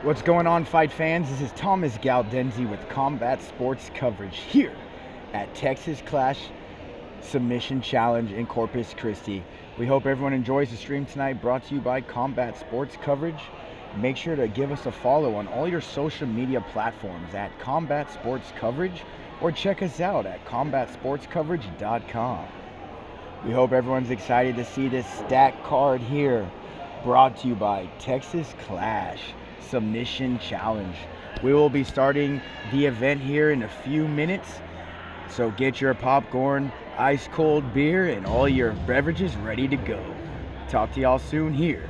What's going on, fight fans? This is Thomas Galdenzi with Combat Sports Coverage here at Texas Clash Submission Challenge in Corpus Christi. We hope everyone enjoys the stream tonight, brought to you by Combat Sports Coverage. Make sure to give us a follow on all your social media platforms at Combat Sports Coverage, or check us out at combatsportscoverage.com. We hope everyone's excited to see this stack card here, brought to you by Texas Clash Submission Challenge. We will be starting the event here in a few minutes, so get your popcorn, ice cold beer, and all your beverages ready to go. Talk to y'all soon here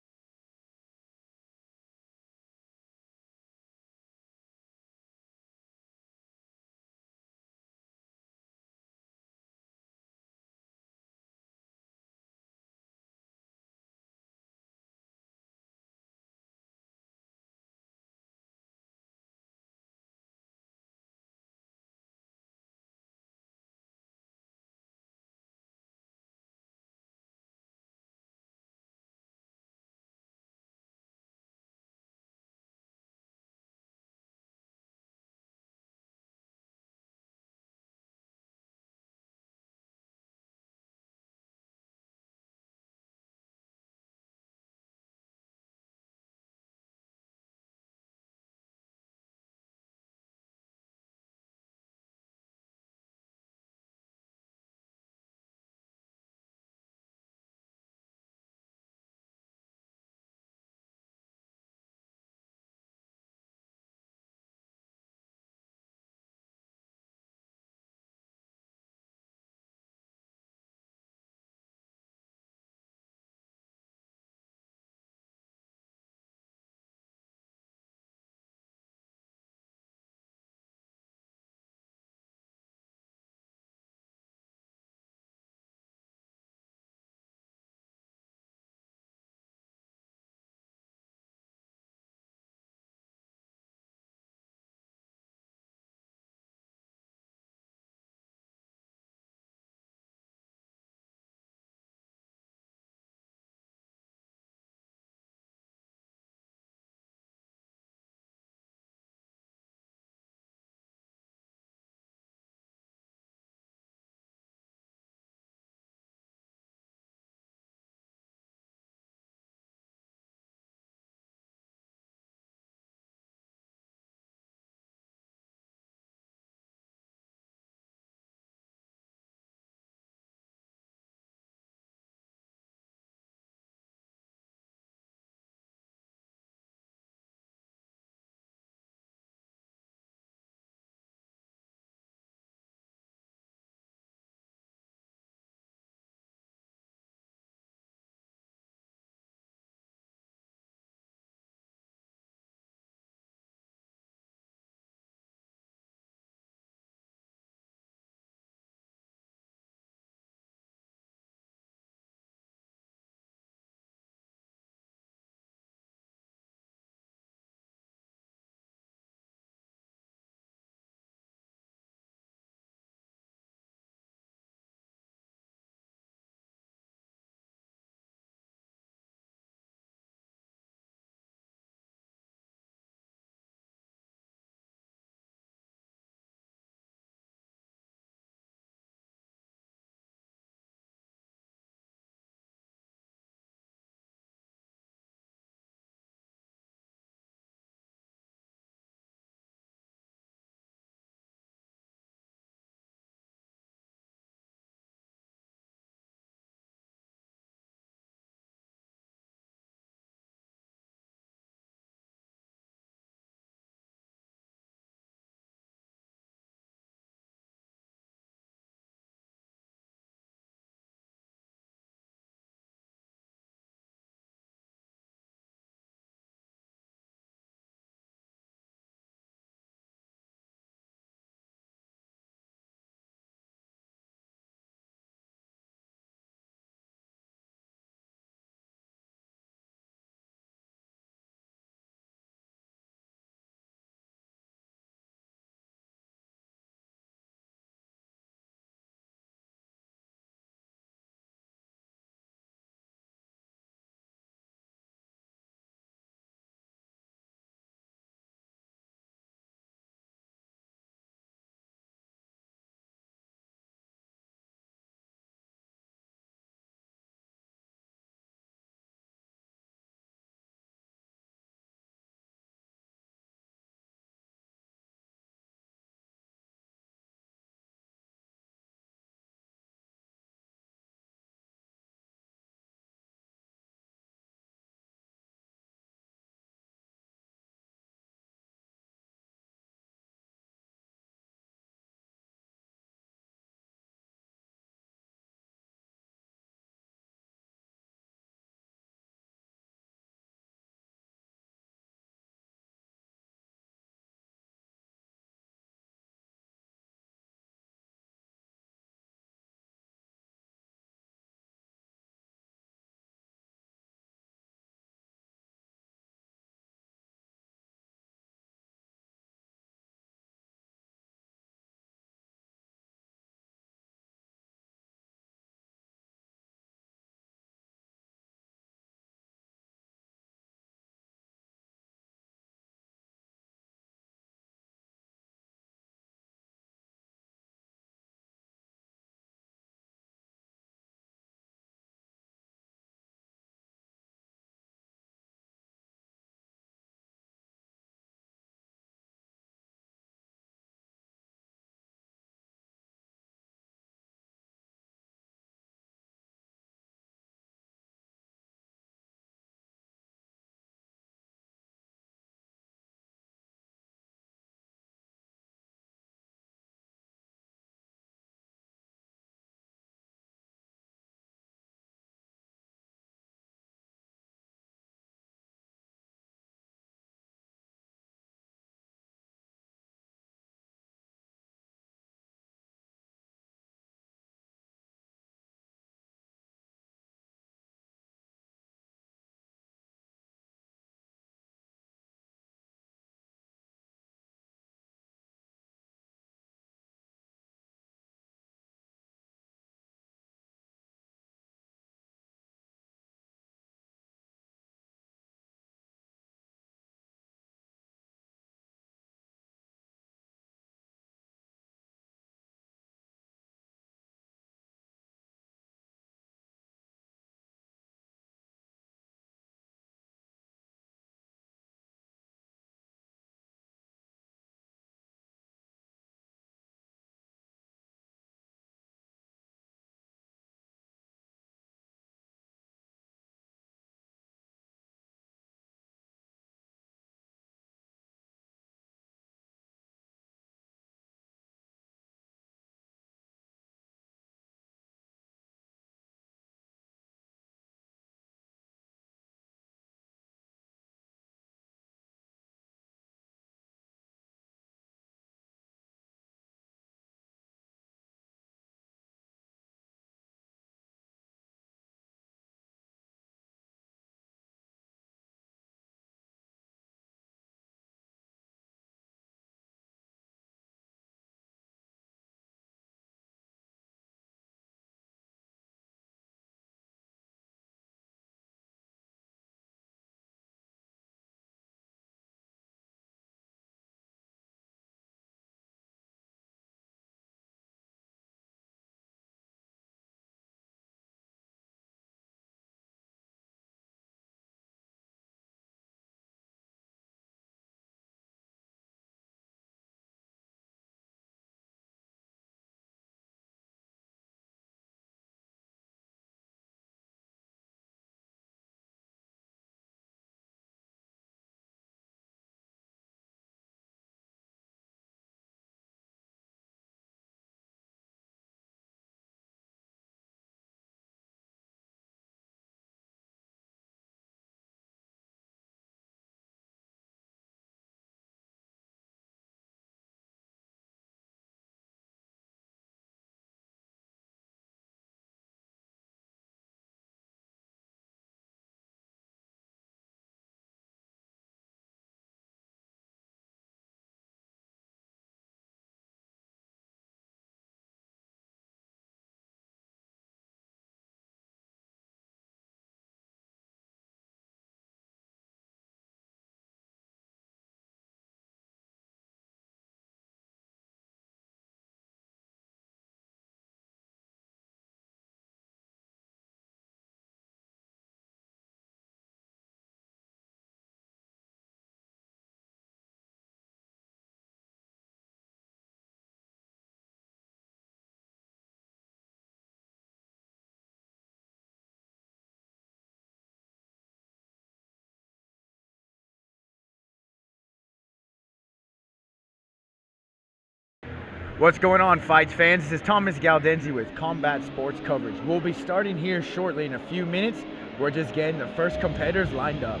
What's going on, Fights fans? This is Thomas Galdenzi with Combat Sports Coverage. We'll be starting here shortly in a few minutes. We're just getting the first competitors lined up.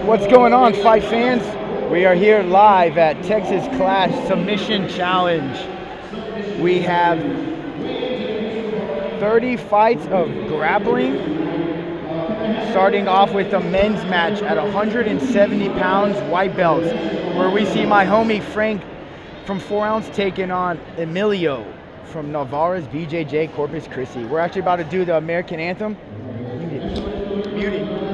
What's going on, fight fans? We are here live at Texas Clash Submission Challenge. We have 30 fights of grappling, starting off with the men's match at 170 pounds, white belts, where we see my homie Frank from 4 Ounce taking on Emilio from Navarez BJJ Corpus Christi. We're actually about to do the American anthem. Mute it.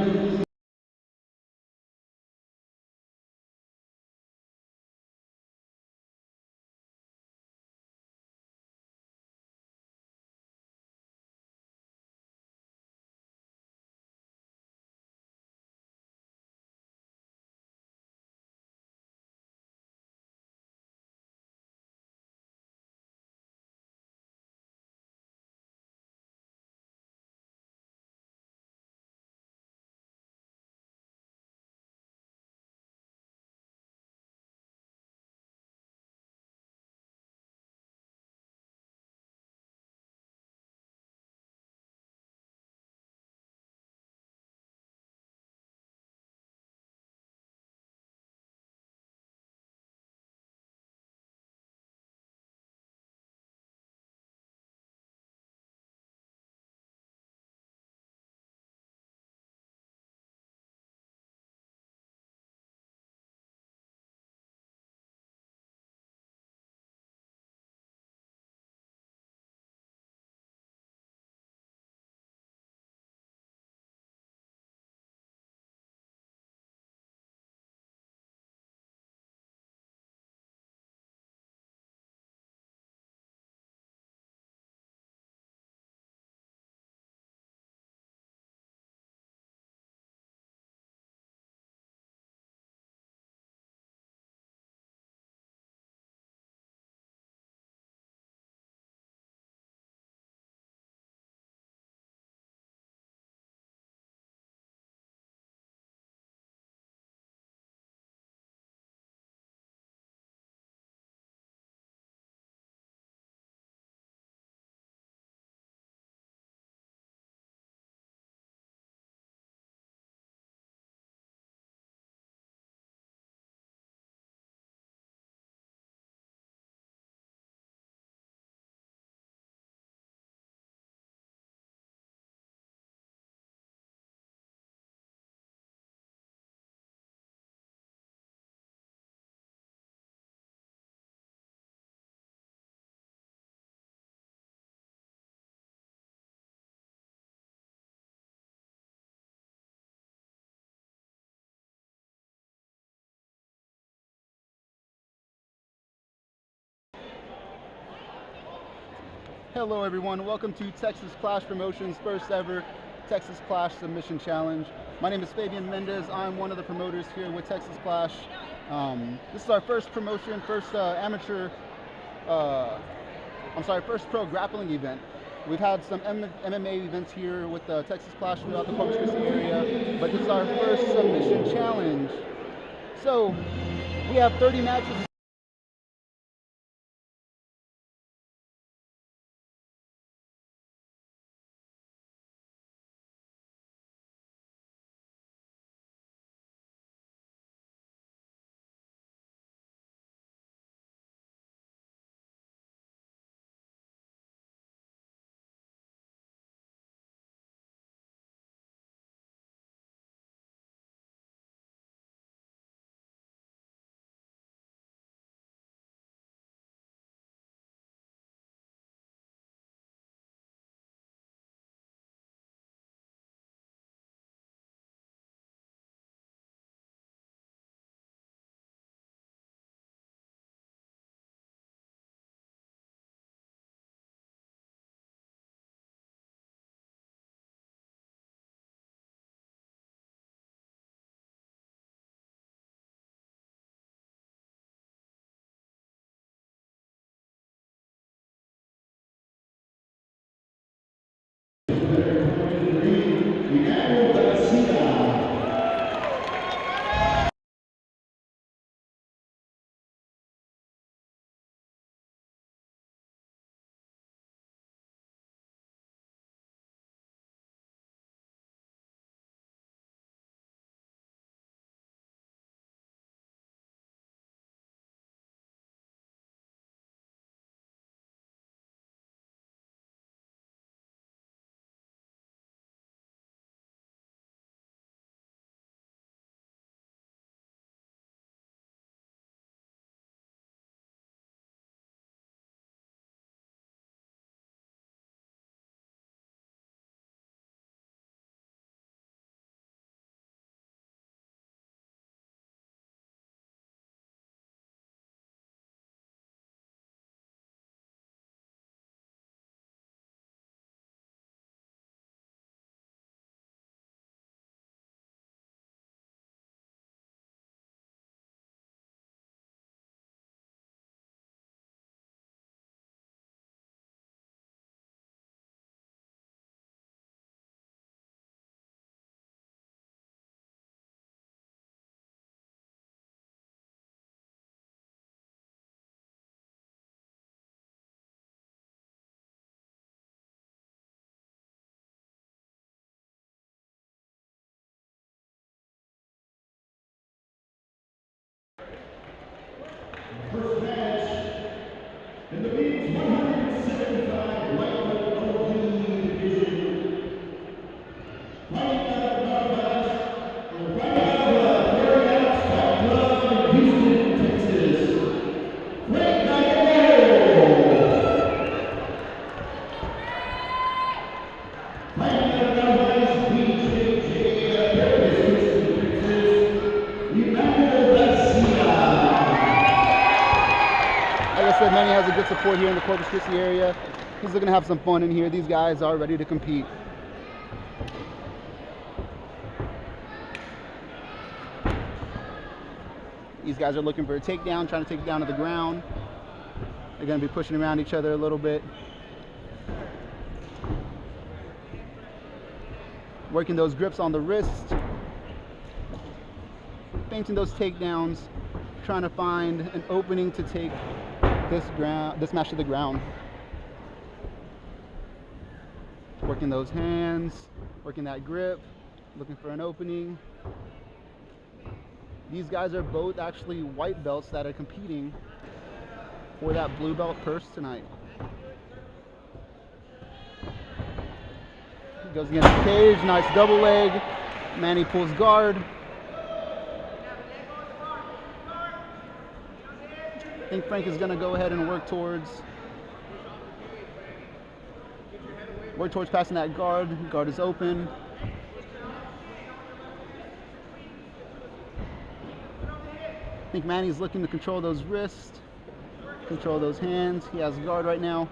Hello everyone, welcome to Texas Clash Promotions' first ever Texas Clash Submission Challenge. My name is Fabian Mendez. I'm one of the promoters here with Texas Clash. This is our first promotion, first first pro grappling event. We've had some MMA events here with Texas Clash throughout the Corpus Christi area, but this is our first submission challenge. So, we have 30 matches court here in the Corpus Christi area. He's looking to have some fun in here. These guys are ready to compete. These guys are looking for a takedown, trying to take it down to the ground. They're going to be pushing around each other a little bit. Working those grips on the wrist. Feinting those takedowns. Trying to find an opening to take this match to the ground. Working those hands, working that grip, looking for an opening. These guys are both actually white belts that are competing for that blue belt purse tonight. He goes against the cage, nice double leg. Manny pulls guard. I think Frank is going to go ahead and work towards passing that guard. Guard is open. I think Manny's looking to control those wrists, control those hands. He has guard right now.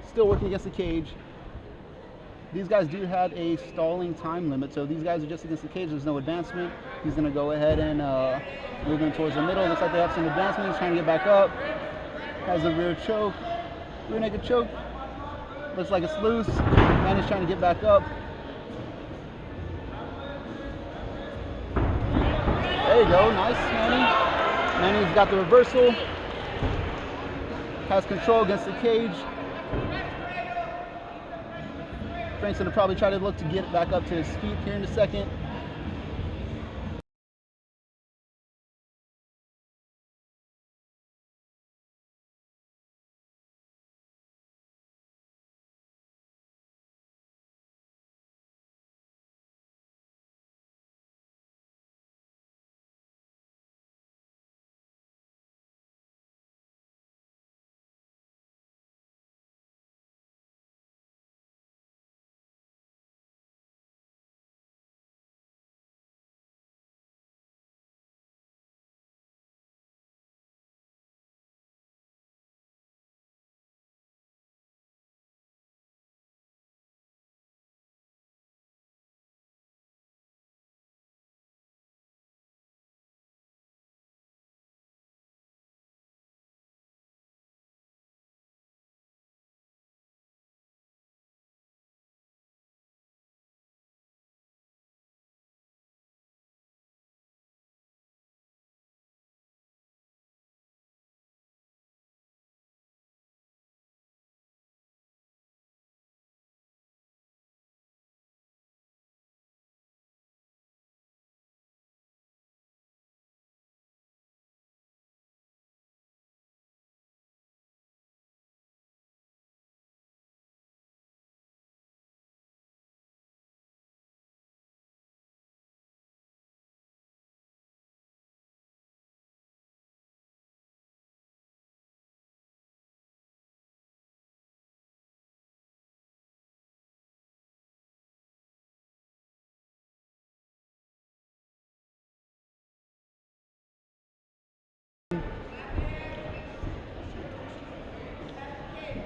Still working against the cage. These guys do have a stalling time limit, so these guys are just against the cage. There's no advancement. He's going to go ahead and move in towards the middle. Looks like they have some advancement. He's trying to get back up. Has a rear choke, rear naked choke. Looks like it's loose. Manny's trying to get back up. There you go, nice, Manny. Manny's got the reversal. Has control against the cage. Frank's going to probably try to look to get back up to his feet here in a second.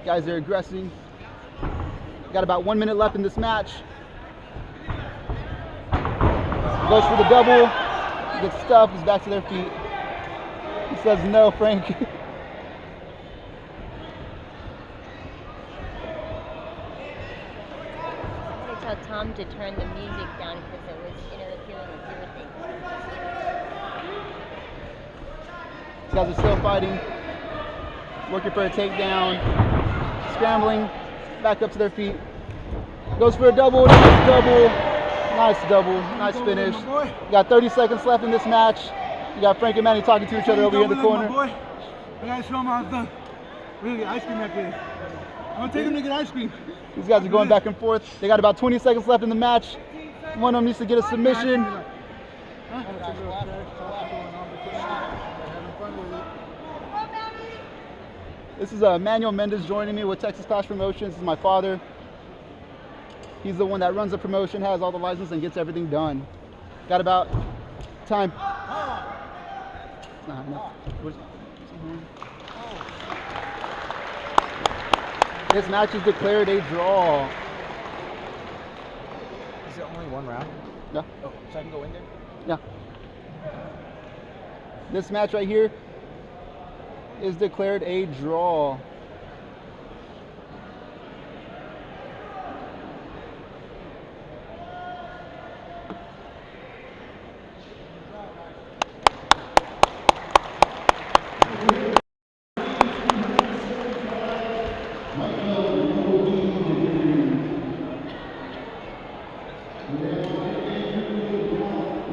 Guys are aggressing. Got about 1 minute left in this match. Goes for the double. Gets stuffed. He's back to their feet. He says no, Frank. I tell Tom to turn the music down because it was interfering with everything. These guys are still fighting. Working for a takedown. Scrambling. Back up to their feet. Goes for a double. Nice double. Nice double. Nice finish. You got 30 seconds left in this match. You got Frank and Manny talking to each other over here in the corner. I gotta show him how it's done. We're gonna get ice cream after this. I'm gonna take him to get ice cream. These guys are going back and forth. They got about 20 seconds left in the match. One of them needs to get a submission. This is Manuel Mendez joining me with Texas Clash Promotions. This is my father. He's the one that runs the promotion, has all the license, and gets everything done. Got about time. This match is declared a draw. Is it only one round? Yeah. Oh, so I can go in there? Yeah. This match right here is declared a draw.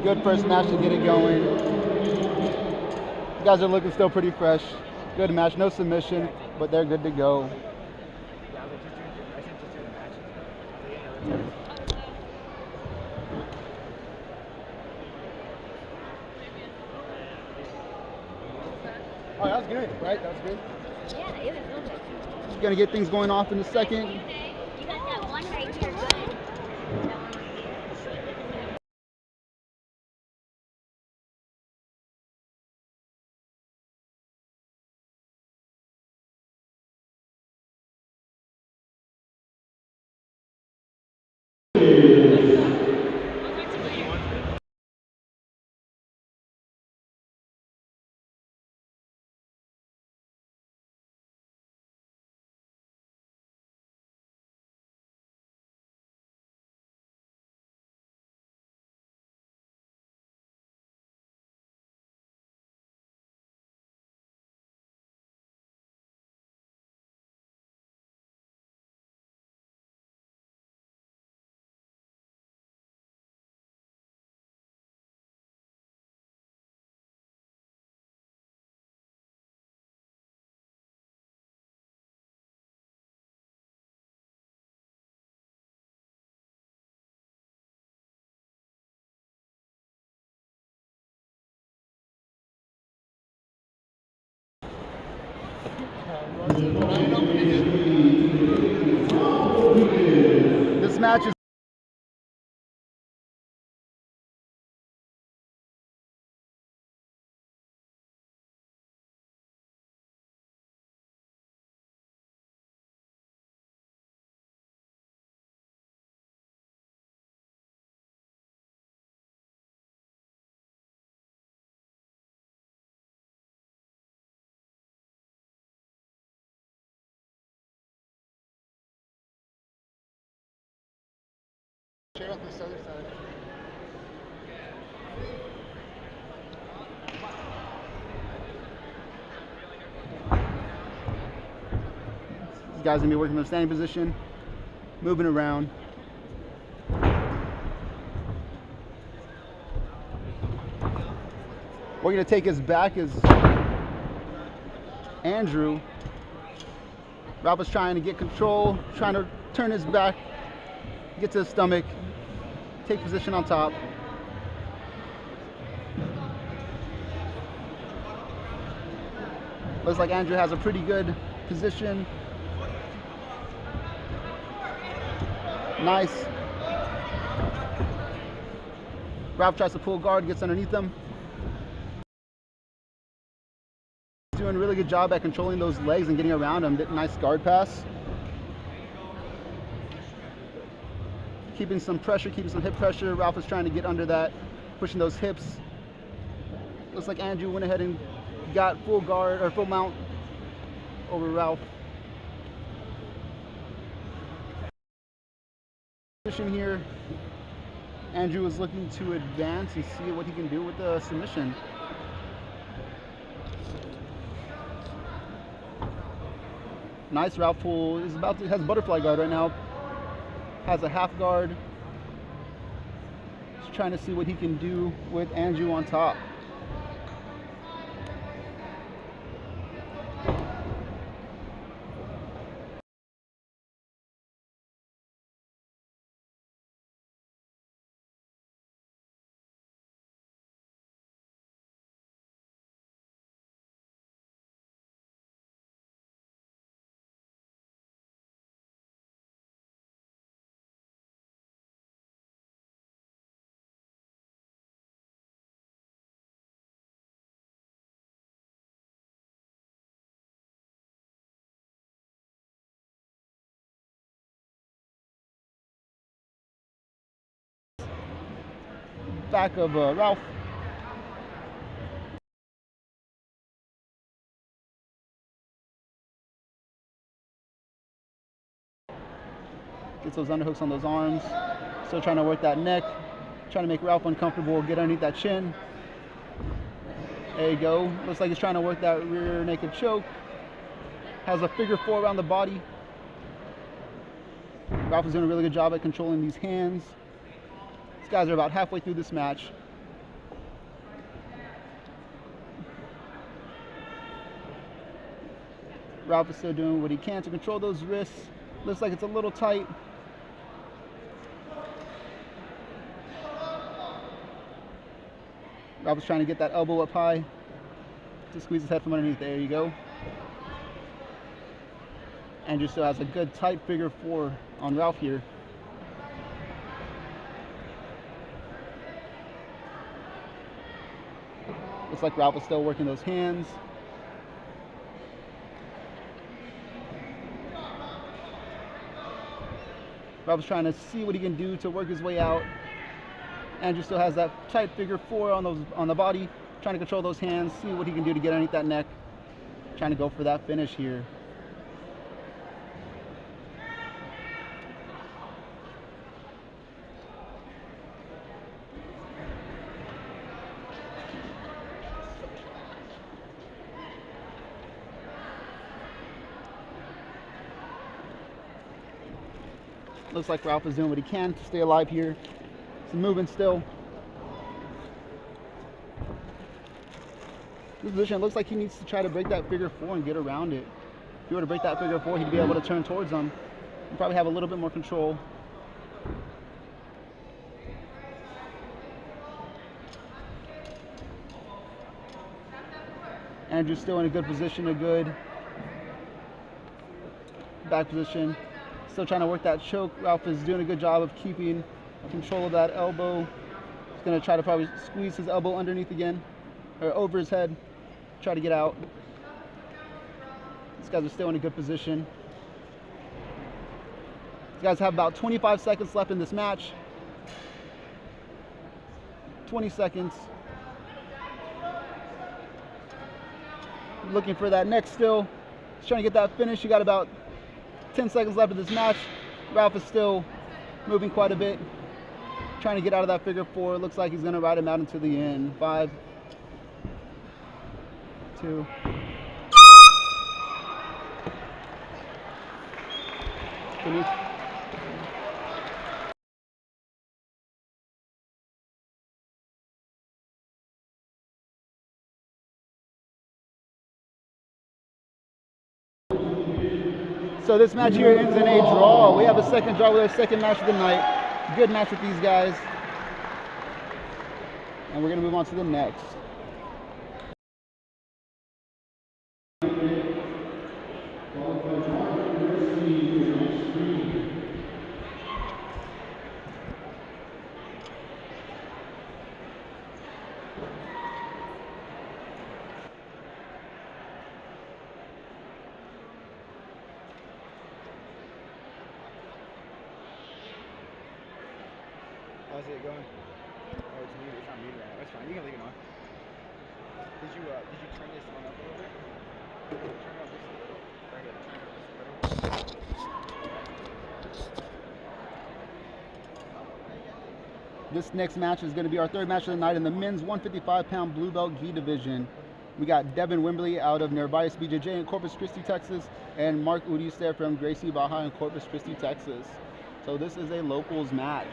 Good first match to get it going. You guys are looking still pretty fresh. Good match, no submission, but they're good to go. Oh, that was good, right? That was good. Yeah, it was really good. Just gonna get things going off in a second. You got that one right here, good. That one right here. This match is Chair on this other side. these guys gonna be working in a standing position, moving around. We're gonna take his back is Andrew. Ralph is trying to get control, trying to turn his back, get to his stomach, take position on top. Looks like Andrew has a pretty good position. Nice. Ralph tries to pull guard, gets underneath him. Doing a really good job at controlling those legs and getting around him. Nice guard pass. Keeping some pressure, keeping some hip pressure. Ralph is trying to get under that, pushing those hips. Looks like Andrew went ahead and got full guard or full mount over Ralph. Position here. Andrew is looking to advance and see what he can do with the submission. Nice. Ralph pull is has butterfly guard right now. Has a half guard. Just trying to see what he can do with Andrew on top. back of Ralph. Gets those underhooks on those arms. Still trying to work that neck. Trying to make Ralph uncomfortable. Get underneath that chin. There you go. Looks like he's trying to work that rear naked choke. Has a figure 4 around the body. Ralph is doing a really good job at controlling these hands. These guys are about halfway through this match. Ralph is still doing what he can to control those wrists. Looks like it's a little tight. Ralph is trying to get that elbow up high to squeeze his head from underneath. There you go. Andrew still has a good tight figure 4 on Ralph here. Looks like Ralph is still working those hands. Ralph is trying to see what he can do to work his way out. Andrew still has that tight figure 4 on the body, trying to control those hands, see what he can do to get underneath that neck. Trying to go for that finish here. Looks like Ralph is doing what he can to stay alive here. He's moving still. This position, it looks like he needs to try to break that figure 4 and get around it. If he were to break that figure 4, he'd be able to turn towards them and probably have a little bit more control. Andrew's still in a good position, a good back position. Still trying to work that choke. Ralph is doing a good job of keeping control of that elbow. He's going to try to probably squeeze his elbow underneath again, or over his head. Try to get out. These guys are still in a good position. These guys have about 25 seconds left in this match. 20 seconds. Looking for that neck still. He's trying to get that finish. You got about 10 seconds left of this match. Ralph is still moving quite a bit. Trying to get out of that figure 4. Looks like he's going to ride him out into the end. 5, 2. Finish. So this match here ends in a draw. We have a second draw with our second match of the night. Good match with these guys. And we're going to move on to the next. How's it going? Oh, it's muted. It's not muted right now. That's fine. You can leave it on. Did you turn this one up a little bit? Turn it up just a little. Right here. Turn it up just a little. This next match is going to be our third match of the night in the men's 155-pound blue belt gi division. We got Devin Wimberly out of Nervice BJJ in Corpus Christi, Texas, and Mark Udister from Gracie Baja in Corpus Christi, Texas. So this is a locals match.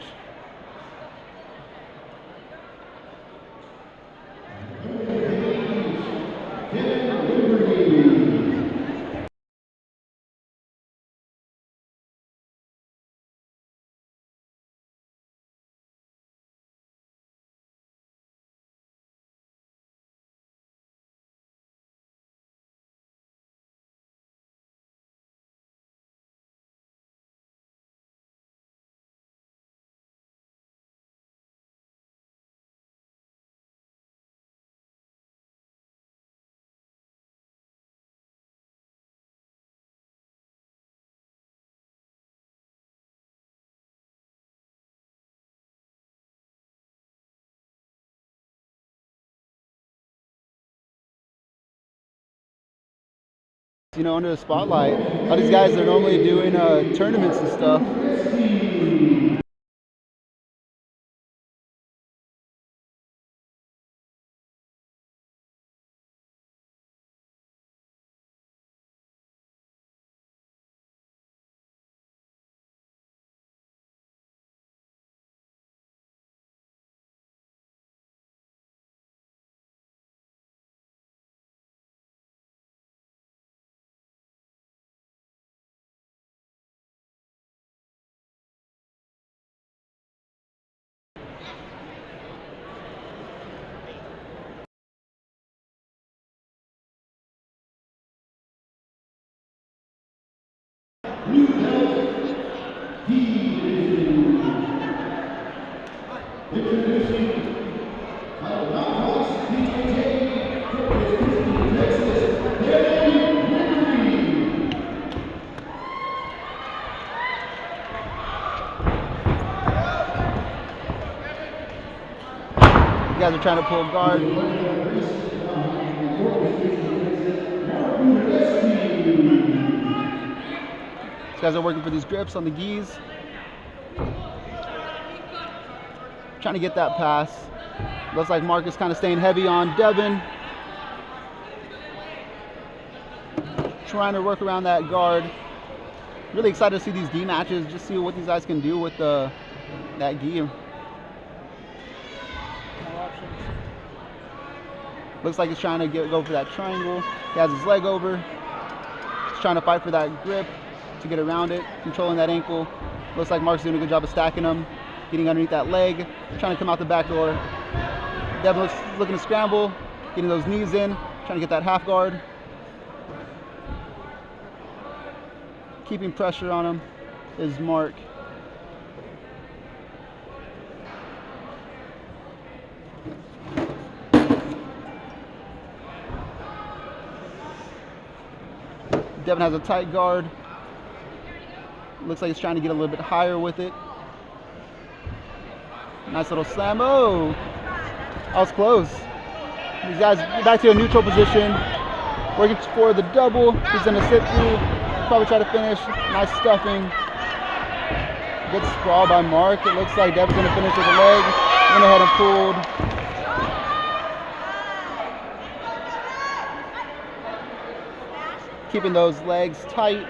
You know, under the spotlight. All these guys are normally doing tournaments and stuff. You guys are trying to pull guard. These guys are working for these grips on the gis. Trying to get that pass. Looks like Mark is kind of staying heavy on Devin. Trying to work around that guard. Really excited to see these gi matches, just see what these guys can do with that gi. Looks like he's trying to go for that triangle. He has his leg over. He's trying to fight for that grip to get around it, controlling that ankle. Looks like Mark's doing a good job of stacking him, getting underneath that leg, trying to come out the back door. Devin looking to scramble, getting those knees in, trying to get that half guard. Keeping pressure on him is Mark. Devin has a tight guard. Looks like he's trying to get a little bit higher with it. Nice little slam. Oh, that was close. These guys back to a neutral position. Working for the double. He's going to sit through. Probably try to finish. Nice stuffing. Good sprawl by Mark. It looks like Devin's going to finish with the leg. Went ahead and pulled. Keeping those legs tight,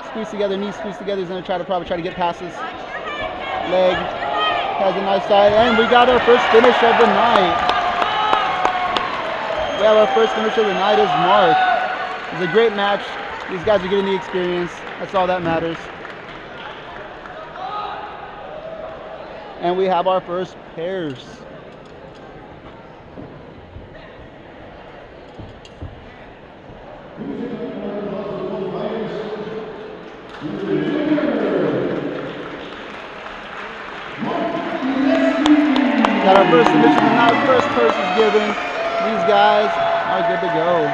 squeeze together, knees squeeze together. He's going to probably try to get past this leg. Has a nice side, and we got our first finish of the night. We have our first finish of the night is Mark. It was a great match. These guys are getting the experience. That's all that matters. And we have our first pairs. Got our first submission tonight, first purse is given. These guys are good to go.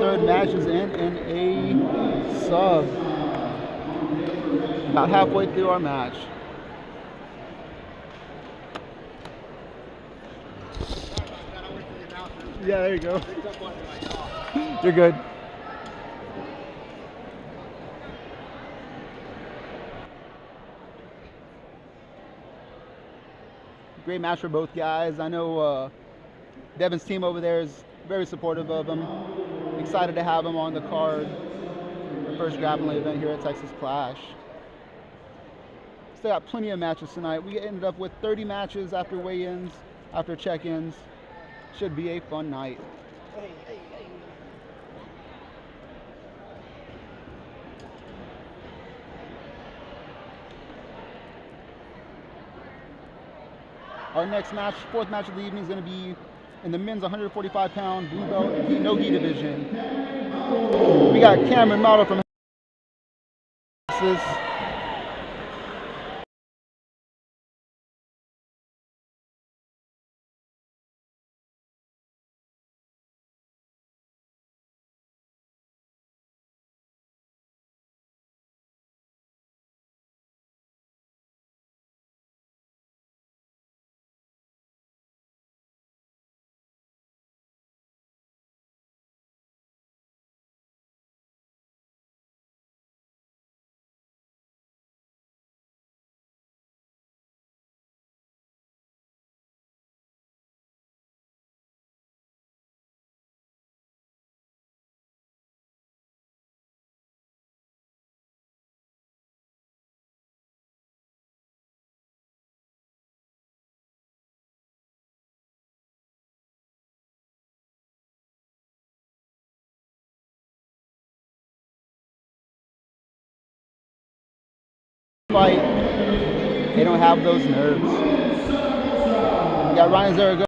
Third match is in a sub. About halfway through our match. Yeah, there you go. You're good. Great match for both guys. I know Devin's team over there is very supportive of him. Excited to have him on the card. The first grappling event here at Texas Clash. Still got plenty of matches tonight. We ended up with 30 matches after weigh-ins, after check-ins. Should be a fun night. Our next match, fourth match of the evening, is going to be in the men's 145-pound blue belt no-gi division. We got Cameron Motto from Texas. fight. They don't have those nerves. We got Ryan Zaragoza.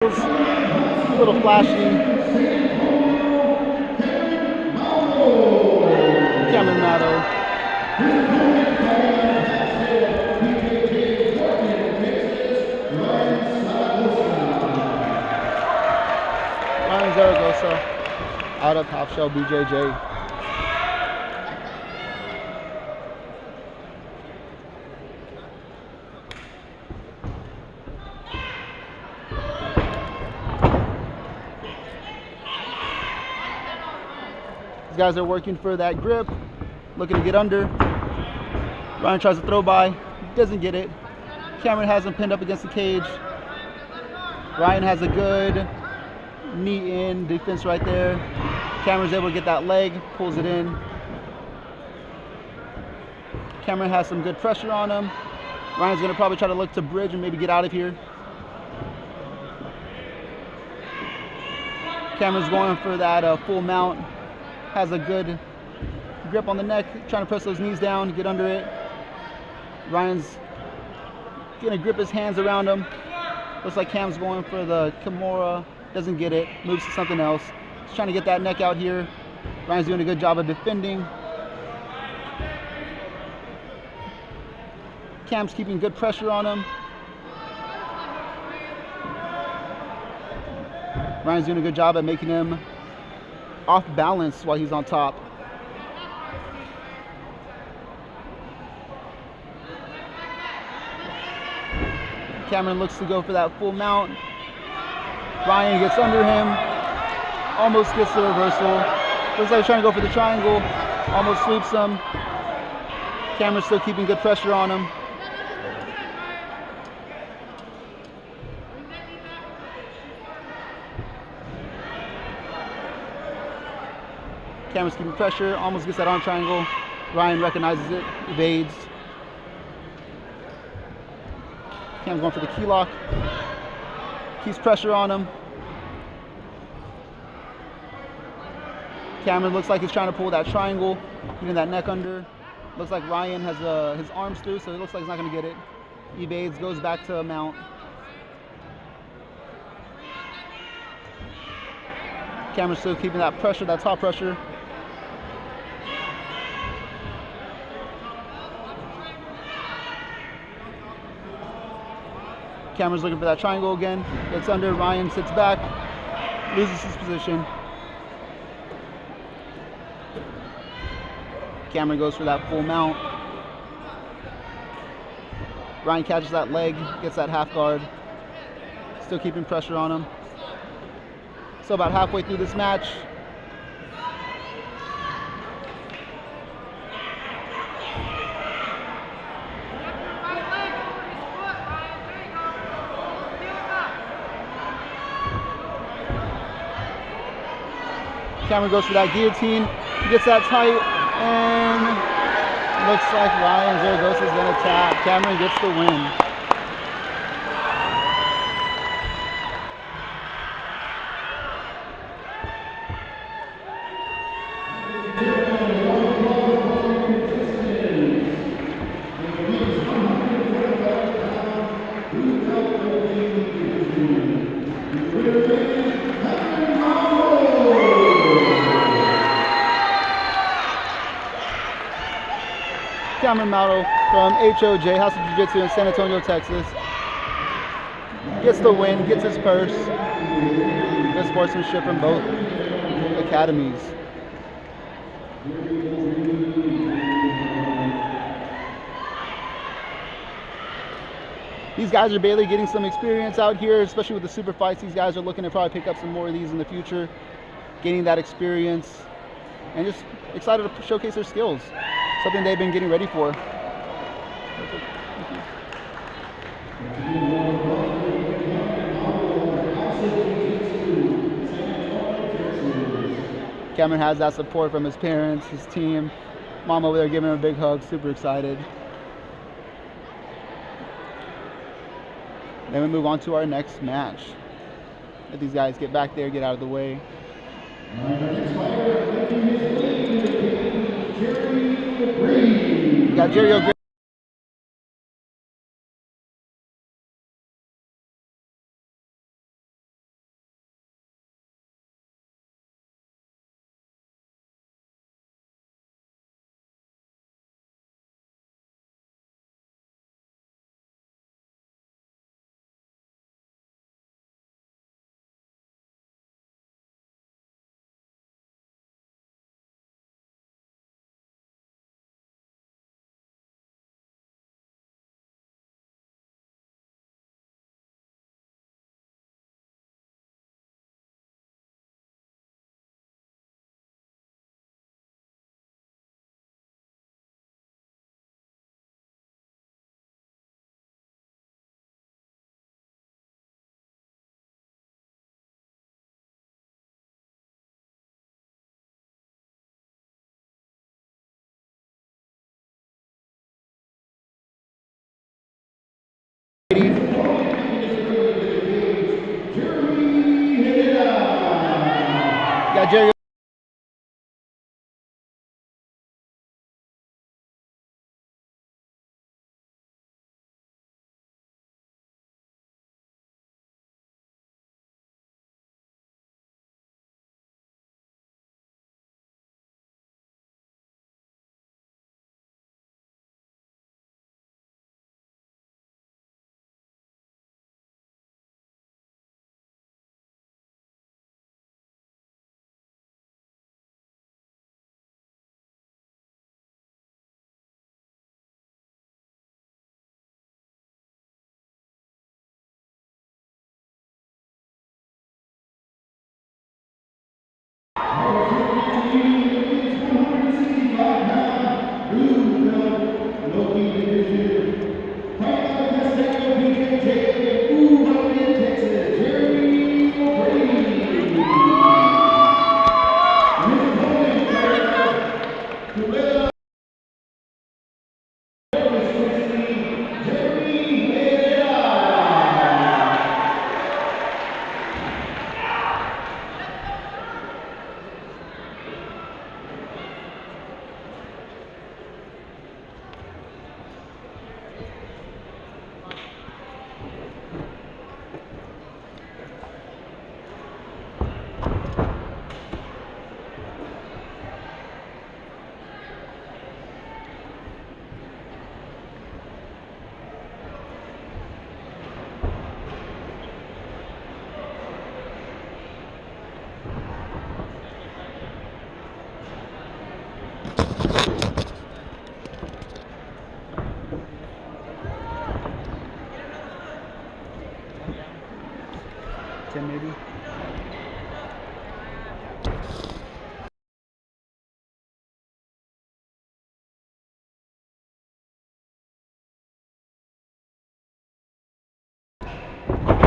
A little flashy. Cameron Matto. Ryan Zaragoza out of Half Shell BJJ. These guys are working for that grip, looking to get under. Ryan tries to throw by, doesn't get it. Cameron has him pinned up against the cage. Ryan has a good knee in defense right there. Cameron's able to get that leg, pulls it in. Cameron has some good pressure on him. Ryan's gonna probably try to look to bridge and maybe get out of here. Cameron's going for that full mount. Has a good grip on the neck, trying to press those knees down, get under it. Ryan's gonna grip his hands around him. Looks like Cam's going for the Kimura, doesn't get it, moves to something else. He's trying to get that neck out here. Ryan's doing a good job of defending. Cam's keeping good pressure on him. Ryan's doing a good job at making him off balance while he's on top. Cameron looks to go for that full mount. Ryan gets under him, almost gets the reversal. Looks like he's trying to go for the triangle, almost sweeps him. Cameron's still keeping good pressure on him. Cameron's keeping pressure, almost gets that arm triangle. Ryan recognizes it, evades. Cam's going for the key lock. Keeps pressure on him. Cameron looks like he's trying to pull that triangle, getting that neck under. Looks like Ryan has his arms through, so it looks like he's not going to get it. Evades, goes back to mount. Cameron's still keeping that pressure, that top pressure. Cameron's looking for that triangle again. Gets under, Ryan sits back, loses his position. Cameron goes for that full mount. Ryan catches that leg, gets that half guard. Still keeping pressure on him. So about halfway through this match, Cameron goes for that guillotine, gets that tight, and looks like Ryan Zaragoza is going to tap. Cameron gets the win. Cameron Mauto from HOJ, House of Jiu-Jitsu in San Antonio, Texas. Gets the win, gets his purse. Good sportsmanship from both academies. These guys are barely getting some experience out here, especially with the super fights. These guys are looking to probably pick up some more of these in the future, gaining that experience, and just excited to showcase their skills. Something they've been getting ready for. Cameron has that support from his parents, his team. Mom over there giving him a big hug, super excited. Then we move on to our next match. Let these guys get back there, get out of the way. We got Jerry O'Grady. Got Jerry. Maybe. We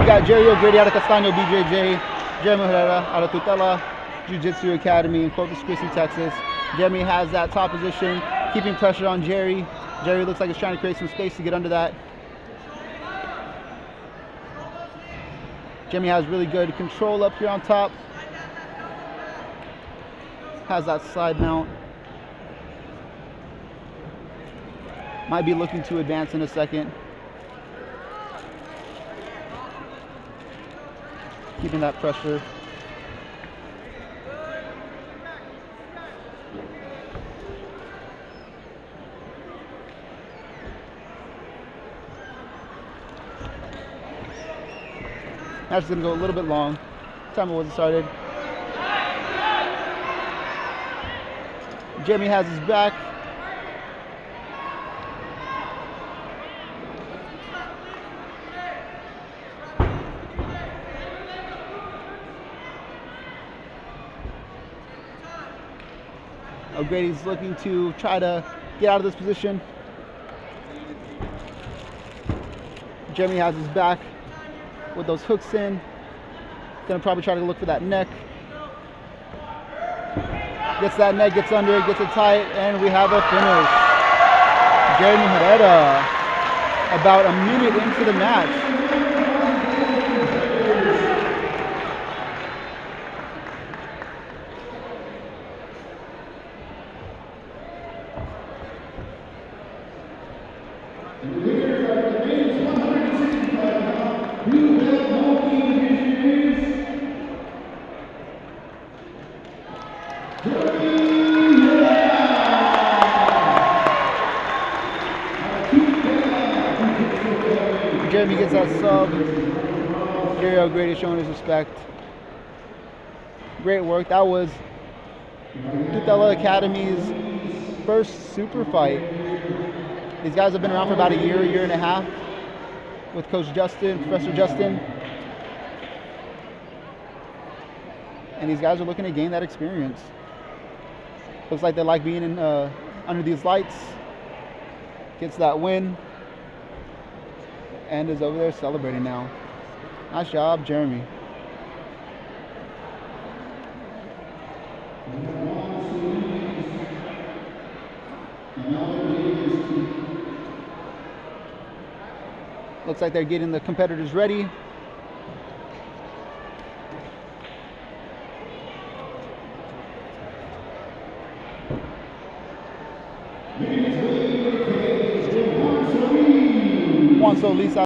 got Jerry O'Grady out of Castaño BJJ, Jeremy Herrera out of Tutela Jiu-Jitsu Academy in Corpus Christi, Texas. Jeremy has that top position, keeping pressure on Jerry. Jerry looks like he's trying to create some space to get under that. Jeremy has really good control up here on top. Has that side mount. Might be looking to advance in a second. Keeping that pressure. Match is going to go a little bit long. Timer wasn't started. Jeremy has his back. O'Grady's looking to try to get out of this position. Jeremy has his back with those hooks in. Gonna probably try to look for that neck. Gets that neck, gets under it, gets it tight, and we have a finish. Jeremy Herrera, about a minute into the match. Jeremy gets that sub. Gary O'Grady showing his respect. Great work. That was Goodfellow Academy's first super fight. These guys have been around for about a year and a half with Coach Justin, Professor Justin. And these guys are looking to gain that experience. Looks like they like being in under these lights. Gets that win. And is over there celebrating now. Nice job, Jeremy. Looks like they're getting the competitors ready. Juan Solis out.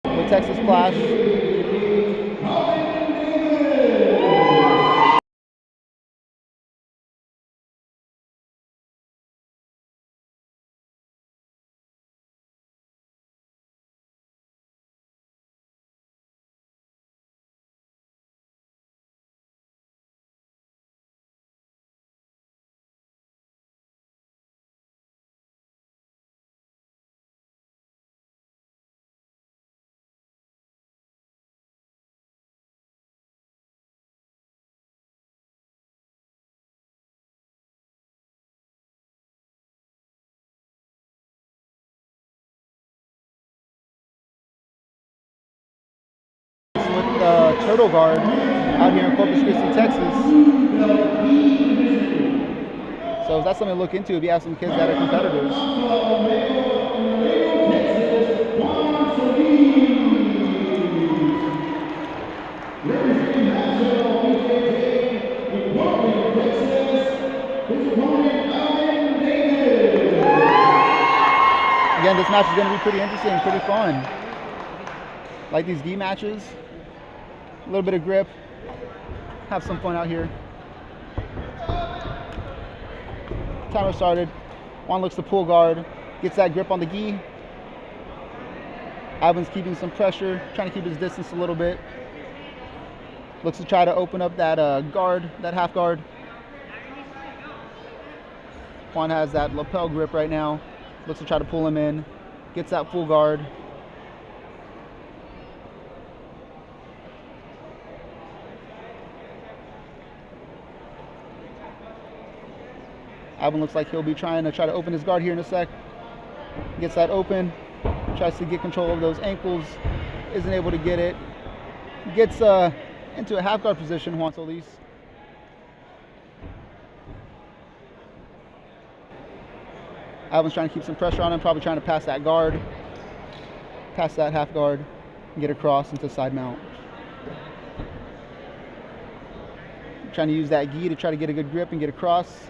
With Texas Clash. With Turtle Guard out here in Corpus Christi, Texas. So that's something to look into if you have some kids that are competitors. Again, this match is going to be pretty interesting, pretty fun. Like these gi matches. A little bit of grip, have some fun out here. Timer started. Juan looks to pull guard, gets that grip on the gi. Ivan's keeping some pressure, trying to keep his distance a little bit. Looks to try to open up that guard, that half guard. Juan has that lapel grip right now. Looks to try to pull him in, gets that full guard. Ivan looks like he'll be trying to open his guard here in a sec. Gets that open, tries to get control of those ankles, isn't able to get it. Gets into a half guard position, Juan Solis. Alvin's trying to keep some pressure on him, probably trying to pass that guard, pass that half guard, and get across into side mount. Trying to use that gi to try to get a good grip and get across.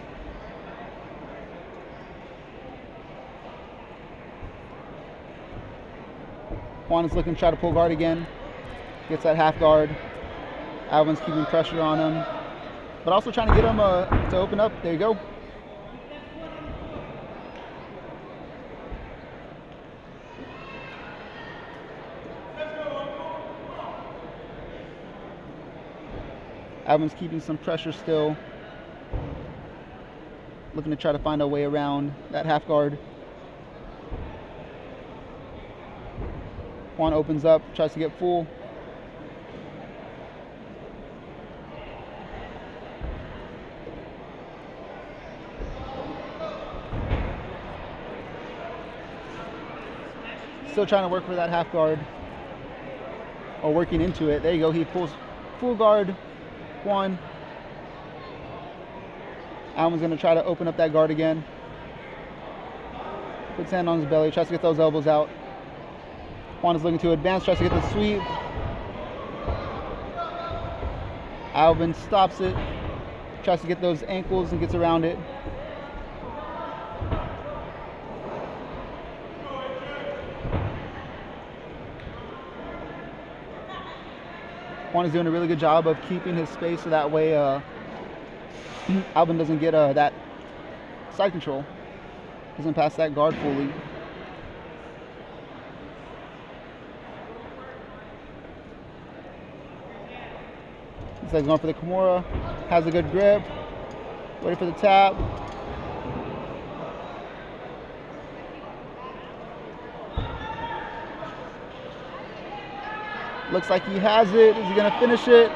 Juan is looking to try to pull guard again. Gets that half guard. Alvin's keeping pressure on him, but also trying to get him to open up. There you go. Alvin's keeping some pressure still. Looking to try to find a way around that half guard. Juan opens up, tries to get full. Still trying to work for that half guard. Or working into it. There you go. He pulls full guard. Juan. Alvin's going to try to open up that guard again. Puts hand on his belly, tries to get those elbows out. Juan is looking to advance, tries to get the sweep. Alvin stops it, tries to get those ankles and gets around it. Juan is doing a really good job of keeping his space so that way Alvin doesn't get that side control. Doesn't pass that guard fully. Looks like he's going for the Kimura. Has a good grip. Ready for the tap. Looks like he has it. Is he going to finish it?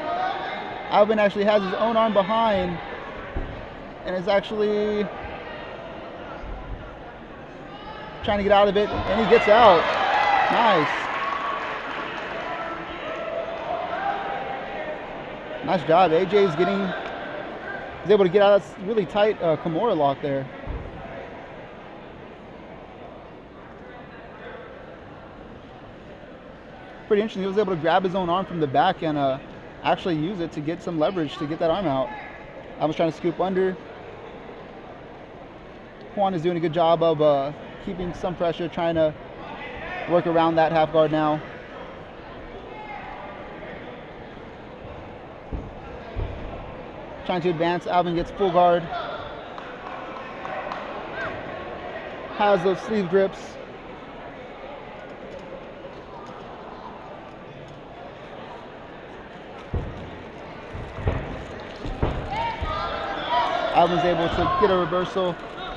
Alvin actually has his own arm behind and is actually trying to get out of it, and he gets out. Nice. Nice job. AJ is able to get out of this really tight Kimura lock there. Pretty interesting. He was able to grab his own arm from the back and actually use it to get some leverage to get that arm out. I was trying to scoop under. Juan is doing a good job of keeping some pressure, trying to work around that half guard now. Trying to advance. Alvin gets full guard. Has those sleeve grips. Alvin's able to get a reversal.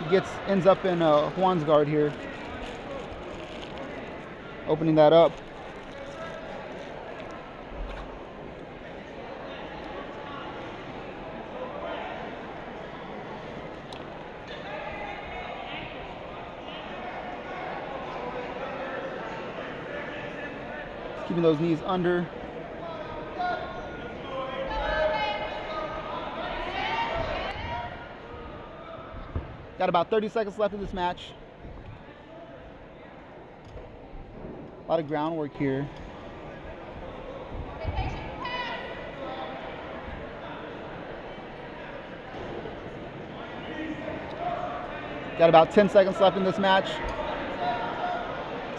He ends up in Juan's guard here. Opening that up. Keeping those knees under. Got about 30 seconds left in this match. A lot of groundwork here. Got about 10 seconds left in this match.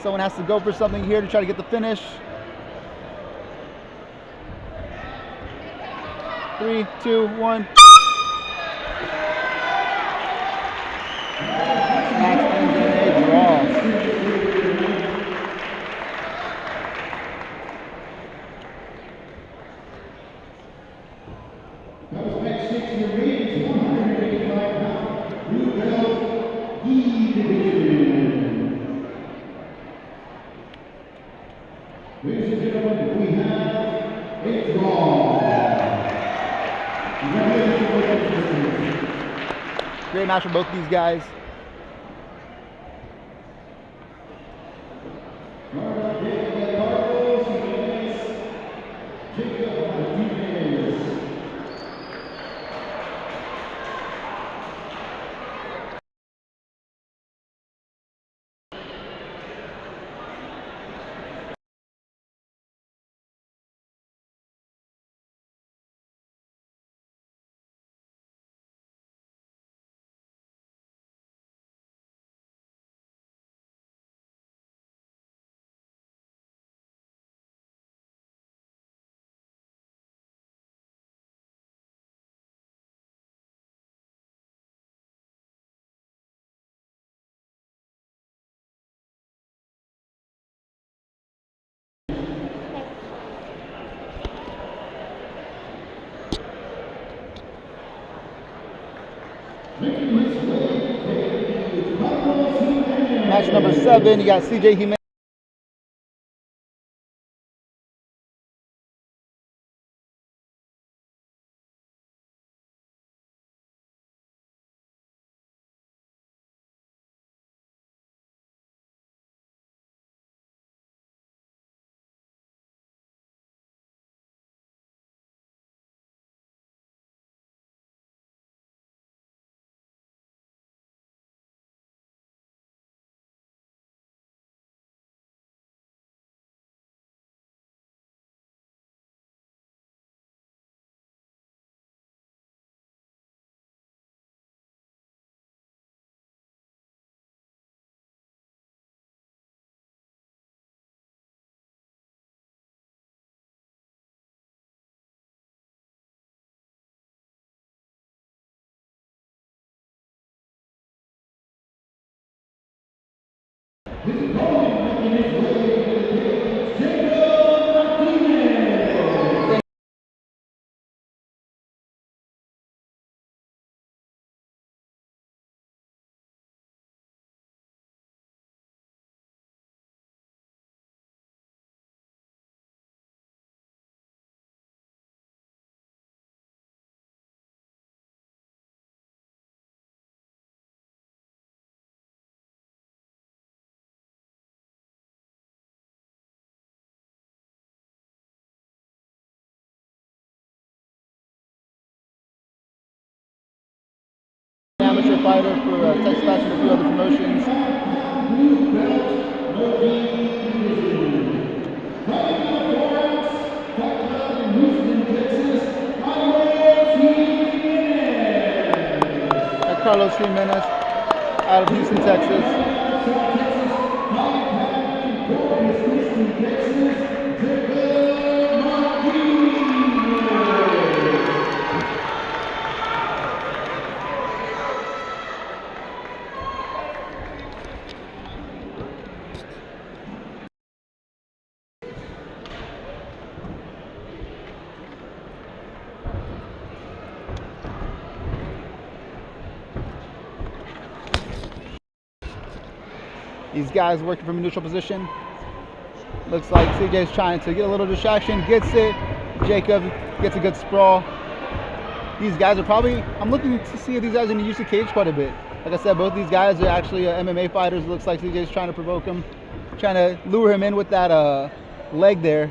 Someone has to go for something here to try to get the finish. 3, 2, 1. Match ends in a draw. Great match for both these guys. number 7, you got CJ Jimenez. Amateur fighter for Texas Clash and a few other promotions. Carlos Jimenez out of Houston, Texas. These guys working from a neutral position. Looks like CJ's trying to get a little distraction, gets it. Jacob gets a good sprawl. These guys are probably, I'm looking to see if these guys are going to use the cage quite a bit. Like I said, both these guys are actually MMA fighters. It looks like CJ's trying to provoke him, trying to lure him in with that leg there.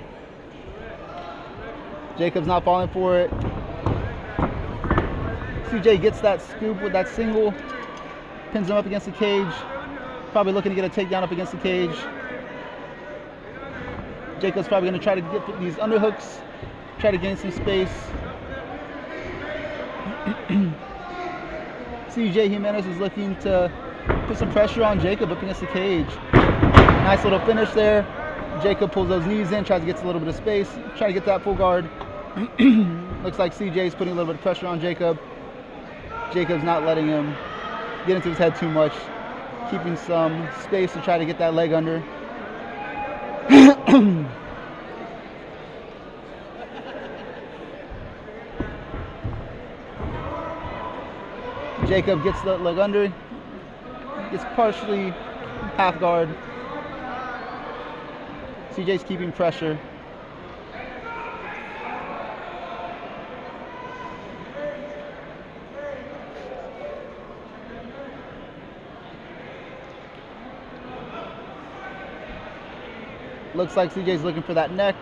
Jacob's not falling for it. CJ gets that scoop with that single, pins him up against the cage. Probably looking to get a takedown up against the cage. Jacob's probably going to try to get these underhooks, try to gain some space. CJ Jimenez is looking to put some pressure on Jacob up against the cage. Nice little finish there. Jacob pulls those knees in, tries to get a little bit of space, try to get that full guard. Looks like CJ's putting a little bit of pressure on Jacob. Jacob's not letting him get into his head too much, keeping some space to try to get that leg under. Jacob gets the leg under, gets partially half guard. CJ's keeping pressure. Looks like CJ's looking for that neck.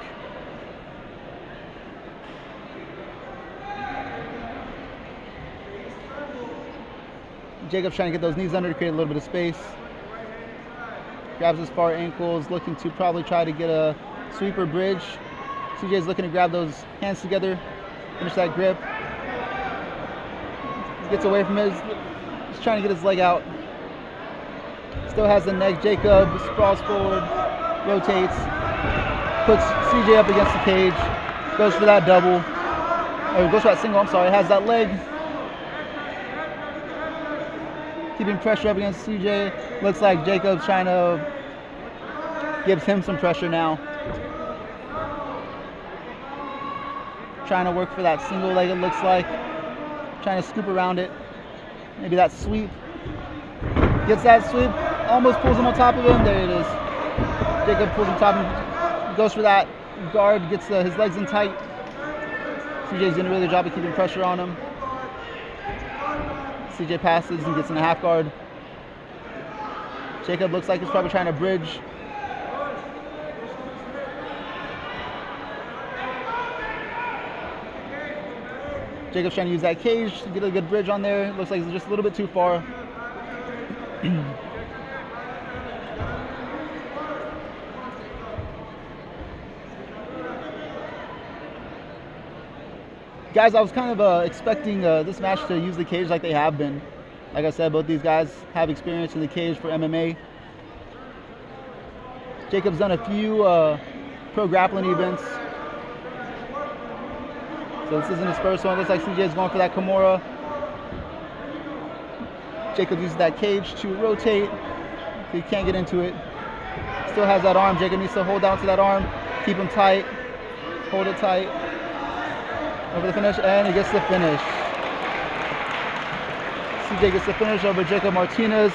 Jacob's trying to get those knees under to create a little bit of space. Grabs his far ankles, looking to probably try to get a sweeper bridge. CJ's looking to grab those hands together, finish that grip. Gets away from his, he's trying to get his leg out. Still has the neck. Jacob sprawls forward, rotates, puts CJ up against the cage, goes for that double, or goes for that single, I'm sorry, has that leg. Keeping pressure up against CJ. Looks like Jacob's trying to, gives him some pressure now. Trying to work for that single leg, it looks like. Trying to scoop around it. Maybe that sweep. Gets that sweep. almost pulls him on top of him. There it is. Jacob pulls him top and goes for that guard, gets his legs in tight. CJ's doing a really good job of keeping pressure on him. CJ passes and gets in a half guard. Jacob looks like he's probably trying to bridge. Jacob's trying to use that cage to get a good bridge on there. Looks like it's just a little bit too far. Guys, I was kind of expecting this match to use the cage like they have been. Like I said, both these guys have experience in the cage for MMA. Jacob's done a few pro grappling events. So this isn't his first one. Looks like CJ is going for that Kimura. Jacob uses that cage to rotate. So he can't get into it. Still has that arm. Jacob needs to hold down to that arm. Keep him tight. Hold it tight. Over the finish, and he gets the finish. CJ gets the finish over Jacob Martinez.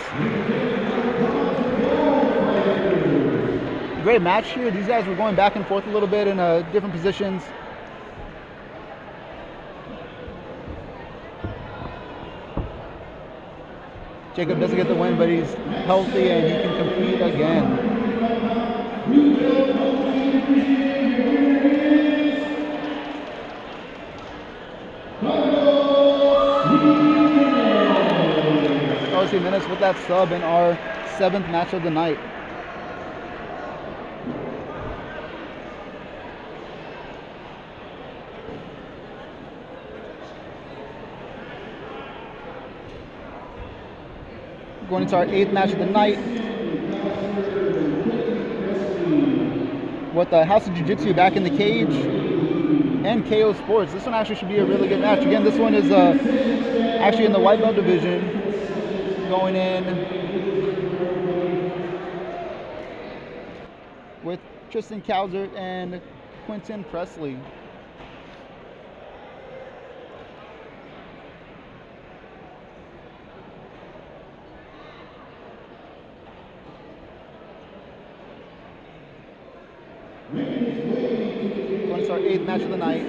Great match here. These guys were going back and forth a little bit in different positions. Jacob doesn't get the win, but he's healthy and he can compete again. Darcy Menace with that sub in our 7th match of the night. Going into our 8th match of the night with the House of Jiu-Jitsu back in the cage and KO Sports. This one actually should be a really good match. Again, this one is actually in the white belt division, going in with Tristan Calzert and Quentin Presley. Going to our 8th match of the night.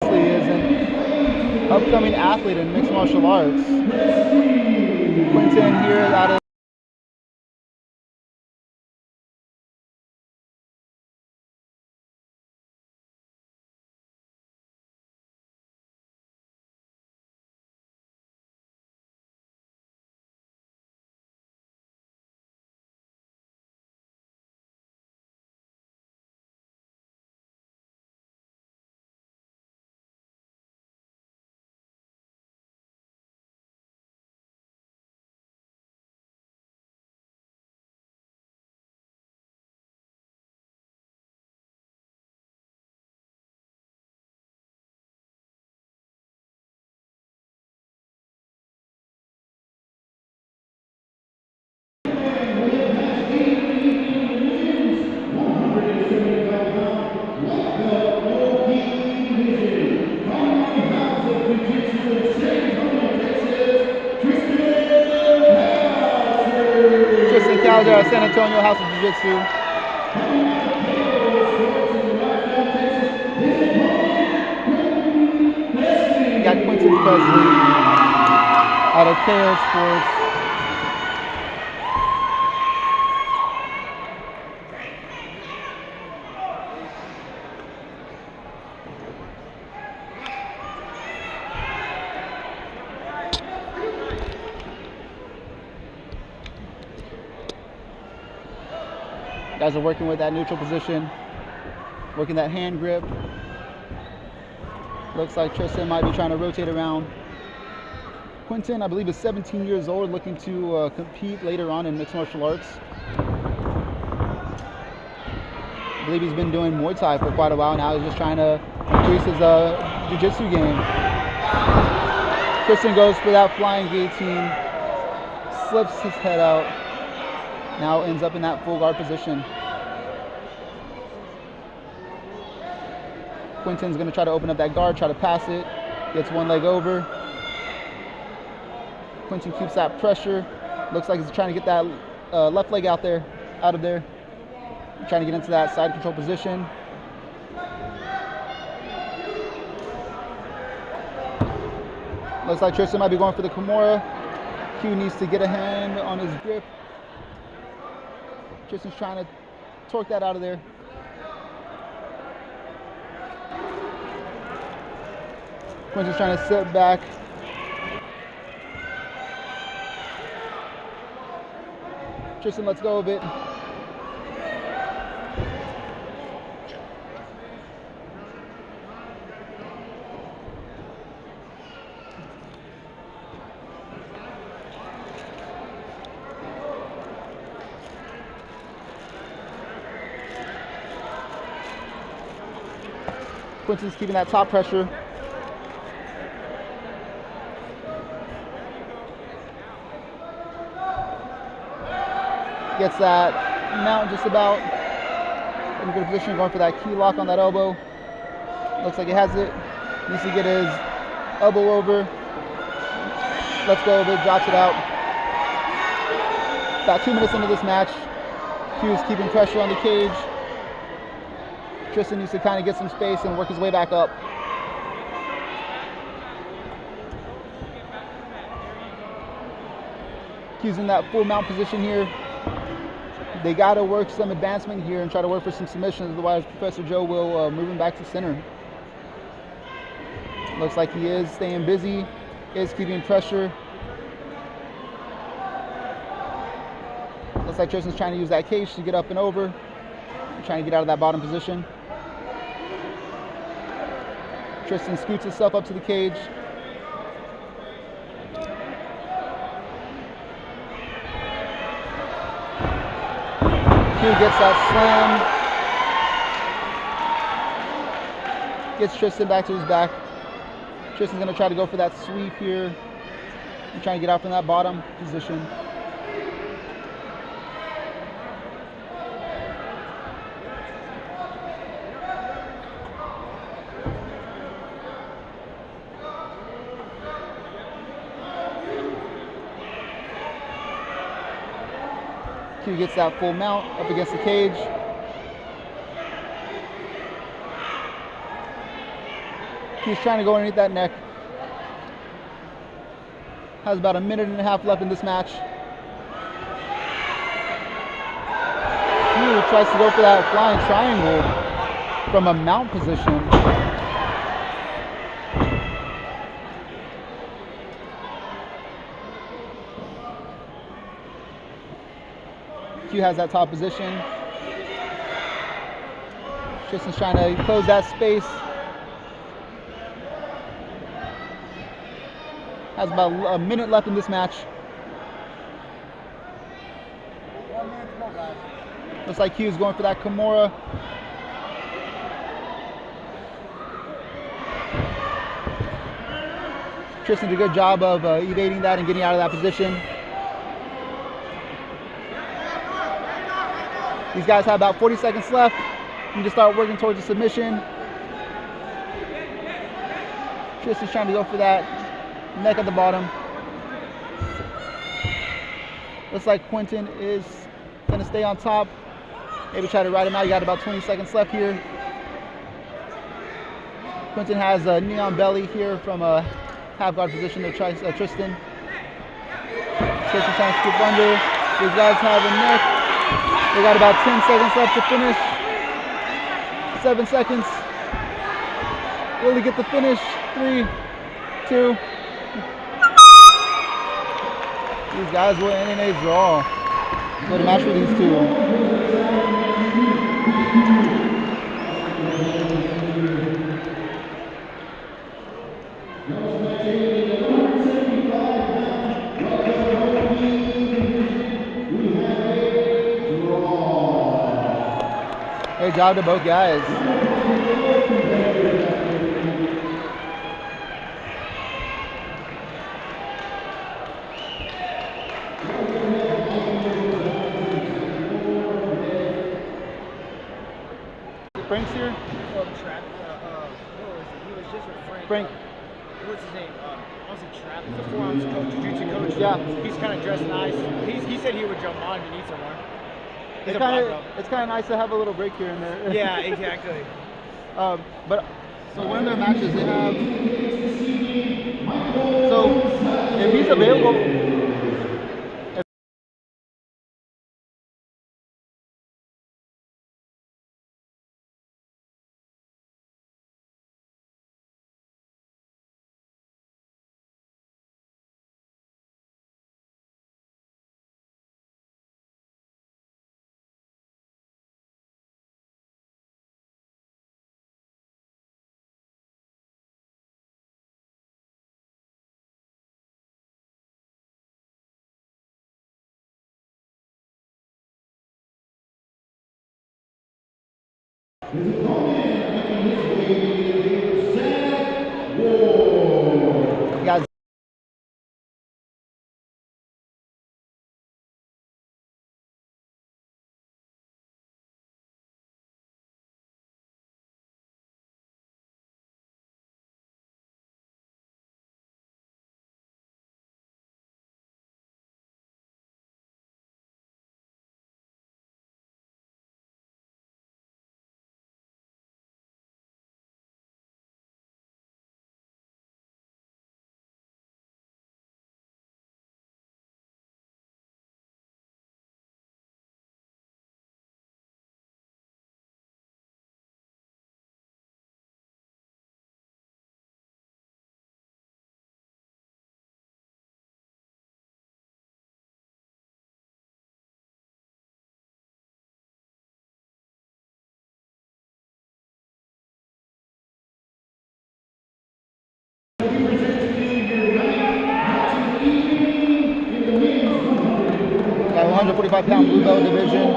Is an upcoming athlete in mixed martial arts. Quentin here out of Tristan Calder at San Antonio House of Jiu-Jitsu. Got Quentin Presley out of KO Sports. Guys are working with that neutral position, working that hand grip. Looks like Tristan might be trying to rotate around. Quinton, I believe, is 17 years old, looking to compete later on in mixed martial arts. I believe he's been doing Muay Thai for quite a while now. He's just trying to increase his jiu-jitsu game. Tristan goes for that flying guillotine, slips his head out, now ends up in that full guard position. Quinton's going to try to open up that guard, try to pass it, gets one leg over. Quinton keeps that pressure. Looks like he's trying to get that left leg out of there. Trying to get into that side control position. Looks like Tristan might be going for the Kimura. Q needs to get a hand on his grip. Tristan's trying to torque that out of there. Quinton's trying to sit back. Tristan lets go of it. Quinton's keeping that top pressure. Gets that mount just about in a good position, going for that key lock on that elbow. Looks like he has it. Needs to get his elbow over. Lets go of it, drops it out. About 2 minutes into this match. Q's keeping pressure on the cage. Tristan needs to kind of get some space and work his way back up. Q's in that full mount position here. They got to work some advancement here and try to work for some submissions, otherwise Professor Joe will move him back to center. Looks like he is staying busy, is keeping pressure. Looks like Tristan's trying to use that cage to get up and over, trying to get out of that bottom position. Tristan scoots himself up to the cage. Q gets that slam. Gets Tristan back to his back. Tristan's going to try to go for that sweep here. And trying to get out from that bottom position. Q gets that full mount up against the cage. Q's trying to go underneath that neck. Has about 1.5 minutes left in this match. Q tries to go for that flying triangle from a mount position. Q has that top position. Tristan's trying to close that space. Has about 1 minute left in this match. 1 minute to go, guys. Looks like Q's going for that Kimura. Tristan did a good job of evading that and getting out of that position. These guys have about 40 seconds left. You just start working towards a submission. Tristan's trying to go for that neck at the bottom. Looks like Quinton is going to stay on top. Maybe try to ride him out. You got about 20 seconds left here. Quinton has a knee on belly here from a half guard position to Tristan. Tristan trying to scoop under. These guys have a neck. They got about 10 seconds left to finish. 7 seconds. Will he get the finish? 3, 2. These guys will end in a draw. Good match for these two. Great job to both guys. Frank's here. What was it? He was just with Frank. Frank. What's his name? Honestly, Travis, the forearms coach, jiu-jitsu coach. Yeah. He's kind of dressed nice. He said he would jump on if he needs someone. He's a black belt. It's kind of nice to have a little break here and there. Yeah, exactly. But so one of their matches they have. So if he's available. Guys. Got 145-pound blue belt division.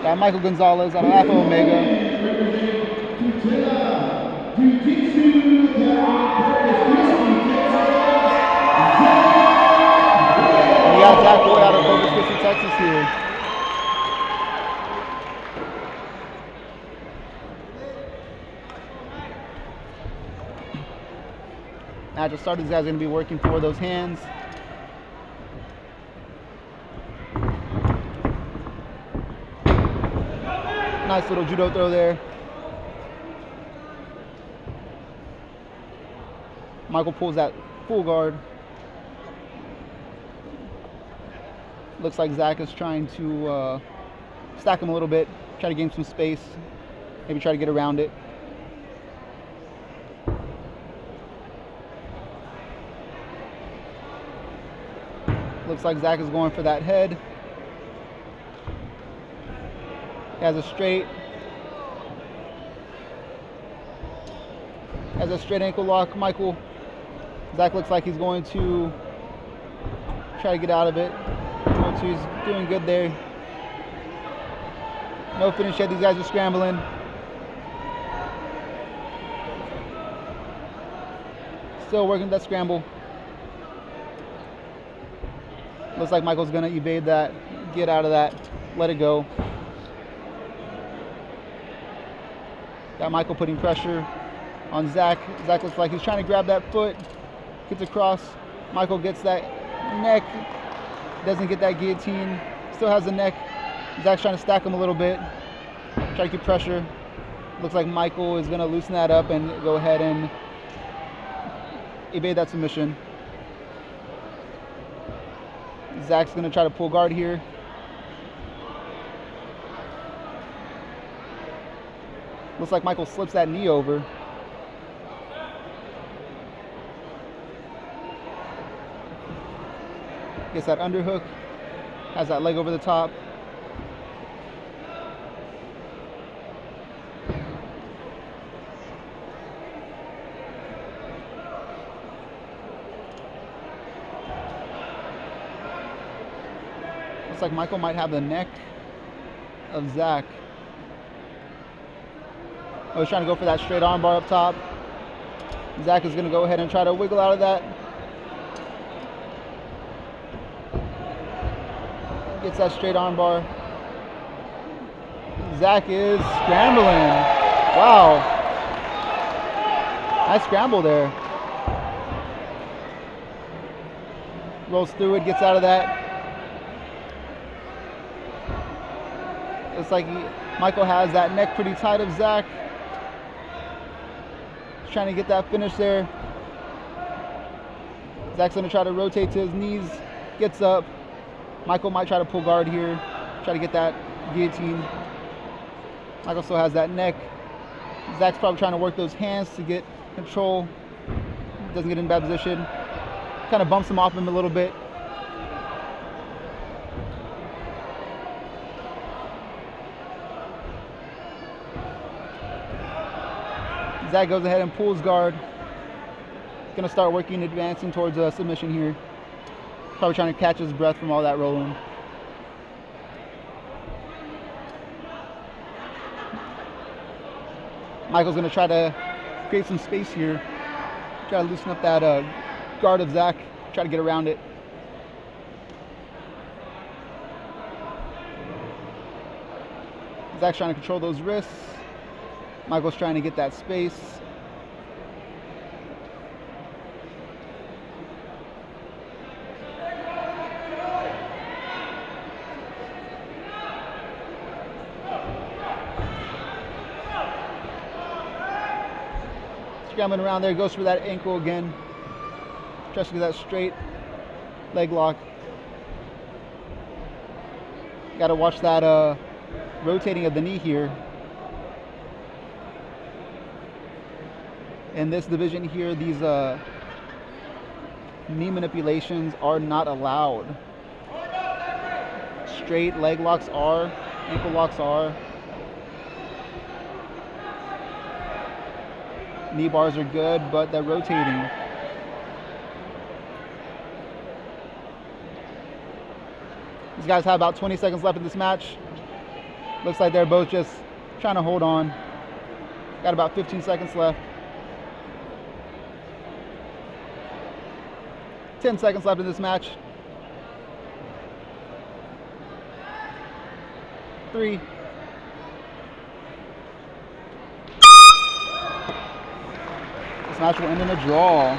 Got Michael Gonzalez out of Alpha Omega. We got Zach Boyd out of Corpus Christi, Texas here. Match will start. These guys are going to be working for those hands. Nice little judo throw there. Michael pulls that full guard. Looks like Zach is trying to stack him a little bit, try to gain some space, maybe try to get around it. Looks like Zach is going for that head. He has a straight ankle lock. Zach looks like he's going to try to get out of it. He's doing good there. No finish yet. These guys are scrambling. Still working that scramble. Looks like Michael's gonna evade that, get out of that, let it go. Got Michael putting pressure on Zach. Zach looks like he's trying to grab that foot, gets across. Michael gets that neck, doesn't get that guillotine, still has the neck. Zach's trying to stack him a little bit, try to keep pressure. Looks like Michael is gonna loosen that up and go ahead and evade that submission. Zach's gonna try to pull guard here. Looks like Michael slips that knee over. Gets that underhook. Has that leg over the top. Looks like Michael might have the neck of Zach. Oh, he's trying to go for that straight armbar up top. Zach is going to go ahead and try to wiggle out of that. Gets that straight armbar. Zach is scrambling. Wow. Nice scramble there. Rolls through it, gets out of that. Looks like Michael has that neck pretty tight of Zach. He's trying to get that finish there. Zach's going to try to rotate to his knees. Gets up. Michael might try to pull guard here. Try to get that guillotine. Michael still has that neck. Zach's probably trying to work those hands to get control. Doesn't get in bad position. Kind of bumps him off him a little bit. Zach goes ahead and pulls guard. Gonna start working, advancing towards a submission here. Probably trying to catch his breath from all that rolling. Michael's gonna try to create some space here. Try to loosen up that guard of Zach. Try to get around it. Zach's trying to control those wrists. Michael's trying to get that space. Scrambling around there, goes for that ankle again. Tries to get that straight leg lock. Got to watch that rotating of the knee here. In this division here, these knee manipulations are not allowed. Straight leg locks are, ankle locks are. Knee bars are good, but they're rotating. These guys have about 20 seconds left in this match. Looks like they're both just trying to hold on. Got about 15 seconds left. 10 seconds left in this match. 3. This match will end in a draw.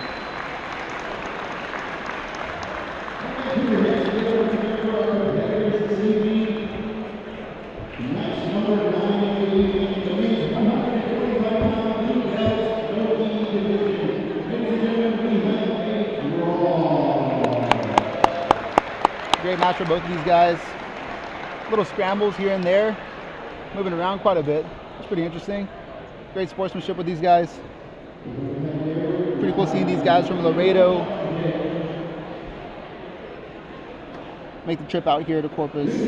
Great match for both of these guys. Little scrambles here and there, moving around quite a bit. It's pretty interesting. Great sportsmanship with these guys. Pretty cool seeing these guys from Laredo make the trip out here to Corpus for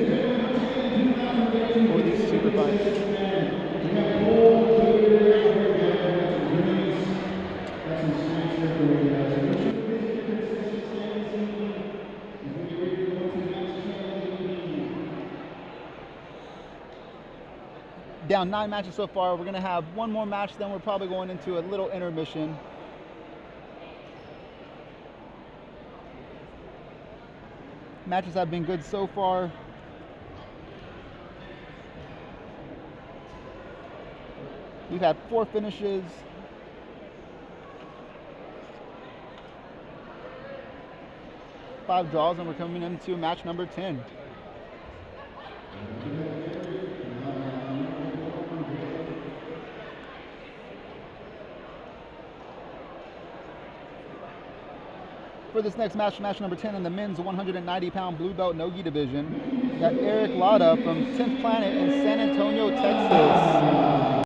these super fights. Down 9 matches so far. We're gonna have one more match, then we're probably going into a little intermission. Matches have been good so far. We've had 4 finishes. Five draws, and we're coming into match number 10. For this next match, match number 10 in the men's 190-pound blue belt no-gi division, we got Eric Lada from 10th Planet in San Antonio, Texas.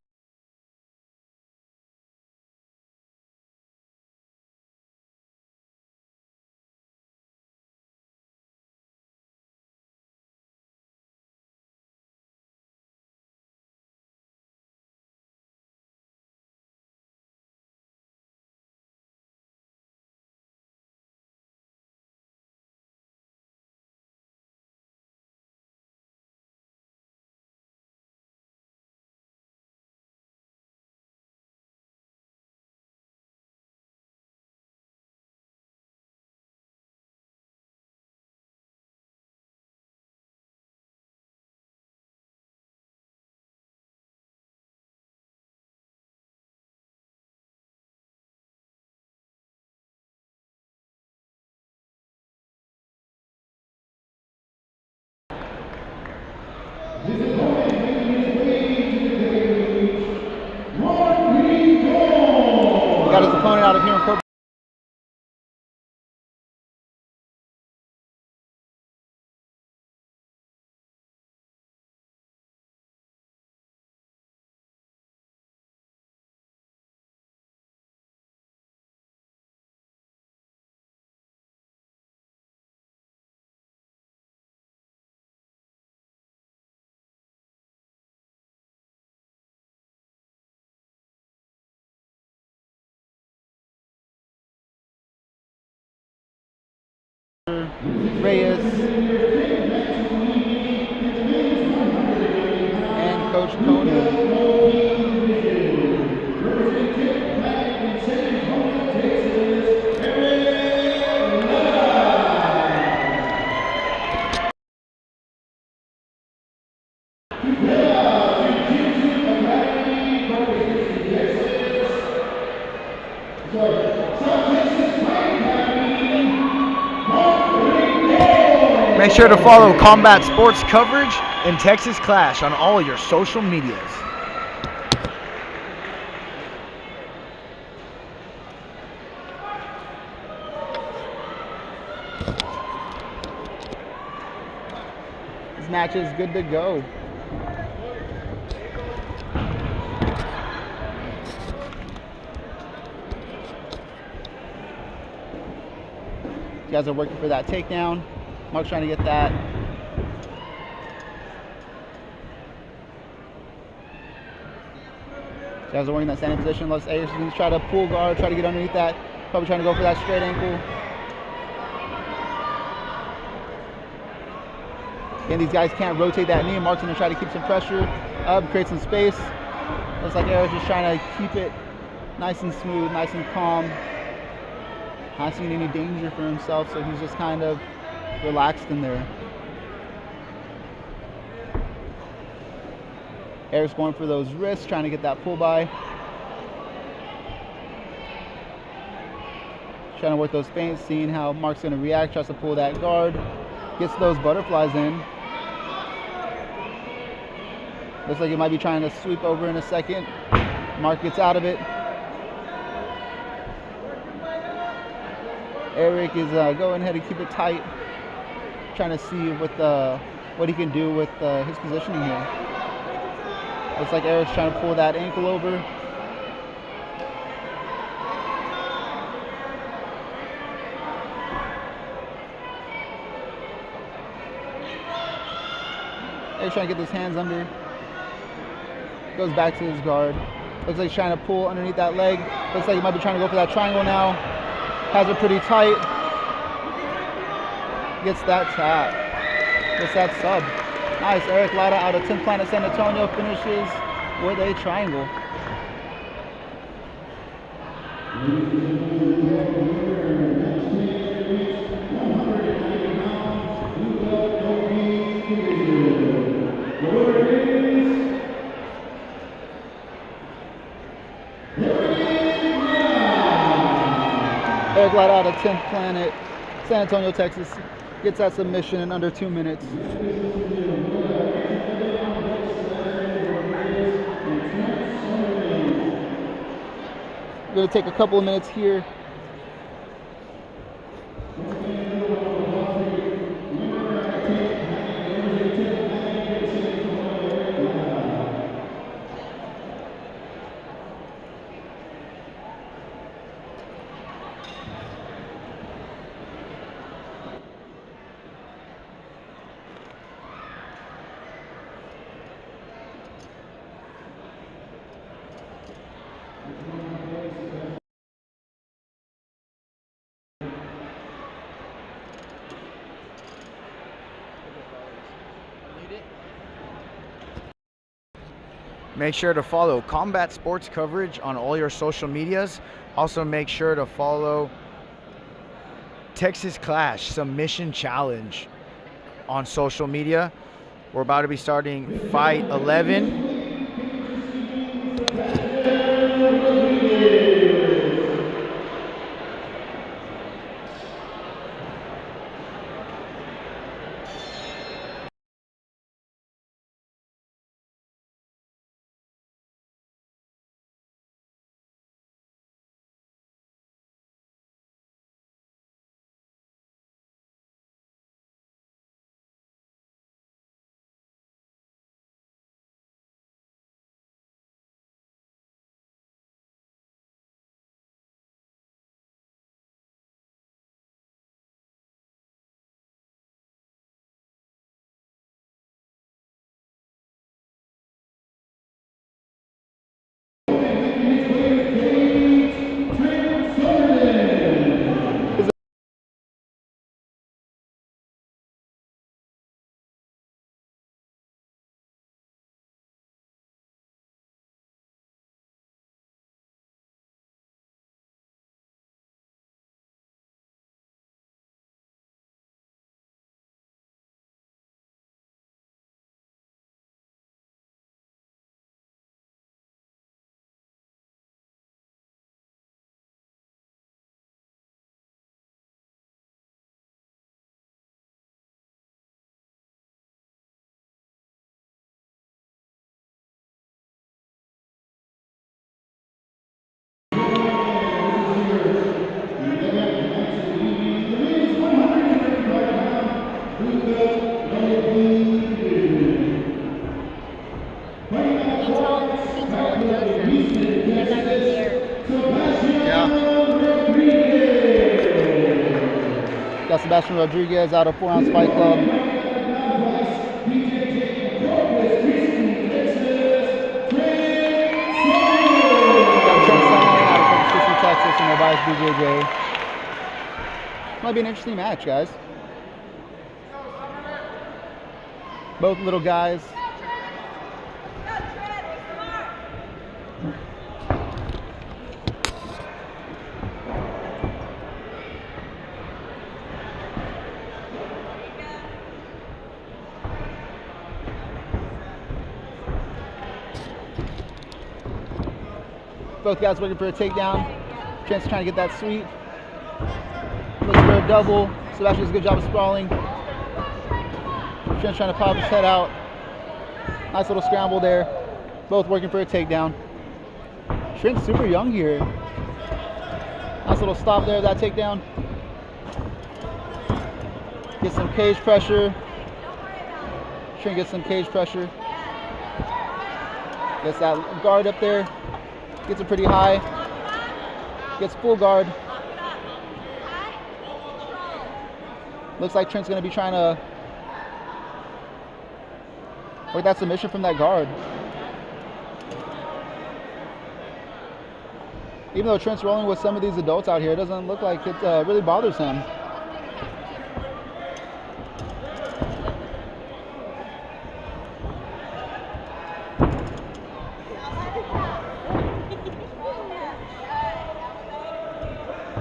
Reyes, and Coach Conan. Make sure to follow Combat Sports coverage and Texas Clash on all your social medias. This match is good to go. You guys are working for that takedown. Mark's trying to get that. You guys are working that standing position. Los Ayers is going to try to pull guard, try to get underneath that. Probably trying to go for that straight ankle. Again, these guys can't rotate that knee. Mark's going to try to keep some pressure up, create some space. Looks like Ayers just trying to keep it nice and smooth, nice and calm. Not seeing any danger for himself, so he's just kind of relaxed in there. Eric's going for those wrists, trying to get that pull by. Trying to work those feints, seeing how Mark's going to react, tries to pull that guard. Gets those butterflies in. Looks like he might be trying to sweep over in a second. Mark gets out of it. Eric is going ahead and keep it tight, trying to see what he can do with his positioning here. Looks like Eric's trying to pull that ankle over. Eric's trying to get his hands under. Goes back to his guard. Looks like he's trying to pull underneath that leg. Looks like he might be trying to go for that triangle now. Has it pretty tight. Gets that tap. Gets that sub. Nice. Eric Lara out of 10th Planet San Antonio finishes with a triangle. Eric Lara out of 10th Planet San Antonio, Texas, gets that submission in under 2 minutes. We're going to take a couple of minutes here. Make sure to follow Combat Sports coverage on all your social medias. Also make sure to follow Texas Clash Submission Challenge on social media. We're about to be starting Fight 11. Got Sebastian Rodriguez out of 4-ounce Fight Club. Got Trent Stein out of Corpus Christi, Texas, and Tobias BJJ. Might be an interesting match, guys. Both little guys. Both guys looking for a takedown. Trent's trying to get that sweep. Looks for a double. Sebastian does a good job of sprawling. Trent's trying to pop his head out. Nice little scramble there. Both working for a takedown. Trent's super young here. Nice little stop there, that takedown. Get some cage pressure. Trent gets some cage pressure. Gets that guard up there. Gets it pretty high. Gets full guard. Looks like Trent's going to be trying to work that submission from that guard. Even though Trent's rolling with some of these adults out here, it doesn't look like it really bothers him.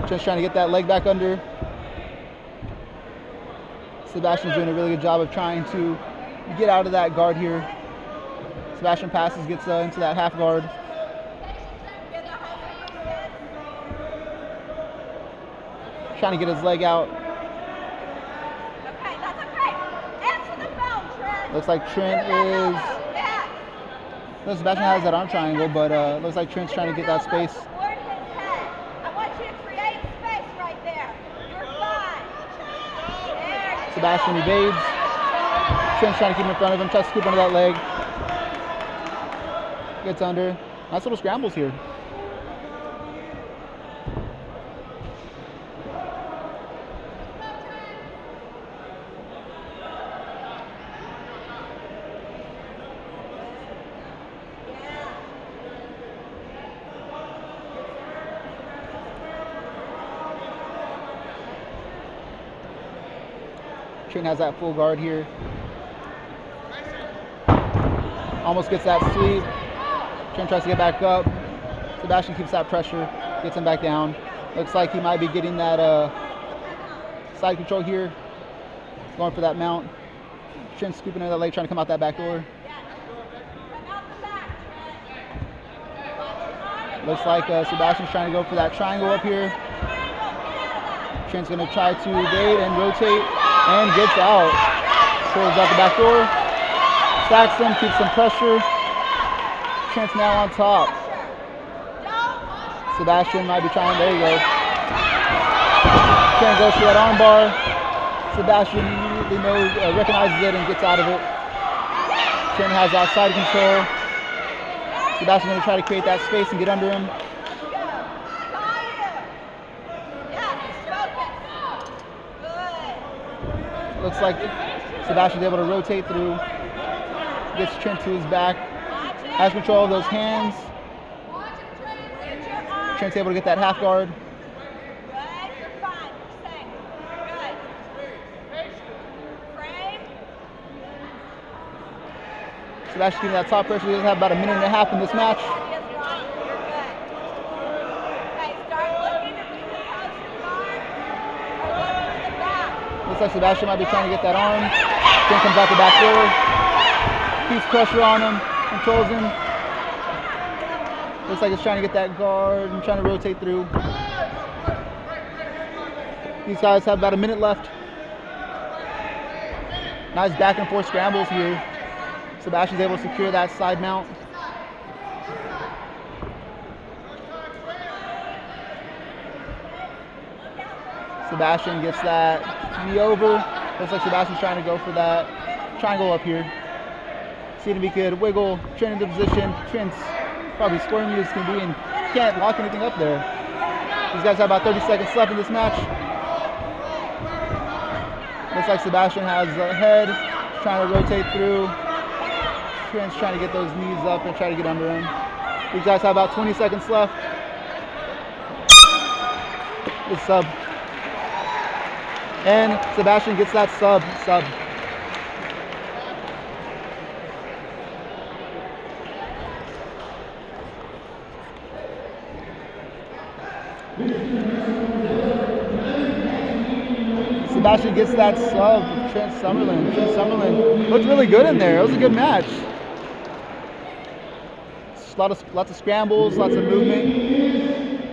Trent's trying to get that leg back under. Sebastian's doing a really good job of trying to get out of that guard here. Sebastian passes, gets into that half guard. Trying to get his leg out. Okay, that's okay. Answer the phone, Trent. Looks like Trent is... No, Sebastian has that arm triangle, but looks like Trent's trying to get that space. Toward his head. I want you to create space right there. You're fine. There. Sebastian evades. Trent's trying to keep him in front of him, tries to scoop under that leg. Gets under. Nice little scrambles here. Trent has that full guard here. Almost gets that sweep. Trent tries to get back up. Sebastian keeps that pressure, gets him back down. Looks like he might be getting that side control here. Going for that mount. Trent scooping under that leg, trying to come out that back door. Looks like Sebastian's trying to go for that triangle up here. Trent's going to try to evade and rotate. And gets out. Pulls out the back door. Stacks him, keeps some pressure. Trent's now on top. Sebastian might be trying, there you go. Trent goes for that arm bar. Sebastian immediately recognizes it and gets out of it. Trent has that side control. Sebastian's going to try to create that space and get under him. Looks like Sebastian's able to rotate through. Gets Trent to his back. Has control of those hands. Trent's able to get that half guard. Sebastian getting that top pressure. He doesn't have about a minute and a half in this match. Looks like Sebastian might be trying to get that arm. Trent comes out the back door. Keeps pressure on him. Controls him. Looks like he's trying to get that guard and trying to rotate through. These guys have about a minute left. Nice back and forth scrambles here. Sebastian's able to secure that side mount. Sebastian gets that knee over. Looks like Sebastian's trying to go for that triangle up here. See if he could wiggle Trent into position. Trent's probably squirming as can be and can't lock anything up there. These guys have about 30 seconds left in this match. Looks like Sebastian has the head, trying to rotate through. Trent's trying to get those knees up and try to get under him. These guys have about 20 seconds left. Good sub. And Sebastian gets that sub. Sebastian gets that sub. Trent Summerlin looked really good in there. It was a good match. Lots of scrambles, lots of movement.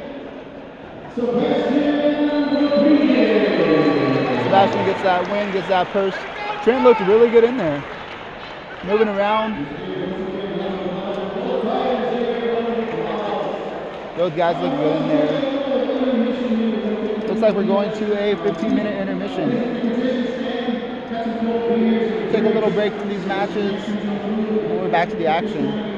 Sebastian gets that win, gets that purse. Trent looked really good in there. Moving around. Those guys look good in there. Looks like we're going to a 15-minute intermission. Take a little break from these matches, and we're back to the action.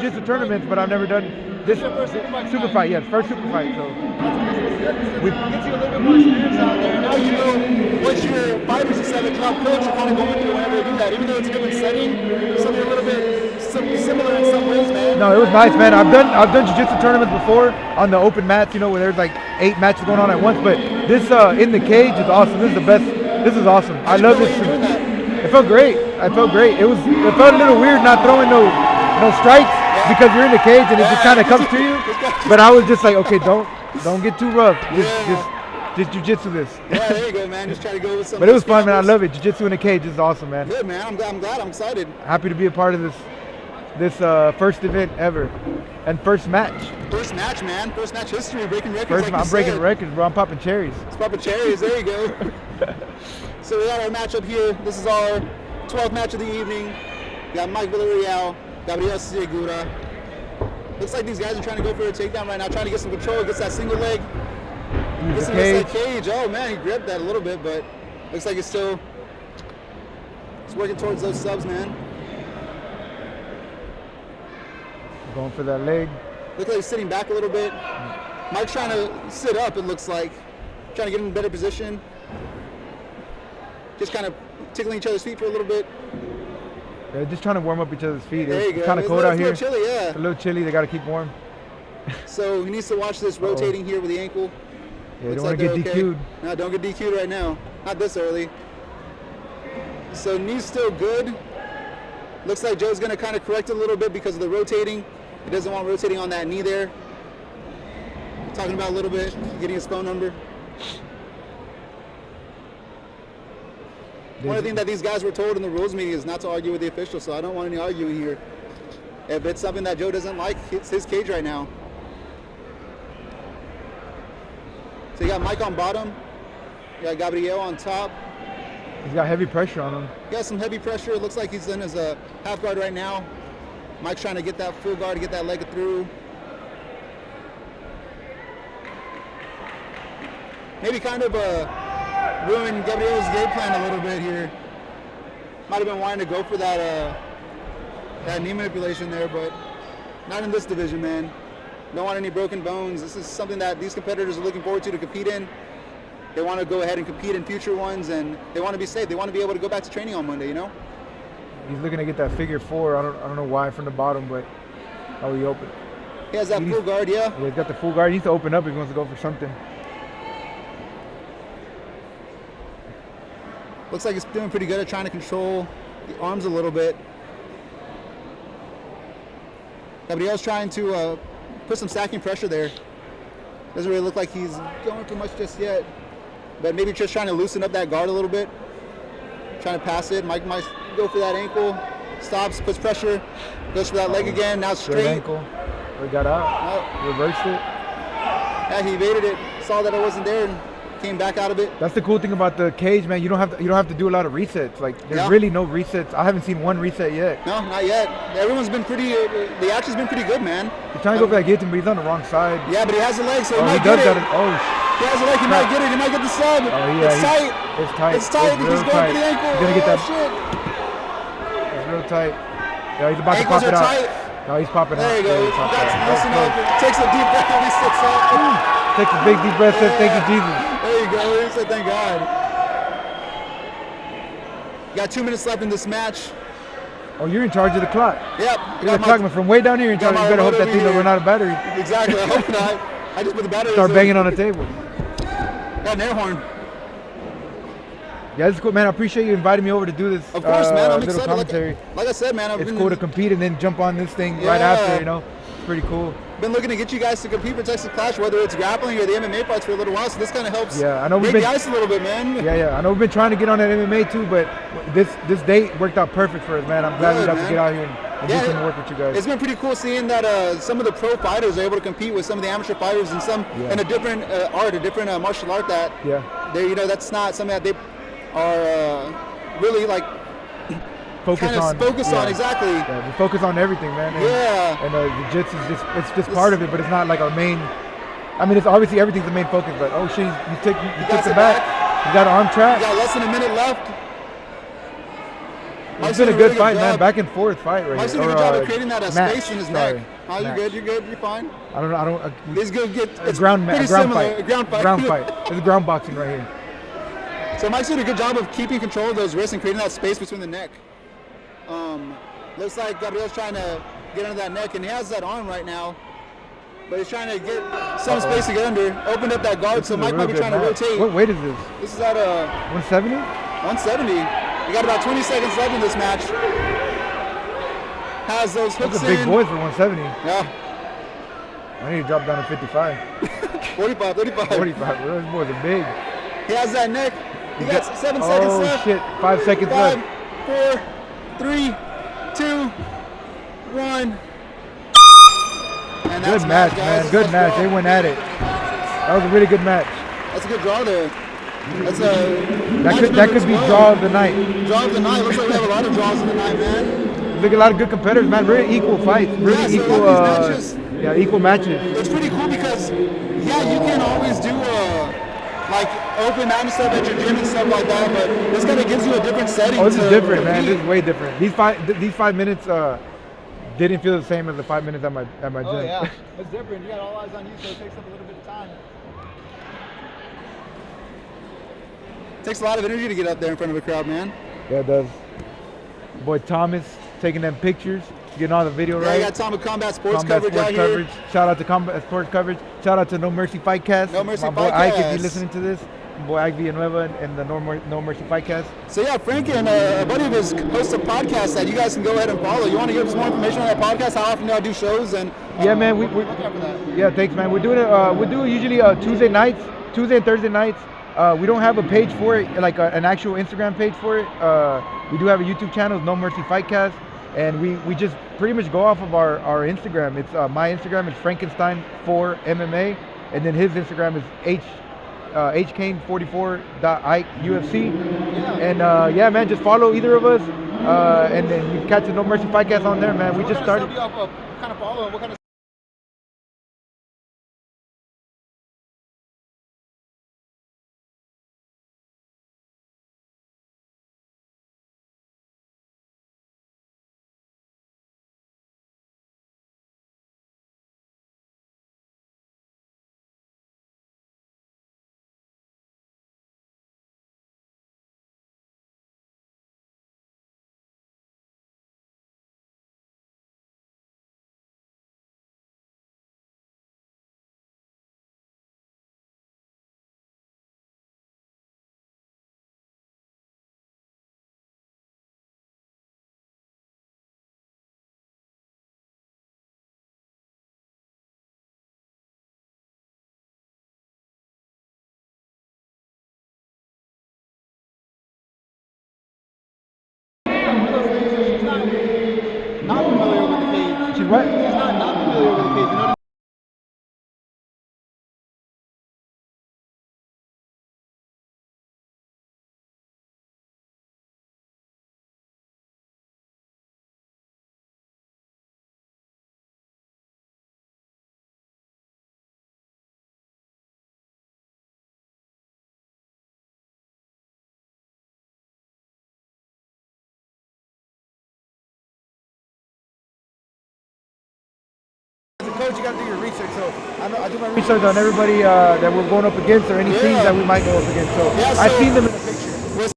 jiu-jitsu tournaments, but I've never done this super fight. Yeah, first super fight. So It gets you a little bit more experience out there. Now you know what your fighters and stuff, the club coach are kind of going through whenever they do that. Even though it's a different setting, something a little bit similar in some ways, man. no, it was nice, man. I've done jiu-jitsu tournaments before on the open mats, where there's like 8 matches going on at once. But this in the cage is awesome. This is the best. This is awesome. I love this. It felt great. It felt a little weird not throwing no strikes because you're in the cage and it just kind of comes to you. But I was just like, okay, don't get too rough. Just jiu-jitsu this. Yeah, there you go, man. Just try to go with something. But it was fun, man. I love it. Jiu-jitsu in the cage is awesome, man. Good, man. I'm glad. I'm excited. Happy to be a part of this first event ever and first match. First match, man. First match history. Breaking records. I'm breaking records, bro. I'm popping cherries. It's popping cherries. There you go. So we got our matchup here. This is our 12th match of the evening. We got Mike Villarreal, Gabriel Segura. Looks like these guys are trying to go for a takedown right now, trying to get some control, gets that single leg. Gets that cage. Oh man, he gripped that a little bit, but looks like it's working towards those subs, man. Going for that leg. Looks like he's sitting back a little bit. Mike's trying to sit up, it looks like. Trying to get in a better position. Just kind of tickling each other's feet for a little bit. Yeah, just trying to warm up each other's feet. There you go. It's kind of cold out here. It's a little chilly, yeah. It's a little chilly. They got to keep warm. So he needs to watch this rotating here with the ankle. Yeah, you don't want to get DQ'd. No, don't get DQ'd right now. Not this early. So knee's still good. Looks like Joe's going to kind of correct it a little bit because of the rotating. He doesn't want rotating on that knee there. Talking about a little bit, getting his phone number. One of the things that these guys were told in the rules meeting is not to argue with the officials, so I don't want any arguing here. If it's something that Joe doesn't like, it's his cage right now. So you got Mike on bottom, you got Gabriel on top. He's got heavy pressure on him. He got some heavy pressure. It looks like he's in as a half guard right now. Mike's trying to get that full guard to get that leg through. Maybe kind of ruin Gabriel's game plan a little bit here. Might have been wanting to go for that knee manipulation there, but not in this division, man. Don't want any broken bones. This is something that these competitors are looking forward to compete in. They want to go ahead and compete in future ones, and they want to be safe. They want to be able to go back to training on Monday, He's looking to get that figure 4. I don't know why from the bottom, but he open. He has that full guard, yeah. Yeah, he's got the full guard. He needs to open up if he wants to go for something. Looks like he's doing pretty good at trying to control the arms a little bit. Gabriel's trying to put some stacking pressure there. Doesn't really look like he's going for much just yet, but maybe just trying to loosen up that guard a little bit. Trying to pass it. Mike might go for that ankle. Stops, puts pressure, goes for that leg again. Now straight. Good ankle. We got out. Reversed it. Yeah, he evaded it. Saw that it wasn't there and came back out of it. That's the cool thing about the cage, man. You don't have to do a lot of resets. Like there's really no resets. I haven't seen one reset yet. No, not yet. Everyone's been pretty. The action's been pretty good, man. He's trying to go for that guillotine, but he's on the wrong side. Yeah, but he has the leg, so he might he does get it. got it. He has the leg. He might get it. He might get the sub. Yeah, it's tight. It's tight. It's tight. He's going for the ankle. He's gonna get that. Shit. It's real tight. Yeah, he's about Ankles to pop it out. tight. No, he's popping there out. You go. Listen up. Takes a deep breath when he sits up. Takes a big deep breath. Says, "Thank you, Jesus." There you go. He said, "Thank God." You got 2 minutes left in this match. Oh, you're in charge of the clock. Yep. You're the clockman from way down here. You're in charge. You better hope that thing don't run out of battery. Exactly. I hope not. I just put the battery. Start banging on the table. Got an air horn. Yeah, this is cool, man. I appreciate you inviting me over to do this. Of course, man. I'm excited. Commentary. Like I said, man, it's cool to compete and then jump on this thing right after. It's pretty cool. Been looking to get you guys to compete for Texas Clash, whether it's grappling or the MMA fights for a little while. So this kind of helps. Yeah, I know break the ice a little bit, man. Yeah. I know we've been trying to get on that MMA too, but this date worked out perfect for us, man. I'm glad we got to get out here and do some work with you guys. It's been pretty cool seeing that some of the pro fighters are able to compete with some of the amateur fighters and some in a different art, a different martial art that that's not something that they are really like focus on exactly. Yeah, we focus on everything, man. And the jiu-jitsu is just part of it, but it's not like our main. I mean, it's obviously everything's the main focus, but you took the back. You got an arm trap. You got less than a minute left. It's been a good fight, man. Back and forth fight right Mike's here. doing a good job of creating that match, space in his sorry. neck. Oh, you're Match. good. You're good. You're fine. I don't. It's good. It's ground pretty ground similar. fight. Ground fight. Ground fight. It's ground boxing right here. So Mike's doing a good job of keeping control of those wrists and creating that space between the neck. Looks like Gabriel's trying to get under that neck, and he has that arm right now. But he's trying to get some space to get under. Opened up that guard, so Mike might be trying to rotate. What weight is this? This is at 170? 170. You got about 20 seconds left in this match. Has those hooks That's a big in. boy for 170. Yeah. I need to drop down to 55. 45, 35. 45. Those boys are big. He has that neck. He got 7 seconds left. Oh shit! 5 seconds 5, left. 4, 3, 2, 1. And Good that's match, guys. man. Good Let's match. go. They went at it. That was a really good match. That's a good draw there. That's a That could be draw of the night. Draw of the night. Looks like we have a lot of draws of the night, man. Look, a lot of good competitors, man. Really equal fights. Really Yeah, so equal. a lot of these Equal matches. It's pretty cool because, yeah, you can always do like open mat and stuff at your gym and stuff like that, but this kind of gives you a different setting. Oh, this is to different, man. compete. This is way different. These 5 minutes didn't feel the same as the 5 minutes at my gym. Oh yeah, it's different. You got all eyes on you, so it takes up a little bit of time. Takes a lot of energy to get up there in front of a crowd, man. Yeah, it does. Boy Thomas taking them pictures, getting all the video Yeah, right. you got Tom with Combat Sports Combat coverage Sports out coverage. here. Shout out to Combat Sports coverage. Shout out to No Mercy Fightcast. No Mercy My boy Ike, if Fightcast. you're listening to this. My boy Ike Villanueva and the No Mercy Fightcast. So yeah, Frank and a buddy of his hosts a podcast that you guys can go ahead and follow. You want to give us more information on that podcast? How often do I do shows? And Yeah, man. We look out for that. yeah, thanks, man. We're doing it. We do it usually Tuesday nights, Tuesday and Thursday nights. We don't have a page for it, like an actual Instagram page for it. We do have a YouTube channel, No Mercy Fightcast, and we just pretty much go off of our Instagram. It's my Instagram is Frankenstein4MMA, and then his Instagram is hkane44.ufc. And yeah, man, just follow either of us, and then you catch the No Mercy Fightcast on there, man. We just started. What kind of follow? What kind of not familiar with the cage. She's what? She's not familiar with the cage. You know what I mean? As a coach, you got to do your research. So I do my research on everybody that we're going up against, or any teams that we might go up against. So Yeah, I've so- seen them in the picture.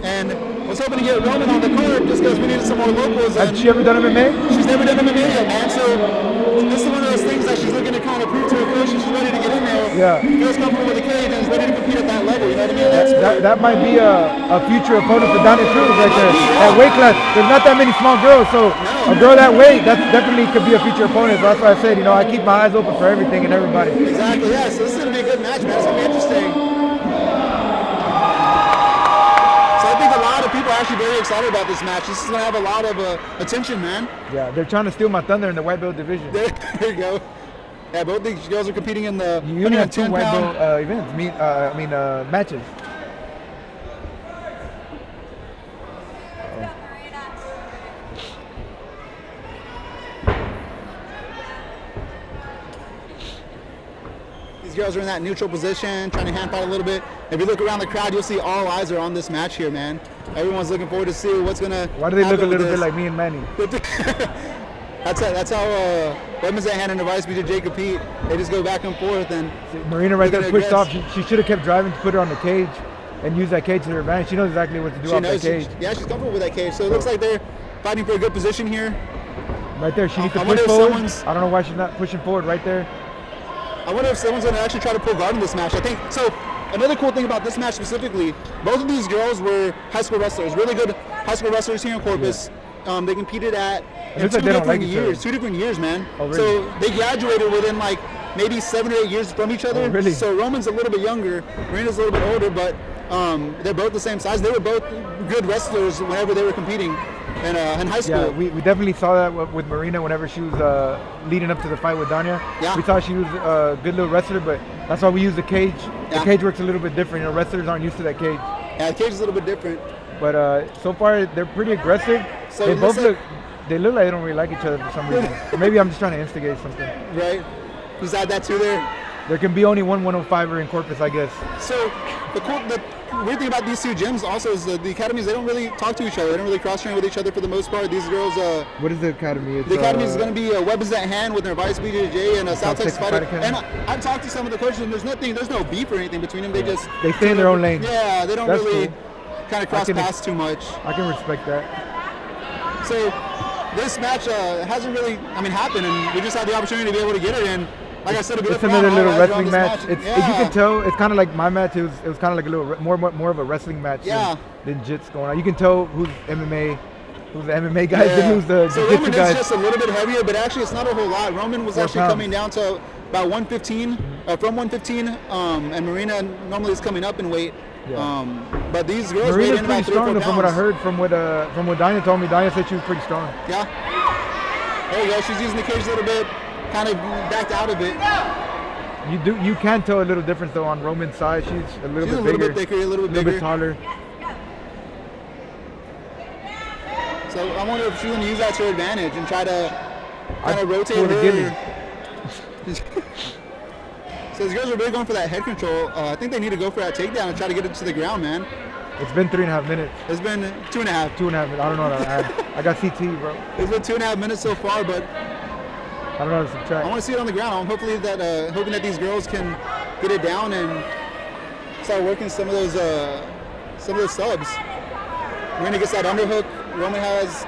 And was hoping to get Roman on the card just because we needed some more locals. Has And she ever done MMA? she's never done MMA yet, man. So this is one of those things that she's looking to kind of prove to her coach. She's ready to get in there. Yeah. Feels comfortable with the cage and is ready to compete at that level. You know what I mean? That's That might be a future opponent for Donnie Cruz right there. That weight class, there's not that many small girls, so a girl that weight, that definitely could be a future opponent. So that's why I said, I keep my eyes open for everything and everybody. exactly, yeah. So this is going to be a good match, man. It's going to be interesting. So I think a lot of people are actually very excited about this match. This is going to have a lot of attention, man. Yeah, they're trying to steal my thunder in the white belt division. There you go. Yeah, both these girls are competing in the You only have 2 white 110-pound. belt events, matches. These girls are in that neutral position, trying to hand fight a little bit. If you look around the crowd, you'll see all eyes are on this match here, man. Everyone's looking forward to see what's gonna. Why do they look a happen with little bit this. like me and Manny? That's how Weapons at Hand and Device BJJ compete. They just go back and forth, and Marina right there Looking pushed at off. She should have kept driving to put her on the cage and use that cage to her advantage. She knows exactly what to do she off that knows. cage. Yeah, she's comfortable with that cage. So it looks like they're fighting for a good position here. Right there, she needs to I push wonder if forward. someone's- I don't know why she's not pushing forward right there. I wonder if someone's going to actually try to pull guard in this match. I think so. Another cool thing about this match specifically, both of these girls were high school wrestlers, really good high school wrestlers here in Corpus. They competed at in looks like they don't like each other. 2 different years, man. Oh, really? So they graduated within like maybe 7 or 8 years from each other. Oh, really? So Roman's a little bit younger, Marina's a little bit older, but they're both the same size. They were both good wrestlers whenever they were competing in high school. Yeah, we definitely saw that with Marina whenever she was leading up to the fight with Danya. Yeah. We thought she was a good little wrestler, but that's why we use the cage. The Yeah. cage works a little bit different. You know, wrestlers aren't used to that cage. Yeah, the cage is a little bit different. But so far, they're pretty aggressive. So they it both looks they look like they don't really like each other for some reason. Or maybe I'm just trying to instigate something. Right? Just add that to there. There can be only one 105er in Corpus, I guess. So the weird thing about these two gyms also is the academies, they don't really talk to each other. They don't really cross-train with each other for the most part. These girls, What is the academy? It's, the academy is going to be Weapons at Hand with their Vice BJJ and South Texas Texas Fighter. Fight Academy. And I've talked to some of the coaches, and there's no beef or anything between them. They just They stay in their own lane. Yeah, they don't That's really cool. kind of cross can- paths too much. I can respect that. So this match hasn't really, happened, and we just had the opportunity to be able to get it in. Like I said, a bit It's of another all little eyes are on wrestling this match. It's, Yeah. If you can tell, it's kind of like my match. It was kind of like a little more of a wrestling match Yeah. than jits going on. You can tell who's MMA, who's the MMA guys, and who's the So jiu-jitsu Roman is guys. just a little bit heavier, but actually it's not a whole lot. Roman was 4 actually pounds. coming down to about 115, from 115, and Marina normally is coming up in weight. Yeah. But these girls weighed Marina's in pretty about 3 or strong 4 though, from what I pounds. heard, from what Danya told me. Danya said she was pretty strong. Yeah. There you go. She's using the cage a little bit, kind of backed out of it. You can tell a little difference though on Roman's side. She's a little She's bit a little bigger, bit thicker, a little bit a little bigger. bit taller. So I wonder if she's going to use that to her advantage and try to kind I'd of rotate pull the her. So these girls are really going for that head control. I think they need to go for that takedown and try to get it to the ground, man. It's been 3.5 minutes. It's been 2.5. 2.5 minutes. I don't know what to add. I got CT, bro. It's been 2.5 minutes so far, but I don't know how to I subtract. want to see it on the ground. I'm hoping that these girls can get it down and start working some of those subs. Marina gets that underhook. Roman has.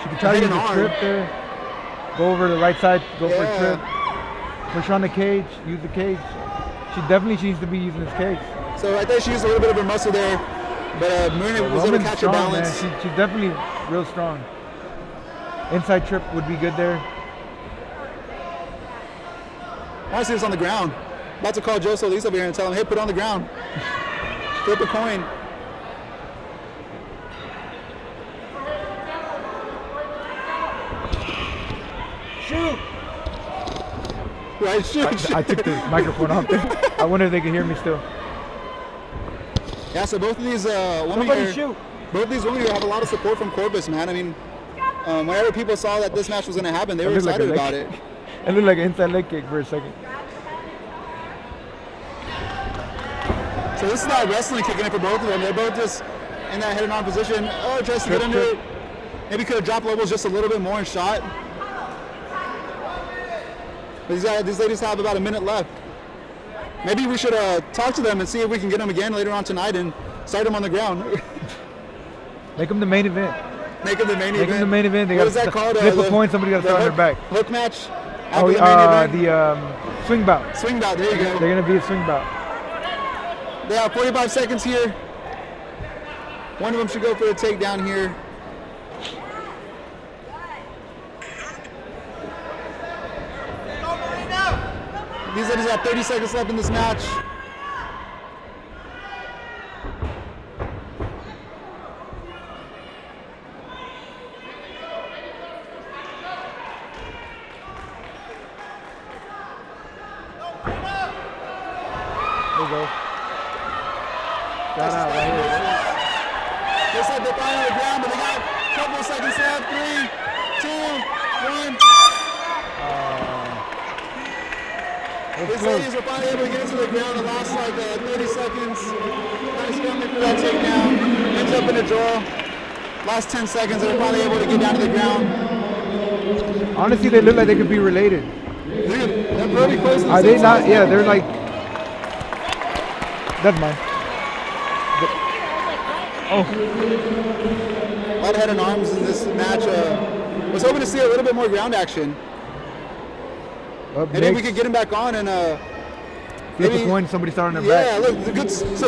She can try to head use and a arm. trip there. Go over to the right side, go for a Yeah. trip. Push on the cage, use the cage. She needs to be using this cage. So I think she used a little bit of her muscle there, but Marina was able to Roman's catch strong, her balance. man. She's definitely real strong. Inside trip would be good there. I want to see this on the ground. About to call Joe Solis over here and tell him, hey, put it on the ground. Flip a coin. Shoot! Right, shoot. I took the microphone off there. I wonder if they can hear me still. Yeah, so both of these women Somebody here, shoot! both of these women here have a lot of support from Corpus, man. I mean, whenever people saw that this match was going to happen, they were It looked like a excited leg about it. kick. It looked like an inside leg kick for a second. So this is that wrestling kicking in for both of them. They're both just in that head and arm position. Oh, tries to get Trip, under trip. it. Maybe could have dropped levels just a little bit more and shot. But these ladies have about a minute left. Maybe we should talk to them and see if we can get them again later on tonight and start them on the ground. Make them the main event. Make them the main Make event. them the main event. They What got is that called? Flip a The- coin. Somebody got to the start on their hook- back. Hook match. Oh, After the main event. the swing bout. Swing bout. There you go. They're gonna be a swing bout. They have 45 seconds here. One of them should go for a takedown here. These ladies have 30 seconds left in this match. There you go. Shout out right here. Looks like they're finally on the ground, but they got a couple of seconds left. 3, 2, 1. Let's These go. ladies are finally able to get into the ground. The last like 30 seconds. fighting for that takedown. Ends up in a draw. Last 10 seconds, they're finally able to get down to the ground. Honestly, they look like they could be related. They're pretty close to the Are same they not? size. Yeah, they're like. That's mine. Oh, A lot of head and arms in this match. Was hoping to see a little bit more ground action. up Maybe we next, could get him back on and flip a maybe- coin. Somebody starting their yeah, back. look,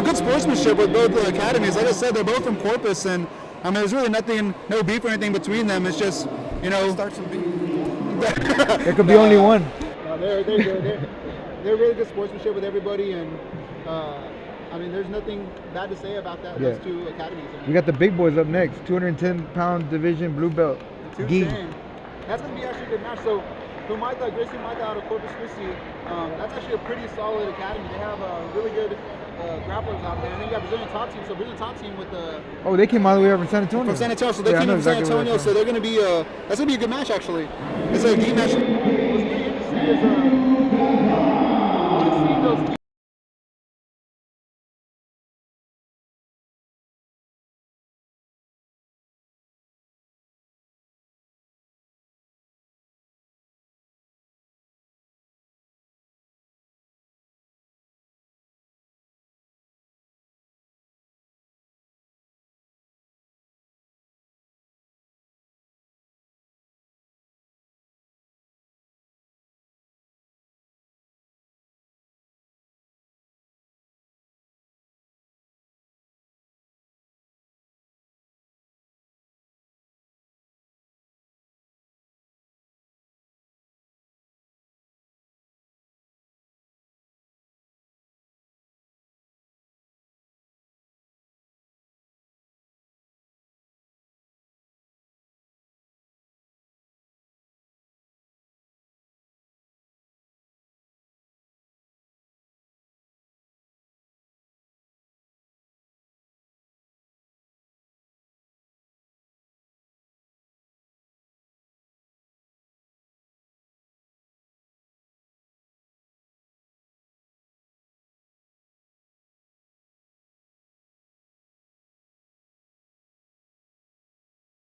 good sportsmanship with both the academies. Like I said, they're both from Corpus, and I mean, there's really nothing, no beef or anything between them. It's just, you know, There could be only one. they're good. They're really good sportsmanship with everybody, and I mean, there's nothing bad to say about that. Yeah. Those two academies. We got the big boys up next. 210-pound division blue belt. Gee. 210. That's gonna be actually a good match. So, Gracie Humaita out of Corpus Christi, that's actually a pretty solid academy. They have really good grapplers out there. And then you got Brazilian top team. So Brazilian top team with the Oh, they came all the way over from San Antonio. from San Antonio. So they Yeah, I came know from San exactly where Antonio. they're So they're gonna be that's gonna be a good match actually. It's a game match. What's really good to see is to see those.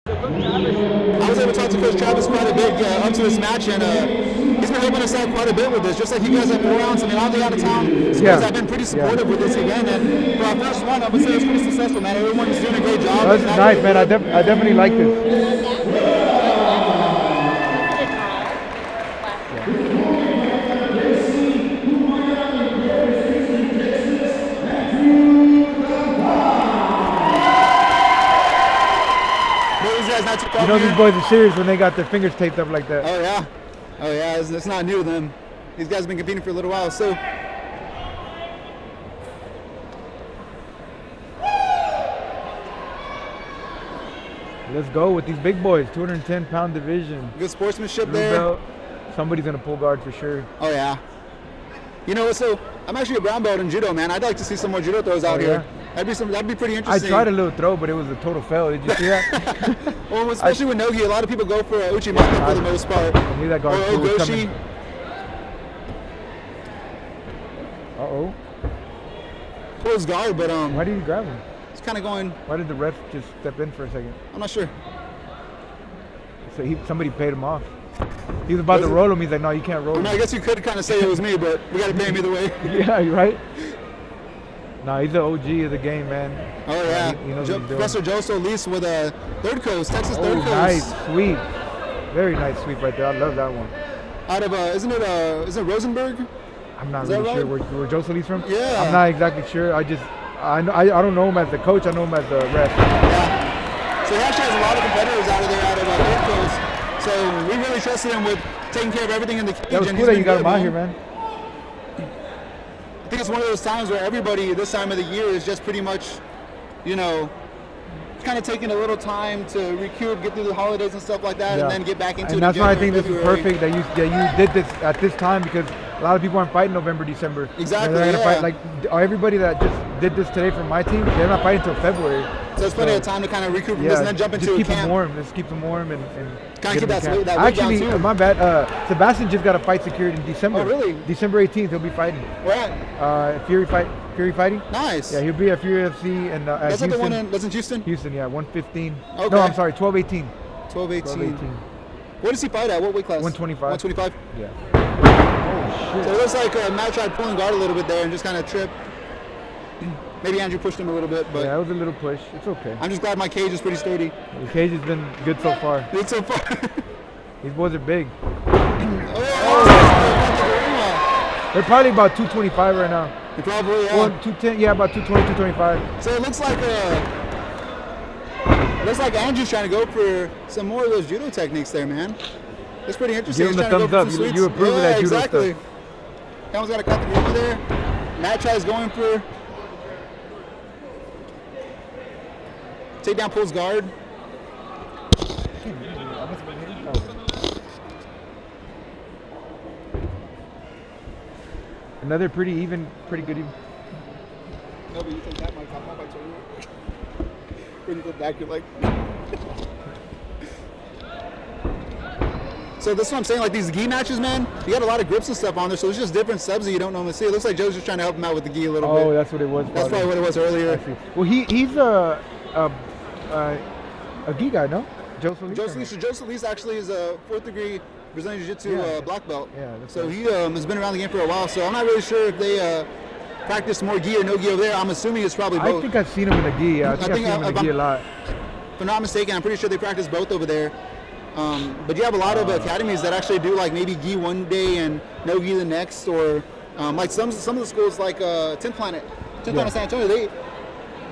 I was able to talk to Coach Travis quite a bit up to this match, and he's been helping us out quite a bit with this. Just like you guys have 4 rounds. I mean, all the out of town schools Yeah. have been pretty supportive with this event, and for our first one, I would say it's pretty successful, man. Everyone's doing a great job. That's nice, man. I definitely like this. These guys not too far You know from these here. boys are serious when they got their fingers taped up like that. Oh yeah, it's not new to them. These guys have been competing for a little while, so. Let's go with these big boys. 210-pound division. Good sportsmanship Blue there. belt. Somebody's gonna pull guard for sure. Oh yeah. You know, so I'm actually a brown belt in judo, man. I'd like to see some more judo throws out Oh, here. yeah? That'd be pretty I interesting. tried a little throw, but it was a total fail. Did you see that? Well, especially with Nogi, a lot of people go for Uchimata for the most part. I knew that Or guard was Ogoshi. coming. Uh-oh. Close guard, but Why did you grab him? it's kind of going. Why did the ref just step in for a second? I'm not sure. So somebody paid him off. He was about to Was it? roll him. He's like, no, you can't roll I mean, I him. guess you could kind of say it was me, but we got to pay him either way. Yeah, you're right. Nah, he's the OG of the game, man. Oh yeah. He knows what he's doing. Professor Joe Solis with Third Coast, Texas Oh, Third Coast. nice sweep. Very nice sweep right there. I love that one. Out of is it Rosenberg? I'm not Is that really sure right? where Joe Solis from. Yeah. I'm not exactly sure. I don't know him as the coach. I know him as the ref. Yeah. So he actually has a lot of competitors out of there, out of Third Coast. So we really trusted him with taking care of everything in the cage. That was and cool he's that you been got him good, out here, man. I think it's one of those times where everybody this time of the year is just pretty much, you know, kind of taking a little time to recoup, get through the holidays and stuff like that, Yeah. and then get back into it. And that's in why I January, think this is February. perfect that you did this at this time, because a lot of people aren't fighting November, December. Exactly, They're gonna yeah. fight, like everybody that just did this today from my team, they're not fighting until February. So there's plenty of time to kind of recoup from this Yeah, and then jump into just a keep camp. them warm. Let's keep them warm and Kinda get keep them that in weight- camp. that weight down, Actually, too. my bad. Sebastian just got a fight secured in December. Oh, really? December 18th, he'll be fighting. Where at? Fury Fury Fighting. Nice. Yeah, he'll be at Fury FC and at That's not the Houston. one that's in Houston? Houston, yeah, 115. Okay. No, I'm sorry, 1218. 12-18. What does he fight at? What weight class? 125. 125? Yeah. Oh So it looks like Matt tried pulling guard a little bit there and just kind of tripped. Maybe Andrew pushed him a little bit, but Yeah, it was a little push. It's okay. I'm just glad my cage is pretty sturdy. The cage has been good so far. Good so far. These boys are big. Oh. They're probably about 225 right now. Probably, yeah. Or 210, yeah, about 220, 225. So it looks like Andrew's trying to go for some more of those judo techniques there, man. That's pretty interesting. Give him He's the trying to thumbs go up. for some You sweets. approve of that judo exactly. stuff. Cameron's got to cut the river there. Matt tries going for takedown, pulls guard. Another pretty even, pretty good even. No, but you take that, Mike. I'm not by you. When you go back, you're like. So this is what I'm saying, like these gi matches, man, you got a lot of grips and stuff on there, so it's just different subs that you don't normally see. It looks like Joe's just trying to help him out with the gi a little Oh, bit. that's what it was. That's probably what it was earlier. I see. Well, he's a gi guy, no? Joe Solis? Joe Solis actually is a 4th degree Brazilian Jiu-Jitsu Yeah. black belt. Yeah, that's So right. he has been around the game for a while, so I'm not really sure if they practice more gi or no gi over there. I'm assuming it's probably both. I think I've seen him in a gi. Yeah, I think I've seen him in a gi a lot. If I'm not mistaken, I'm pretty sure they practice both over there. But you have a lot of academies that actually do like maybe gi one day and no gi the next, or like some of the schools like 10th Planet San Antonio, they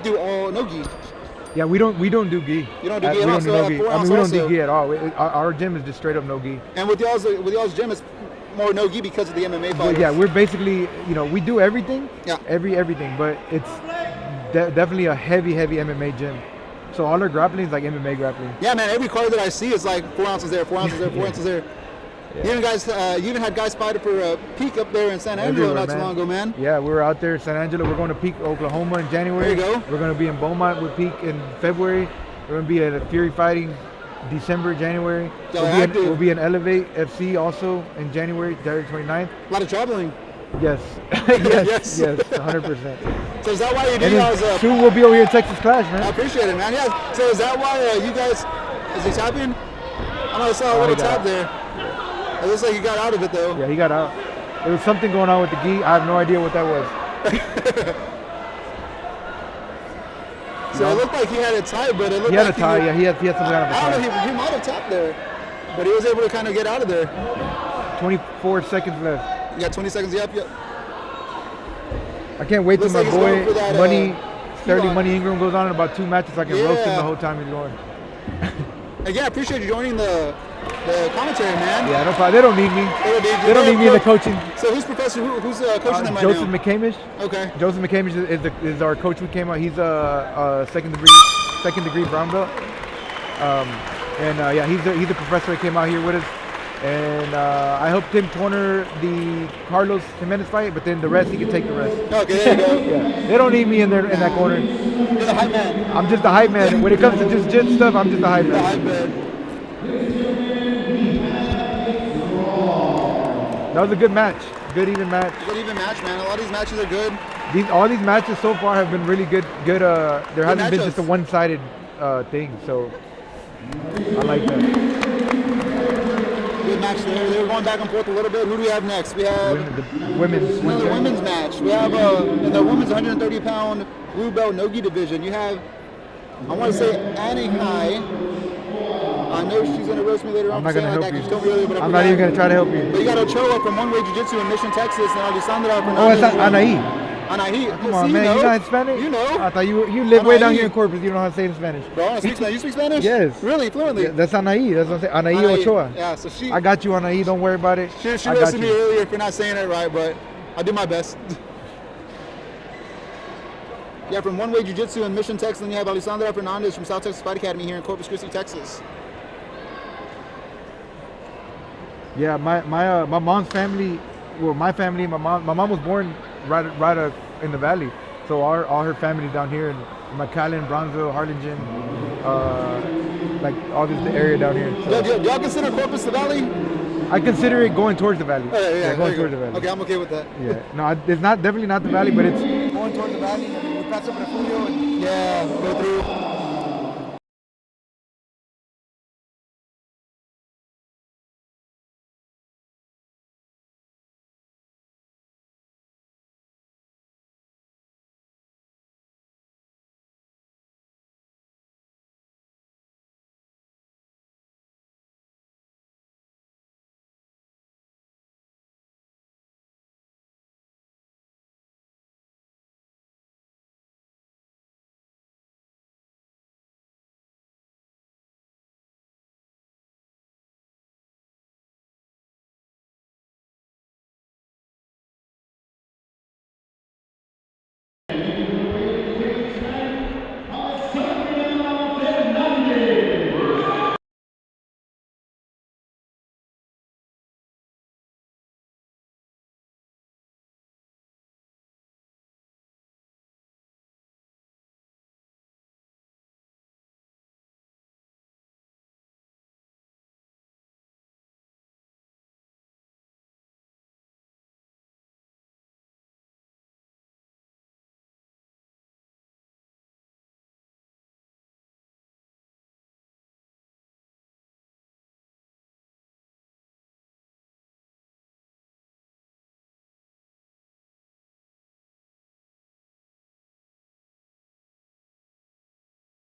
do all no gi. Yeah, we don't do gi. You don't do gi We at all, don't do so no at gi. 4 I mean, ounce we don't also. do gi at all. Our gym is just straight up no gi. And with y'all's gym, it's more no gi because of the MMA But fighters. yeah, we're basically, we do everything. Yeah. Everything, but it's definitely a heavy MMA gym. So all our grappling is like MMA grappling. Yeah, man. Every card that I see is like 4 ounces there, 4 ounces there, 4 ounces there. Yeah. You even had guys fighting for Peak up there in San Angelo Everywhere, not too long ago, man. Yeah, we were out there in San Angelo. We're going to Peak, Oklahoma in January. There you go. We're going to be in Beaumont with Peak in February. We're going to be at Fury Fighting December, January. Y'all active. We'll be in Elevate FC also in January, January 29th. A lot of traveling. Yes. Yes. yes, 100%. So is that why you do And y'all's? then soon we'll be over here at Texas Clash, I man. appreciate it, man. Yeah. So is that why you guys? Is he tapping? I know I saw a Oh, little he got tap out. there. It looks like you got out of it though. Yeah, he got out. There was something going on with the gi. I have no idea what that was. So it looked like he had it tight, but it looked He had a like tie. Yeah, he had some kind of a I don't know. tie. He might have tapped there, but he was able to kind of get out of there. 24 seconds left. You got 20 seconds. Yep. I can't wait till Looks my like he's going boy for that, Money, Sturdy Elon. Money Ingram goes on in about 2 matches. I can roast him Yeah. the whole time he's going. Again, I appreciate you joining the commentary, man. Yeah, no problem. They don't need me. They don't need me in the coaching. So who's professor? Who's coaching them right Joseph now? McCamish. Okay. Joseph McCamish is our coach. We came out. He's a second degree brown belt. Yeah, he's a professor that came out here with us. And I helped him corner the Carlos Jimenez fight, but then the rest, he can take the rest. Okay, there you go. Yeah. They don't need me in that corner. You're the hype man. I'm just the hype man. When it comes to just jiu stuff, I'm just the hype The man. hype man. That was a good match. Good even match. Good even match, man. A lot of these matches are good. All these matches so far have been really good. There hasn't been matchups. just a one-sided thing. So I like that. Good match there. They were going back and forth a little bit. Who do we have next? We have The women's. another women's match. We have in the women's 130-pound blue belt no-gi division. You have, I want to say Annie High. I know she's going to roast me later on I'm for not saying gonna like that help 'cause you. she told me earlier, but I I'm not even gonna try to help But you. you got Ochoa from One Way Jiu-Jitsu in Mission, Texas, and Alessandra Oh, Fernandez. it's Anaí. Anaí. Come on, man. You know Spanish? You know. I thought you live way down Anaí. here in Corpus. You don't know how to say it in Spanish. Bro, I speak Spanish. You speak Spanish? Yes. Really, fluently? Yeah, that's Anaí. That's what I'm saying. Anaí Anaí. Ochoa. Yeah, so she I got you, Anaí. Don't worry about it. she I got roasted me you. earlier for not saying it right, but I'll do my best. Yeah, from One Way Jiu-Jitsu in Mission, Texas, and you have Alessandra Fernandez from South Texas Fight Academy here in Corpus Christi, Texas. Yeah, my mom's family, well, my family, my mom was born right in the valley, so all her family's down here in McAllen, Bronzeville, Harlingen, like all this the area down here. So. Do y'all consider Corpus the Valley? I consider it going towards the valley. Oh, yeah, going there you towards the go. valley. Okay, I'm okay with that. Yeah, no, it's not definitely not the valley, but it's going towards the valley. I mean, we pass up Refugio and Yeah, go through.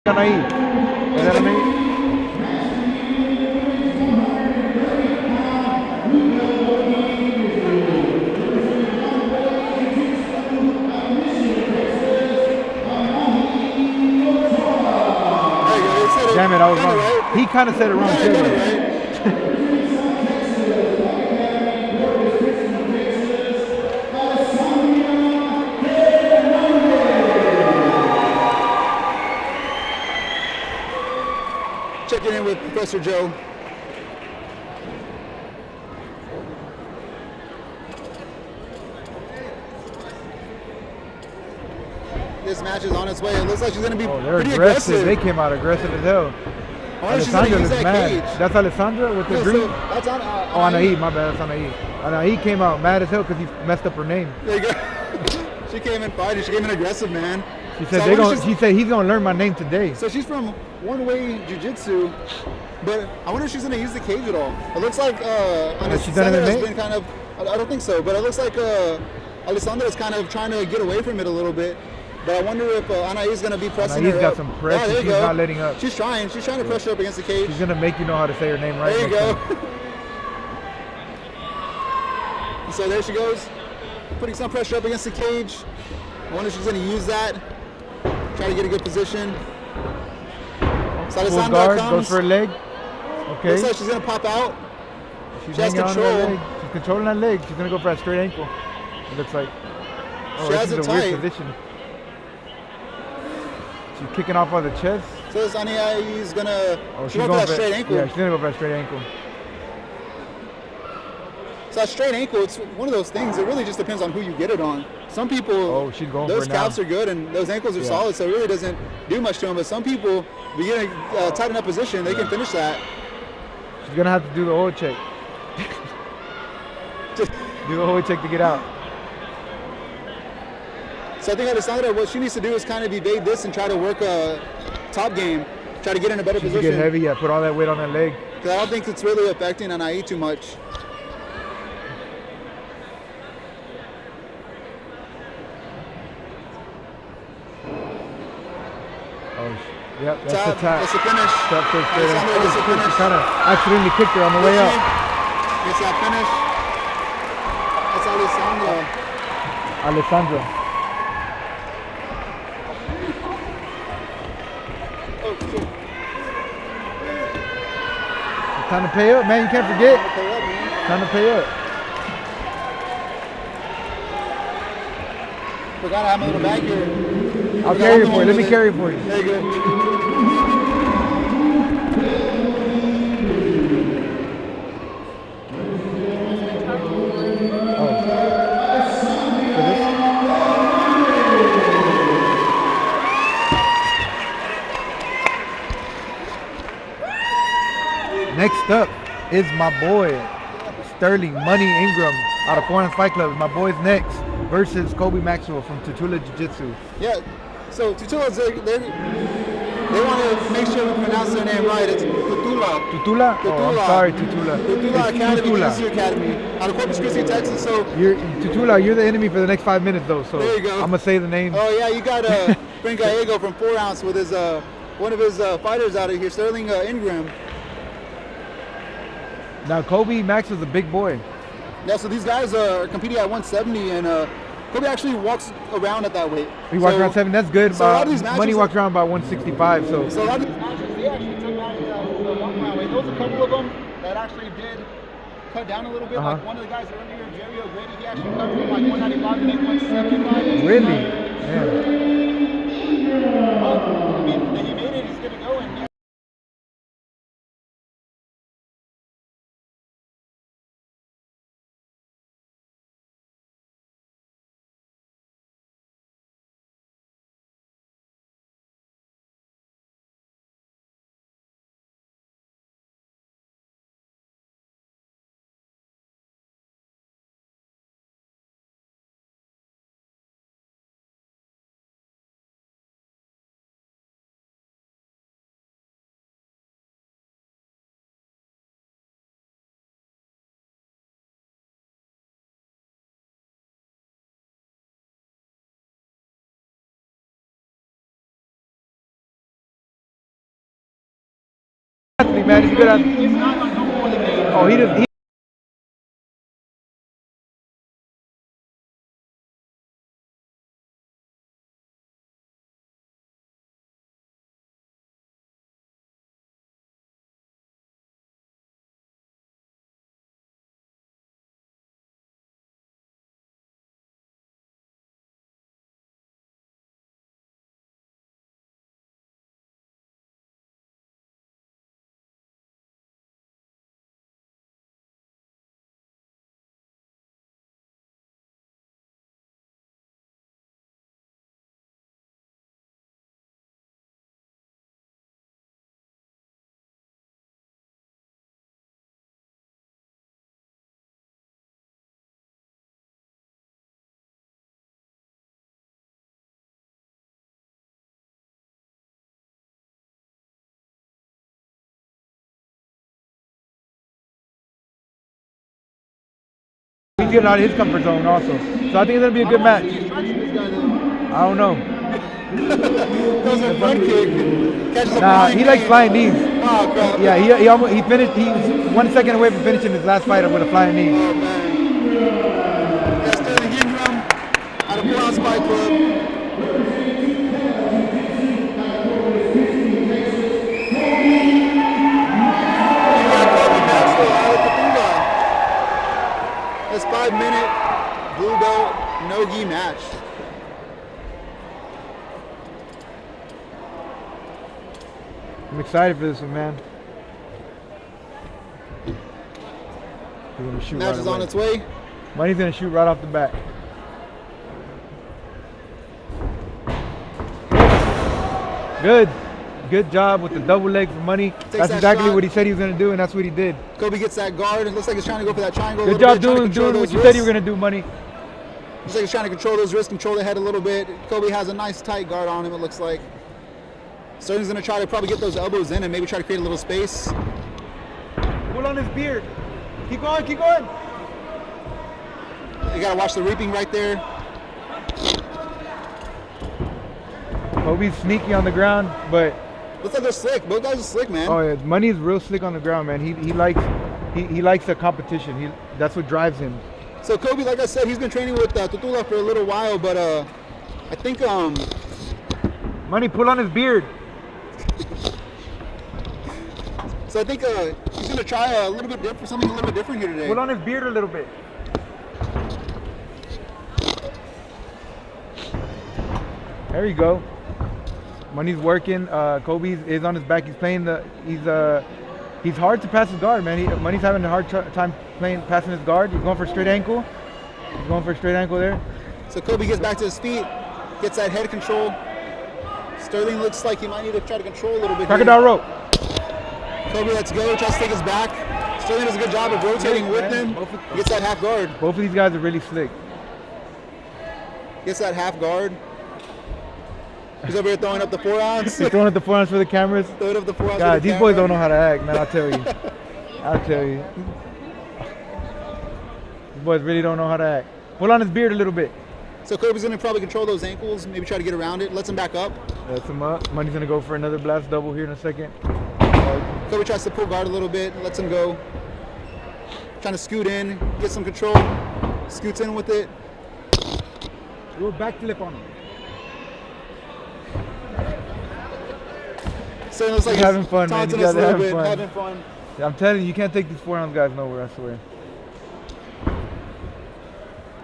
Anaí. ¿Era Anaí? There you go. It said it Damn it, I was kinda wrong. right. He kind of said it wrong Yeah, too. you got it right. Checking in with Professor Joe. This match is on its way. It looks like she's going to be Oh, they're pretty aggressive. aggressive. They came out aggressive as hell. I wonder if she's going to Alessandra use looks that mad. cage. That's Alessandra with the Yeah, green. so that's on. Oh, Anaí, my bad. That's Anaí. Anaí came out mad as hell because he messed up her name. There you go. She came in fighting. She came in aggressive, man. She So said I they wonder going. if She said he's gonna learn my name today. So she's from One Way Jiu-Jitsu, but I wonder if she's gonna use the cage at all. It looks like Has she done Alessandra has MMA? been kind of. I don't think so, but it looks like Alessandra is kind of trying to get away from it a little bit. But I wonder if Anaí is gonna be pressing Anaí's her got up. some pressure. Yeah, there you She's go. not letting up. She's trying. She's trying to press her up against the cage. She's gonna make you know how to say her name right. There you next go. time. So there she goes, putting some pressure up against the cage. I wonder if she's going to use that. Try to get a good position. So Full Alessandra guard, comes. goes for a leg. Okay. Looks like she's going to pop out. She's she has hanging on control. that leg. She's controlling that leg. She's gonna go for a straight ankle. It looks like. Oh, She this has is it a weird tight. position. She's kicking off on the chest. So this Anaí's going to. Oh, She's going for that straight ankle. Yeah, she's gonna go for a straight ankle. So that straight ankle, it's one of those things. It really just depends on who you get it on. Some people, Oh, she's going those for it now. calves are good and those ankles are Yeah. solid, so it really doesn't do much to them. But some people, if you get a tight enough position, they can finish that. She's gonna have to do the oil check. Do the oil check to get out. So I think Alessandra, what she needs to do is kind of evade this and try to work a top game, try to get in a better She should position. get heavy. Yeah, put all that weight on that leg. 'Cause I don't think it's really affecting Anaí too much. Oh, yep, that's Tap, the tap. that's the finish. Tap first straight Alessandra ankle. gets the She finish. kind of accidentally kicked her on the way Gets up. that finish. That's Alessandra. Alessandra. Oh, shit. Time to pay up, man. You can't forget. Okay, up, man. Time to pay up. Forgot I have my little bag here. I'll carry it for you. Let me carry it for you. There you go. Oh. For this? Next up is my boy, Sterling Money Ingram out of Foreign Fight Club. My boys next versus Kobe Maxwell from Tutula Jiu-Jitsu. Yeah. So Tutula's they want to make sure we pronounce their name right. It's Tutula. Tutula? Oh, I'm sorry, Tutula. Tutula It's Academy, Tutula. Jiu-Jitsu Academy, out of Corpus Christi, Texas. So Tutula, you're the enemy for the next 5 minutes, though. So There you go. I'm gonna say the name. oh yeah, you got Frank Gallego from 4 Ounce with his one of his fighters out of here, Sterling Ingram. Now Kobe Maxwell's a big boy. Yeah, so these guys are competing at 170, and Kobe actually walks around at that weight. He walks around 7. That's good. so a lot of these Money matches- walks around about 165. So So a lot of these matches, they actually took matches out of the walk-around weight. There was a couple of them that actually did cut down a little bit. Like one of the guys earlier, Jerry O'Grady, he actually cut from like 195 to make 175. really, man. But, I mean, he made it. He's gonna go and. Athlete, man, he's a good athlete. He's not uncomfortable in the cage. Oh, he does. He's getting out of his comfort zone also. So I think it's gonna be a good match. He's stretching this guy though. I don't know. Throws a front kick, catches a Nah, flying he likes knee. flying knees. Oh crap. Yeah, he finished. He was 1 second away from finishing his last fight with a flying knee. Oh man. Yeah, Sterling Ingram out of 4 Ounce Fight Club. This 5-minute blue belt no-gi match. I'm excited for this one, man. He's gonna shoot Match right is away. on its way. Money's gonna shoot right off the bat. Good job with the double leg for Money. That's that exactly shot. what he said he was gonna do, and that's what he did. Kobe gets that guard. It looks like he's trying to go for that triangle. a Good little job bit, trying to doing control what those you said you wrists. were gonna do, Money. Looks like he's trying to control those wrists, control the head a little bit. Kobe has a nice tight guard on him, it looks like. Sterling's gonna try to probably get those elbows in and maybe try to create a little space. Pull on his beard. Keep going, keep going. You gotta watch the reaping right there. Kobe's sneaky on the ground, but Looks like they're slick. Both guys are slick, man. oh yeah, Money's real slick on the ground, man. He likes the competition. That's what drives him. So Kobe, like I said, he's been training with Tutula for a little while, but I think Money, pull on his beard. so I think he's gonna try a little bit different, something a little bit different here today. Pull on his beard a little bit. There you go. Money's working. Kobe is on his back. He's playing he's hard to pass his guard, man. Money's having a hard time passing his guard. He's going for a straight ankle. He's going for a straight ankle there. So Kobe gets back to his feet, gets that head control. Sterling looks like he might need to try to control a little bit. Crocodile Here. rope. Kobe lets go, tries to take his back. Sterling does a good job of rotating with man. him. Gets that half guard. Both of these guys are really slick. Gets that half guard. He's over here throwing up the 4 ounce. They're throwing up the 4 ounce for the cameras. Throwing up the 4 ounce. Guys, these boys don't know how to act, man. I'll tell you. I'll tell you. These boys really don't know how to act. Pull on his beard a little bit. So Kobe's gonna probably control those ankles, maybe try to get around it, lets him back up. That's him up. Money's gonna go for another blast double here in a second. Kobe tries to pull guard a little bit, lets him go. Trying to scoot in, get some control. Scoots in with it. Do a backflip on him. So it looks like He's having fun, man. taunting You us a guys are little having bit, fun. having fun. I'm telling you, you can't take these 4 ounce guys nowhere, I swear.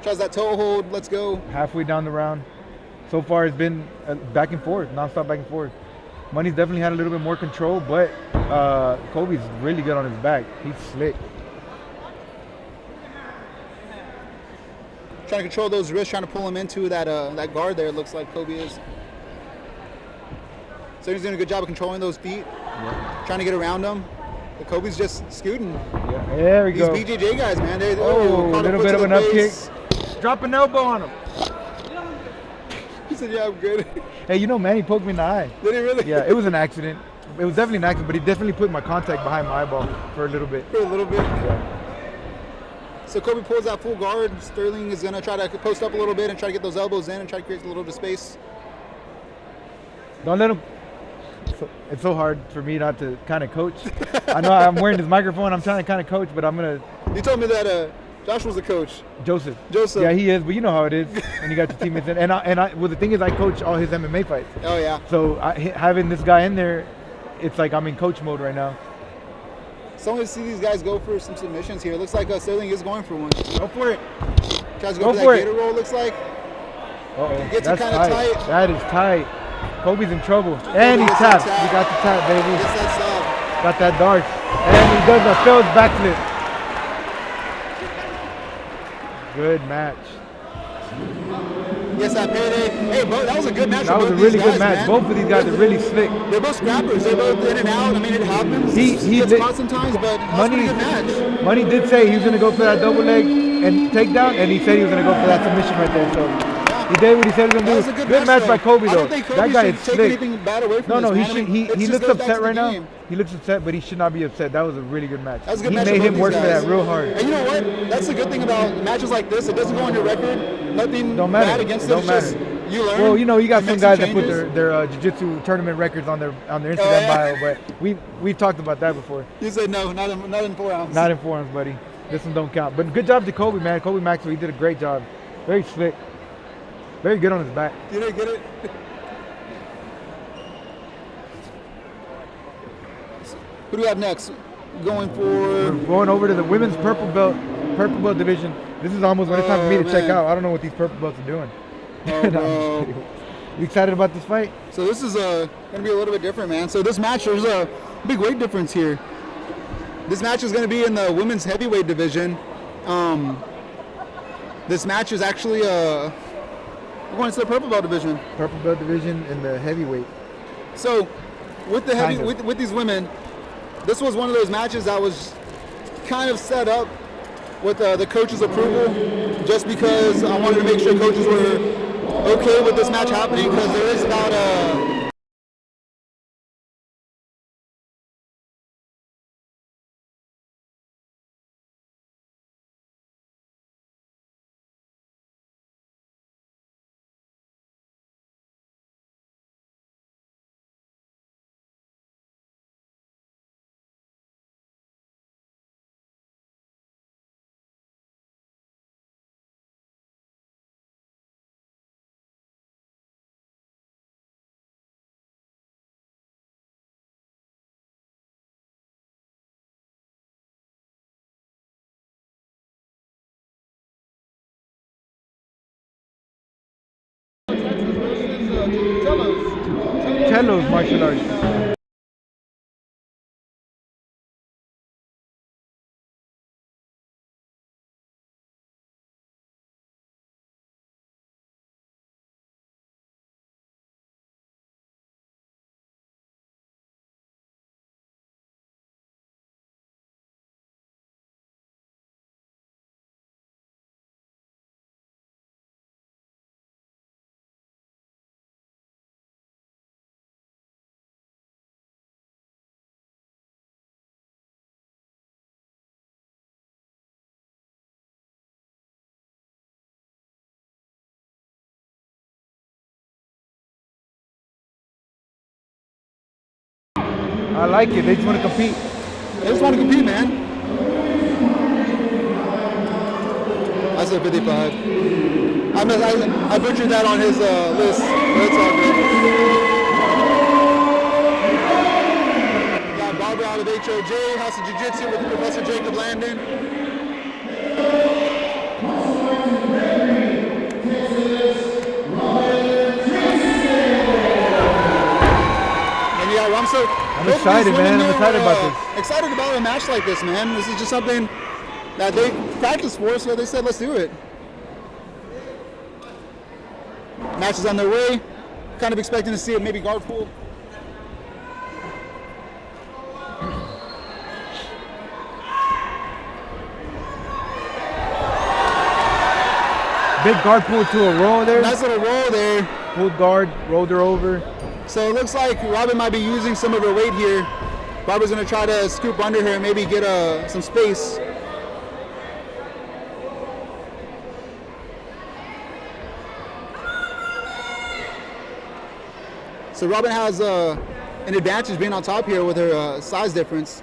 Tries that toe hold, let's go. Halfway down the round. So far, it's been back and forth, nonstop back and forth. Money's definitely had a little bit more control, but Kobe's really good on his back. He's slick. Trying to control those wrists, trying to pull him into that that guard there, it looks like Kobe is. So he's doing a good job of controlling those feet, trying to get around them. But Kobe's just scooting. Yeah, there we These go. BJJ guys, man, they Oh, a caught little foot bit to of an the up kick. face. Drop an elbow on him. He said, yeah, I'm good. Hey, you know, Manny poked me in the eye. Did he really? Yeah, it was an accident. It was definitely an accident, but he definitely put my contact behind my eyeball for a little bit. For a little bit. Yeah. So Kobe pulls out full guard. Sterling is going to try to post up a little bit and try to get those elbows in and try to create a little bit of space. Don't let him. It's so hard for me not to kind of coach. I know I'm wearing this microphone. I'm trying to kind of coach, but I'm gonna. You told me that Josh was the coach. Joseph. Joseph. Yeah, he is, but you know how it is when you got your teammates in. Well, the thing is, I coach all his MMA fights. Oh, yeah. So having this guy in there, it's like I'm in coach mode right now. So I want to see these guys go for some submissions here. It looks like Sterling is going for one. Go for it. Tries to Go go for for that it. gator roll, looks like. Uh-oh. Gets it That's kinda tight. tight. That is tight. Kobe's in trouble. And he gets tapped. that tap. We got the tap, baby. Gets that sub. Got that dart. And he does a failed backflip. Good match. Gets that payday. Hey, bro, that was a good match. That for was a both really these good guys, match. man. Both of these guys are really slick. They're both scrappers. They're both in and out. I mean, it happens. He gets lit- caught sometimes, but that was a pretty good match. Money did say he was going to go for that double leg and takedown, and he said he was going to go for that submission right there. So he did what he said he was That going was to a do. good Match by Kobe, I though. don't think Kobe That guy should is take slick. anything bad away from No, this, no, he man. should. I mean, it He just looks goes back to upset the right now. game. He looks upset, but he should not be upset. That was a really good match. That was a good He match. made for him both work these for guys. that real hard. And you know what? That's the good thing about matches like this. It doesn't go on your record. Nothing Don't matter. bad against Don't it. It's matter. just you learn. Well, you know, you got you some make guys that put changes. their jiu-jitsu tournament records on their Instagram yeah. bio, but we've talked about that before. You said no, not in 4 ounces. Not in forums, buddy. This one don't count. But good job to Kobe, man. Kobe Maxwell, he did a great job. Very slick. Very good on his back. You didn't get it? Who do we have next? Going We're for going over to the women's purple belt division. This is almost when it's time for me to check man. out. I don't know what these purple belts are doing. Oh, No, I'm bro. just kidding. You excited about this fight? So this is gonna be a little bit different, man. So this match, there's a big weight difference here. This match is gonna be in the women's heavyweight division. This match is actually we're going to the purple belt division. Purple belt division in the heavyweight. So with the heavy Kind of. with these women, this was one of those matches that was kind of set up with the coach's approval, just because I wanted to make sure coaches were okay with this match happening, because there is about Cello's martial arts. I like it. They just want to compete. They just want to compete, man. I said 55. I butchered that on his list, but it's all good. Got Barbara out of HOJ, House of Jiu-Jitsu with Professor Jacob Landon. And yeah, I'm excited, man. I'm excited about this. Excited about a match like this, man. This is just something that they practiced for, so they said, let's do it. Match is on their way. Kind of expecting to see it, maybe guard pool. Big guard pull to a roll there. Nice little roll there. Pulled guard, rolled her over. So it looks like Robin might be using some of her weight here. Barbara's gonna try to scoop under her and maybe get some space. So Robin has an advantage being on top here with her size difference.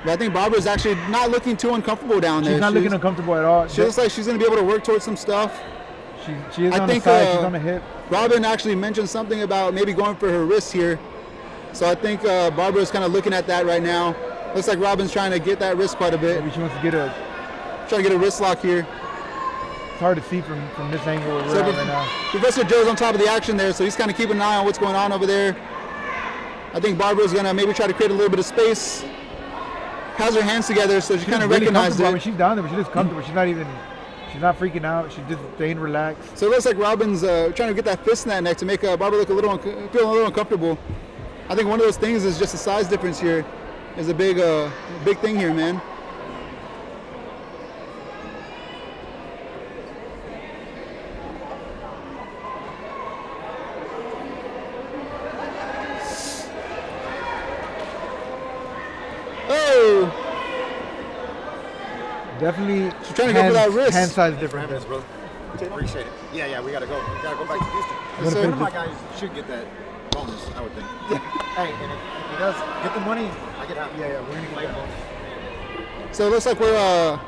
But I think Barbara's actually not looking too uncomfortable down there. She's not looking uncomfortable at all. She looks like she's going to be able to work towards some stuff. She is on the side, she's on the hip. Robin actually mentioned something about maybe going for her wrist here. So I think Barbara's kind of looking at that right now. Looks like Robin's trying to get that wrist quite a bit. Maybe she wants to get Trying to get a wrist lock here. It's hard to see from this angle where we're at right now. Professor Joe's on top of the action there, so he's kind of keeping an eye on what's going on over there. I think Barbara's going to maybe try to create a little bit of space. Has her hands together, so she kind of recognized it. I mean, she's down there, but she's just comfortable. She's not freaking out. She's just staying relaxed. So it looks like Robin's trying to get that fist in that neck to make Barbara look feel a little uncomfortable. I think one of those things is just the size difference here is a big thing here, man. Oh! Definitely. She's trying to go for that wrist. Hand size difference. Appreciate it. Yeah, we gotta go. We gotta go back to Houston. Yes, sir. One of my guys should get that bonus, I would think. Hey, and if he does get the money, I get happy. Yeah, we're gonna get that bonus. So it looks like we're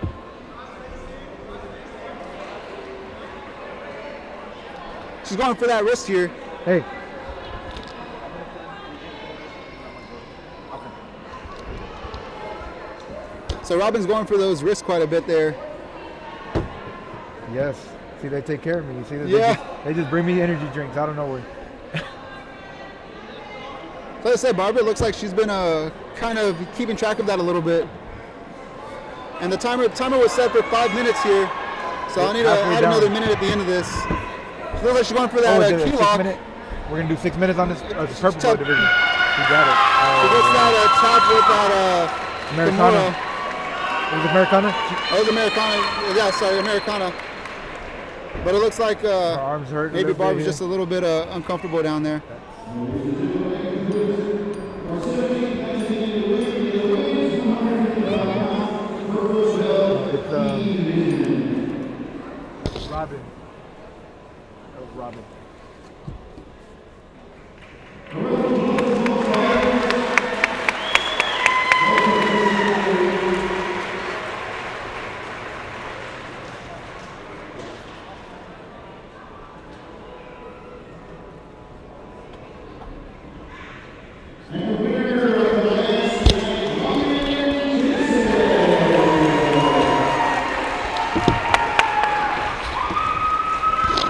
she's going for that wrist here. Hey. So Robin's going for those wrists quite a bit there. Yes. See, they take care of me. You see, Yeah. they just bring me energy drinks out of nowhere. Like I said, Barbara looks like she's been kind of keeping track of that a little bit. And the timer was set for 5 minutes here, so I need to add another minute at the end of this. She looks like she's going for that key lock. We're gonna do 6 minutes on this purple belt division. She got it. She gets that top with that Americana. Kimura. It was Americana? Oh, it was Americana. Yeah, sorry, Americana. But it looks like Her arms hurt. maybe Barbara's just a little bit uncomfortable down there. It's Robin. That was Robin.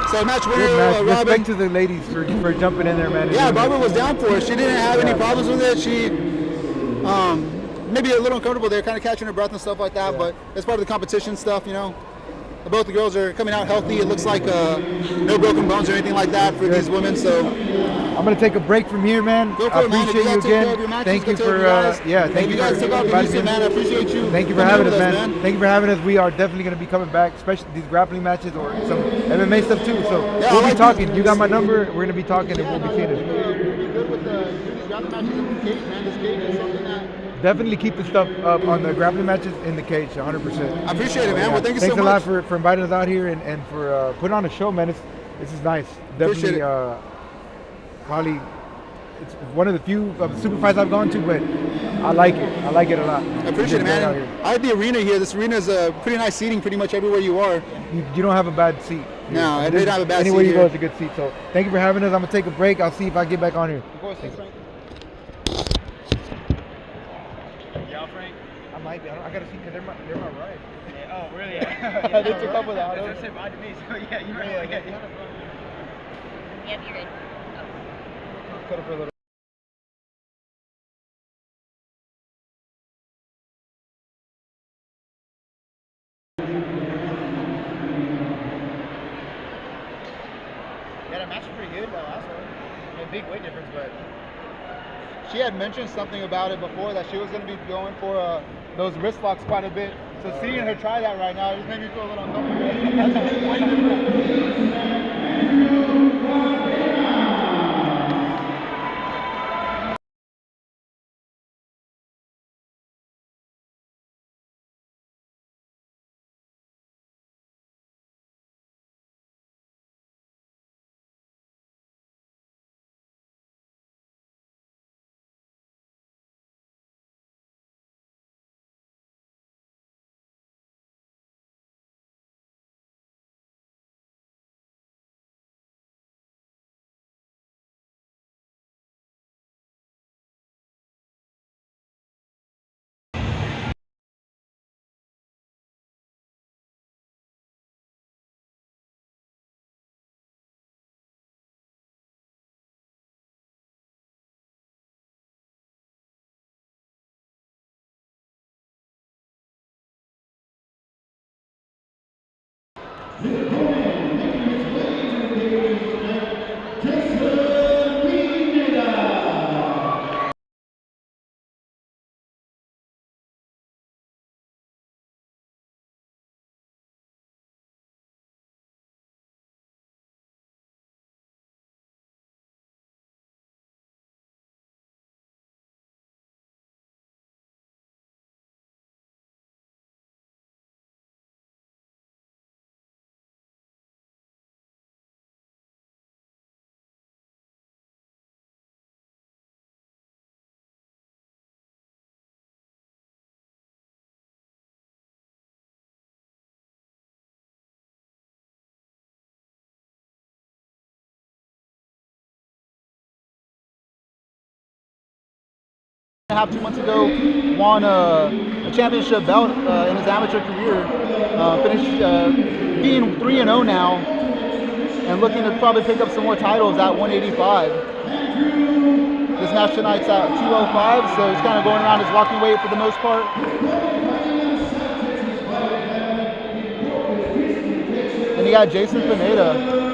So match winner, Good match. Robin. Respect to the ladies for jumping in there, man. and Yeah, doing Barbara it. was down for it. She didn't have any problems with it. She maybe a little uncomfortable there, kind of catching her breath and stuff like that, but it's part of the competition stuff, you know. Both the girls are coming out healthy. It looks like no broken bones or anything like that for these women, so. I'm gonna take a break from here, man. Go for I it, man. If appreciate you guys take care of again. your matches, Thank go you take care of for your guys. yeah. And Thank you guys for take off inviting Houston, me. man. I appreciate you. Thank you for coming having with us, man. Thank you for having us. We are definitely gonna be coming back, especially these grappling matches or some MMA stuff too. So Yeah, we'll I be like talking. You got my number. We're gonna be talking and we'll be seeing it. You're be good with these grappling matches in the cage, man. This cage is something that. Definitely keep the stuff up on the grappling matches in the cage, 100%. I appreciate it, man. Well, thank you Thanks so a lot much. for inviting us out here and for putting on a show, man. This is nice. Appreciate Definitely, it. probably it's one of the few super fights I've gone to, but I like it. I like it a lot. I appreciate it, man. I like the arena here. This arena is pretty nice seating pretty much everywhere you are. You don't have a bad seat. No, I didn't have a bad seat Anywhere you go, here. it's a good seat. So thank you for having us. I'm gonna take a break. I'll see if I get back on here. Of course, thanks, Frank. I might be. I gotta see because they're my right. Oh, really? They took up with the auto. They said bye to me, so yeah, you Yep, you're good. Cut it for a little. Yeah, that match was pretty good. Last one. I mean, big weight difference, but She had mentioned something about it before that she was going to be going for those wrist locks quite a bit. So seeing her try that right now just made me feel a little uncomfortable. Half 2 months ago, won a championship belt in his amateur career. Finished being 3-0 now, and looking to probably pick up some more titles at 185. This match tonight's at 205, so he's kind of going around his walking weight for the most part. And you got Jason Pineda.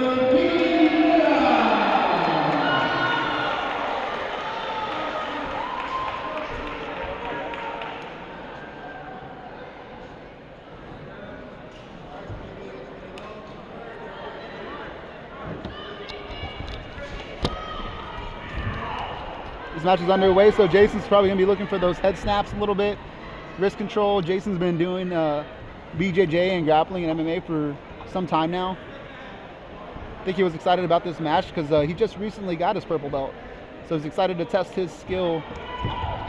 This match is underway, so Jason's probably going to be looking for those head snaps a little bit. Wrist control. Jason's been doing BJJ and grappling and MMA for some time now. I think he was excited about this match because he just recently got his purple belt. So he's excited to test his skill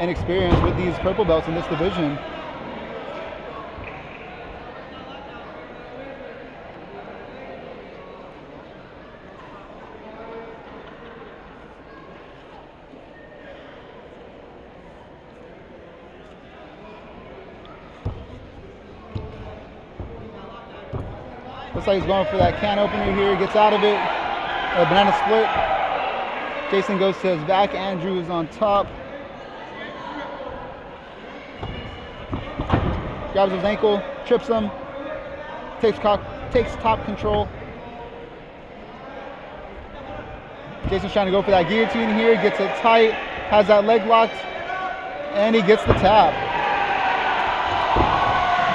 and experience with these purple belts in this division. Looks like he's going for that can opener here. Gets out of it. A banana split. Jason goes to his back. Andrew is on top. Grabs his ankle, trips him, takes top control. Jason's trying to go for that guillotine here. Gets it tight. Has that leg locked. And he gets the tap.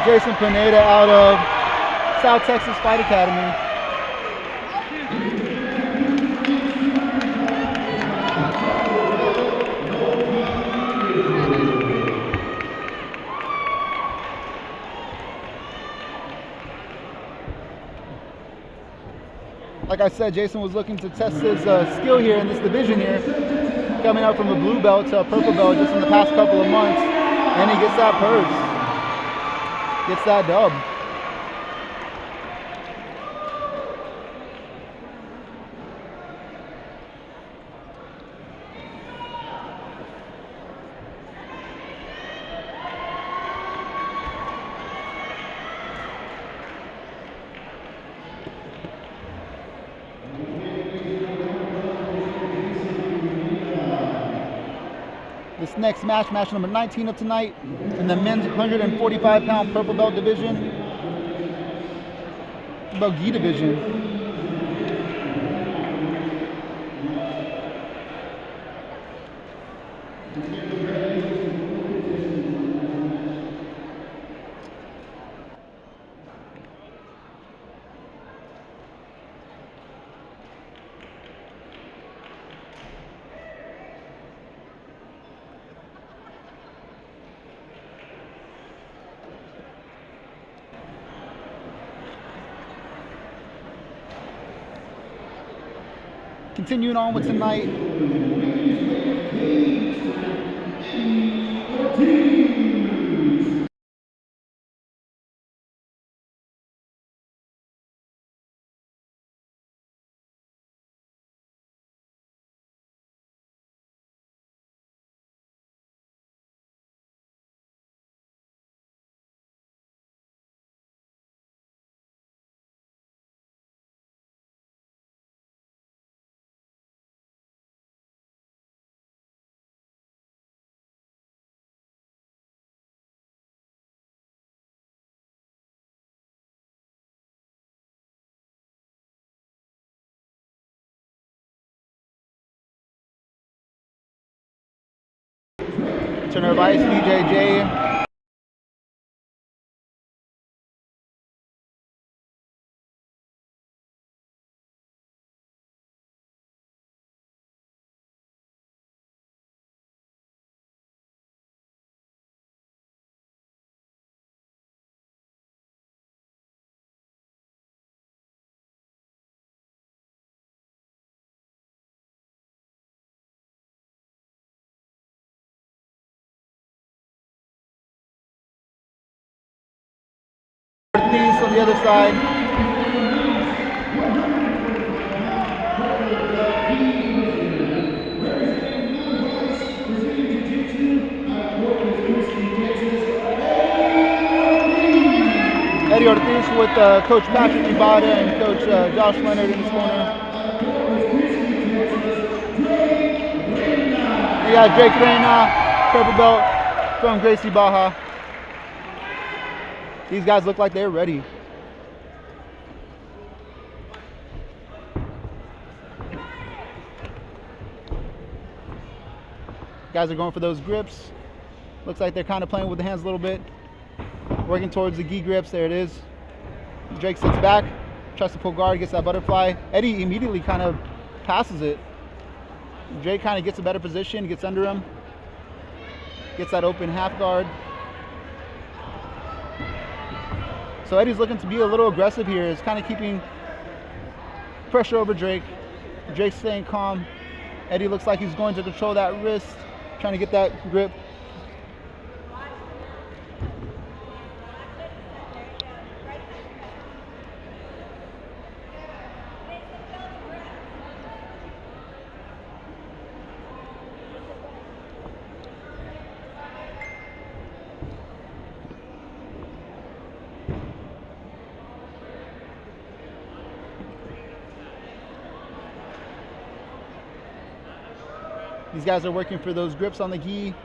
Jason Pineda out of South Texas Fight Academy. Like I said, Jason was looking to test his skill here in this division here. coming up from a blue belt to a purple belt just in the past couple of months, and he gets that purse, gets that dub. This next match, match number 19 of tonight, in the men's 145-pound purple belt division, belt gi division. Continuing on with tonight. Turner of Ice, BJJ. Piece on the other side. Eddie Ortiz with Coach Patrick Ibada and Coach Josh Leonard in his corner. We got Drake Reyna, purple belt from Gracie Baja. These guys look like they're ready. Guys are going for those grips. Looks like they're kind of playing with the hands a little bit. Working towards the gi grips. There it is. Drake sits back, tries to pull guard, gets that butterfly. Eddie immediately kind of passes it. Drake kind of gets a better position, gets under him, gets that open half guard. So Eddie's looking to be a little aggressive here. Is kind of keeping pressure over Drake. Drake's staying calm. Eddie looks like he's going to control that wrist, trying to get that grip. These guys are working for those grips on the gi.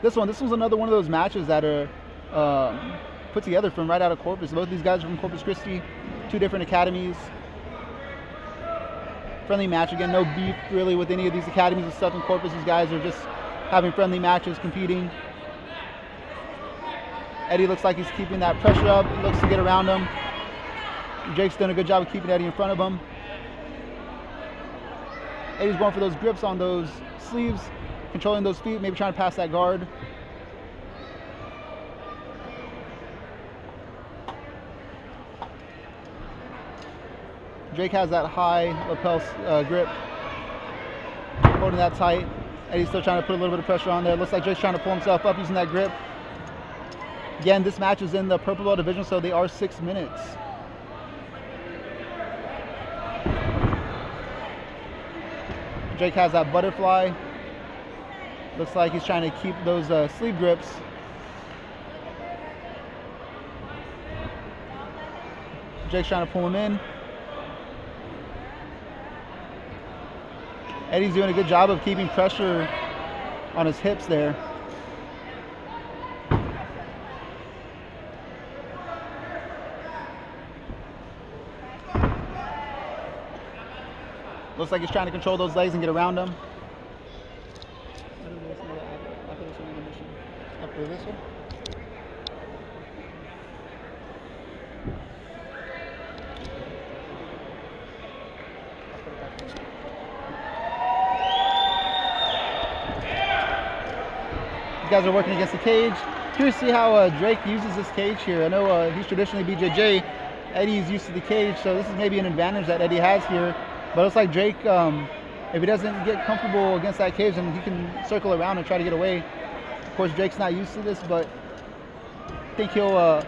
This one's another one of those matches that are put together from right out of Corpus. Both these guys are from Corpus Christi, two different academies. Friendly match again, no beef really with any of these academies and stuff in Corpus. These guys are just having friendly matches, competing. Eddie looks like he's keeping that pressure up, looks to get around him. Jake's done a good job of keeping Eddie in front of him. Eddie's going for those grips on those sleeves, controlling those feet, maybe trying to pass that guard. Jake has that high lapel grip, holding that tight. Eddie's still trying to put a little bit of pressure on there. Looks like Jake's trying to pull himself up using that grip. Again, this match is in the purple belt division, so they are 6 minutes. Jake has that butterfly. Looks like he's trying to keep those sleeve grips. Jake's trying to pull him in. Eddie's doing a good job of keeping pressure on his hips there. Looks like he's trying to control those legs and get around them. After this one? These guys are working against the cage. Curious to see how Drake uses this cage here. I know he's traditionally BJJ. Eddie's used to the cage, so this is maybe an advantage that Eddie has here. But it looks like Drake, if he doesn't get comfortable against that cage, then he can circle around and try to get away. Of course, Drake's not used to this, but I think he'll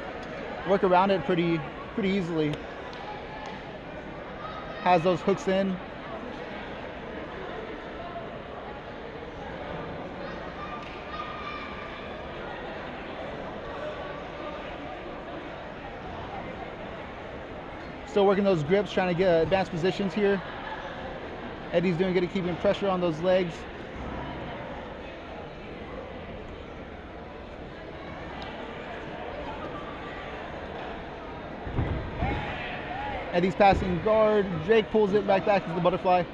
work around it pretty easily. Has those hooks in. Still working those grips, trying to get advanced positions here. Eddie's doing good at keeping pressure on those legs. Eddie's passing guard. Drake pulls it back to the butterfly.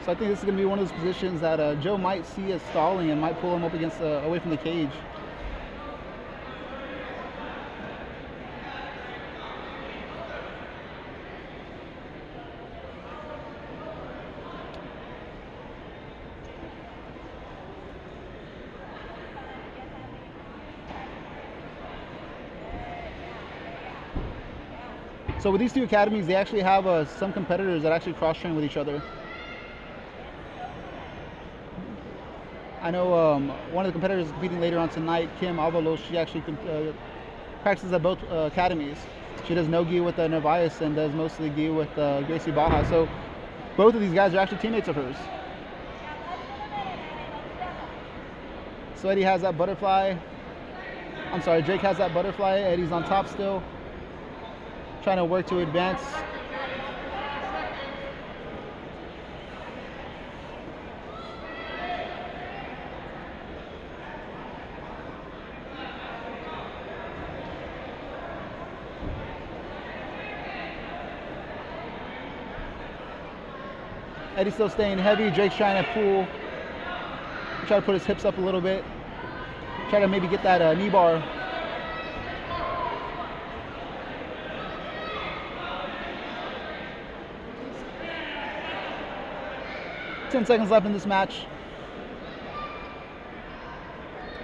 So I think this is going to be one of those positions that Joe might see as stalling and might pull him up against away from the cage. So with these two academies, they actually have some competitors that actually cross-train with each other. I know one of the competitors competing later on tonight, Kim Avalos, she actually practices at both academies. She does no gi with Narvaez and does mostly gi with Gracie Baja. So both of these guys are actually teammates of hers. So Eddie has that butterfly. I'm sorry, Jake has that butterfly. Eddie's on top still, trying to work to advance. Eddie's still staying heavy. Drake's trying to pull, try to put his hips up a little bit. Try to maybe get that knee bar. Ten seconds left in this match.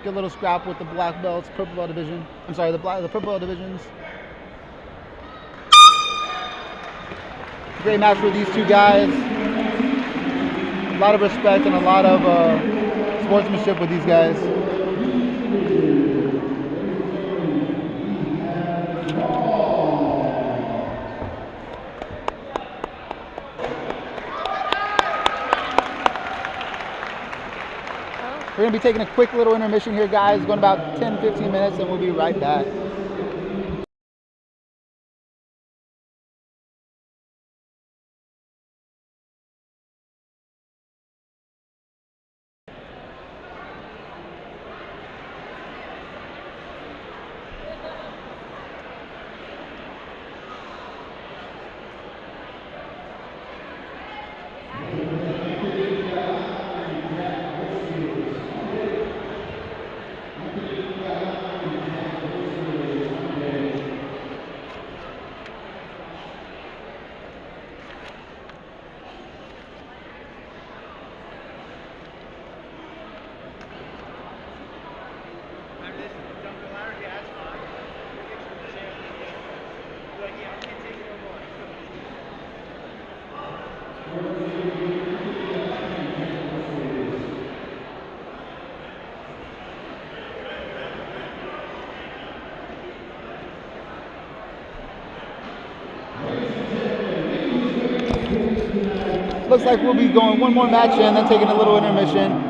Good little scrap with the black belts, purple belt division. I'm sorry, the purple belt divisions. Great match for these two guys. A lot of respect and a lot of sportsmanship with these guys. We're going to be taking a quick little intermission here, guys, going about 10-15 minutes, and we'll be right back. looks like we'll be going one more match in, then taking a little intermission.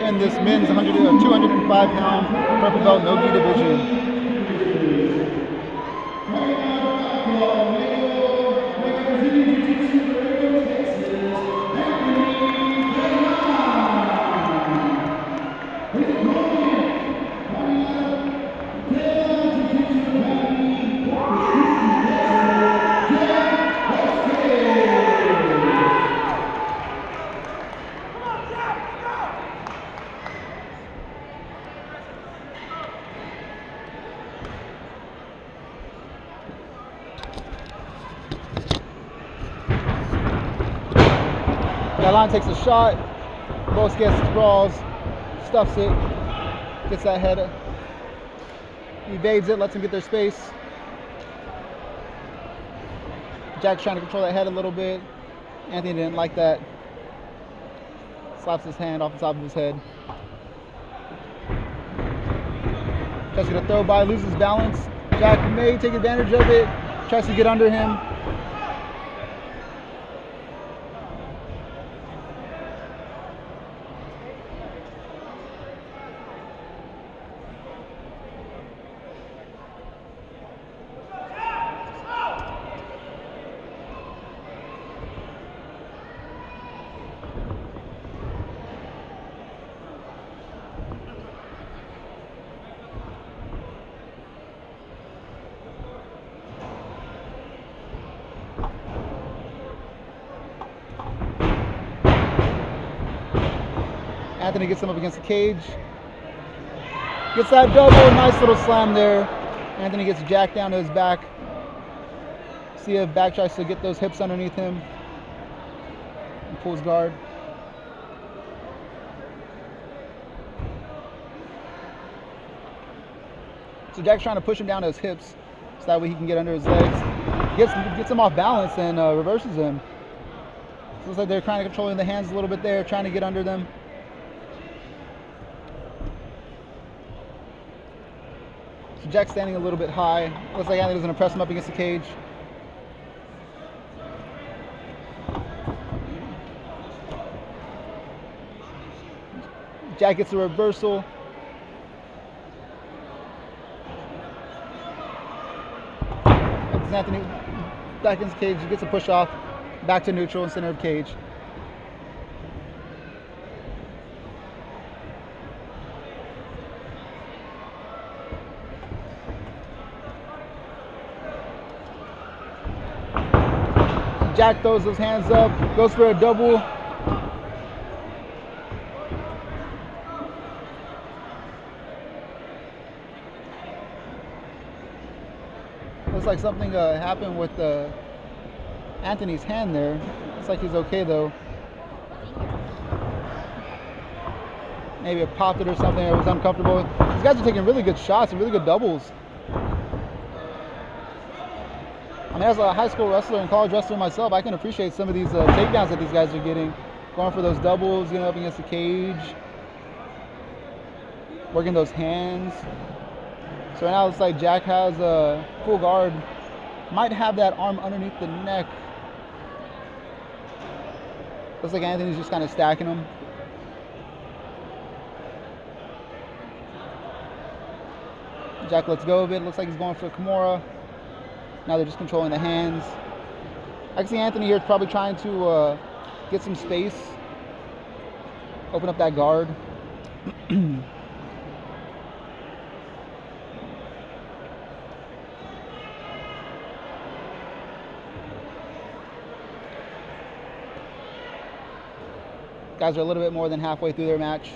In this men's 205-pound purple belt no-gi division. Galán takes a shot, Bosques sprawls, stuffs it, gets that head, evades it, lets him get their space. Jack's trying to control that head a little bit. Anthony didn't like that. Slaps his hand off the top of his head. Tries to get a throw by, loses balance. Jack may take advantage of it, tries to get under him. Anthony gets him up against the cage. Gets that double, nice little slam there. Anthony gets Jack down to his back. See if Back tries to get those hips underneath him. And pulls guard. So Jack's trying to push him down to his hips so that way he can get under his legs. Gets him off balance and reverses him. So looks like they're kind of controlling the hands a little bit there, trying to get under them. So Jack's standing a little bit high. Looks like Anthony doesn't press him up against the cage. Jack gets a reversal. Anthony back in his cage, he gets a push off, back to neutral in center of cage. Jack throws those hands up, goes for a double. Looks like something happened with Anthony's hand there. Looks like he's okay though. Maybe it popped it or something. It was uncomfortable. These guys are taking really good shots and really good doubles. I mean, as a high school wrestler and college wrestler myself, I can appreciate some of these takedowns that these guys are getting. Going for those doubles, getting up against the cage, working those hands. So right now it's like Jack has a full guard. Might have that arm underneath the neck. Looks like Anthony's just kind of stacking him. Jack lets go of it. Looks like he's going for a Kimura. Now they're just controlling the hands. I can see Anthony here probably trying to get some space. Open up that guard. Guys are a little bit more than halfway through their match.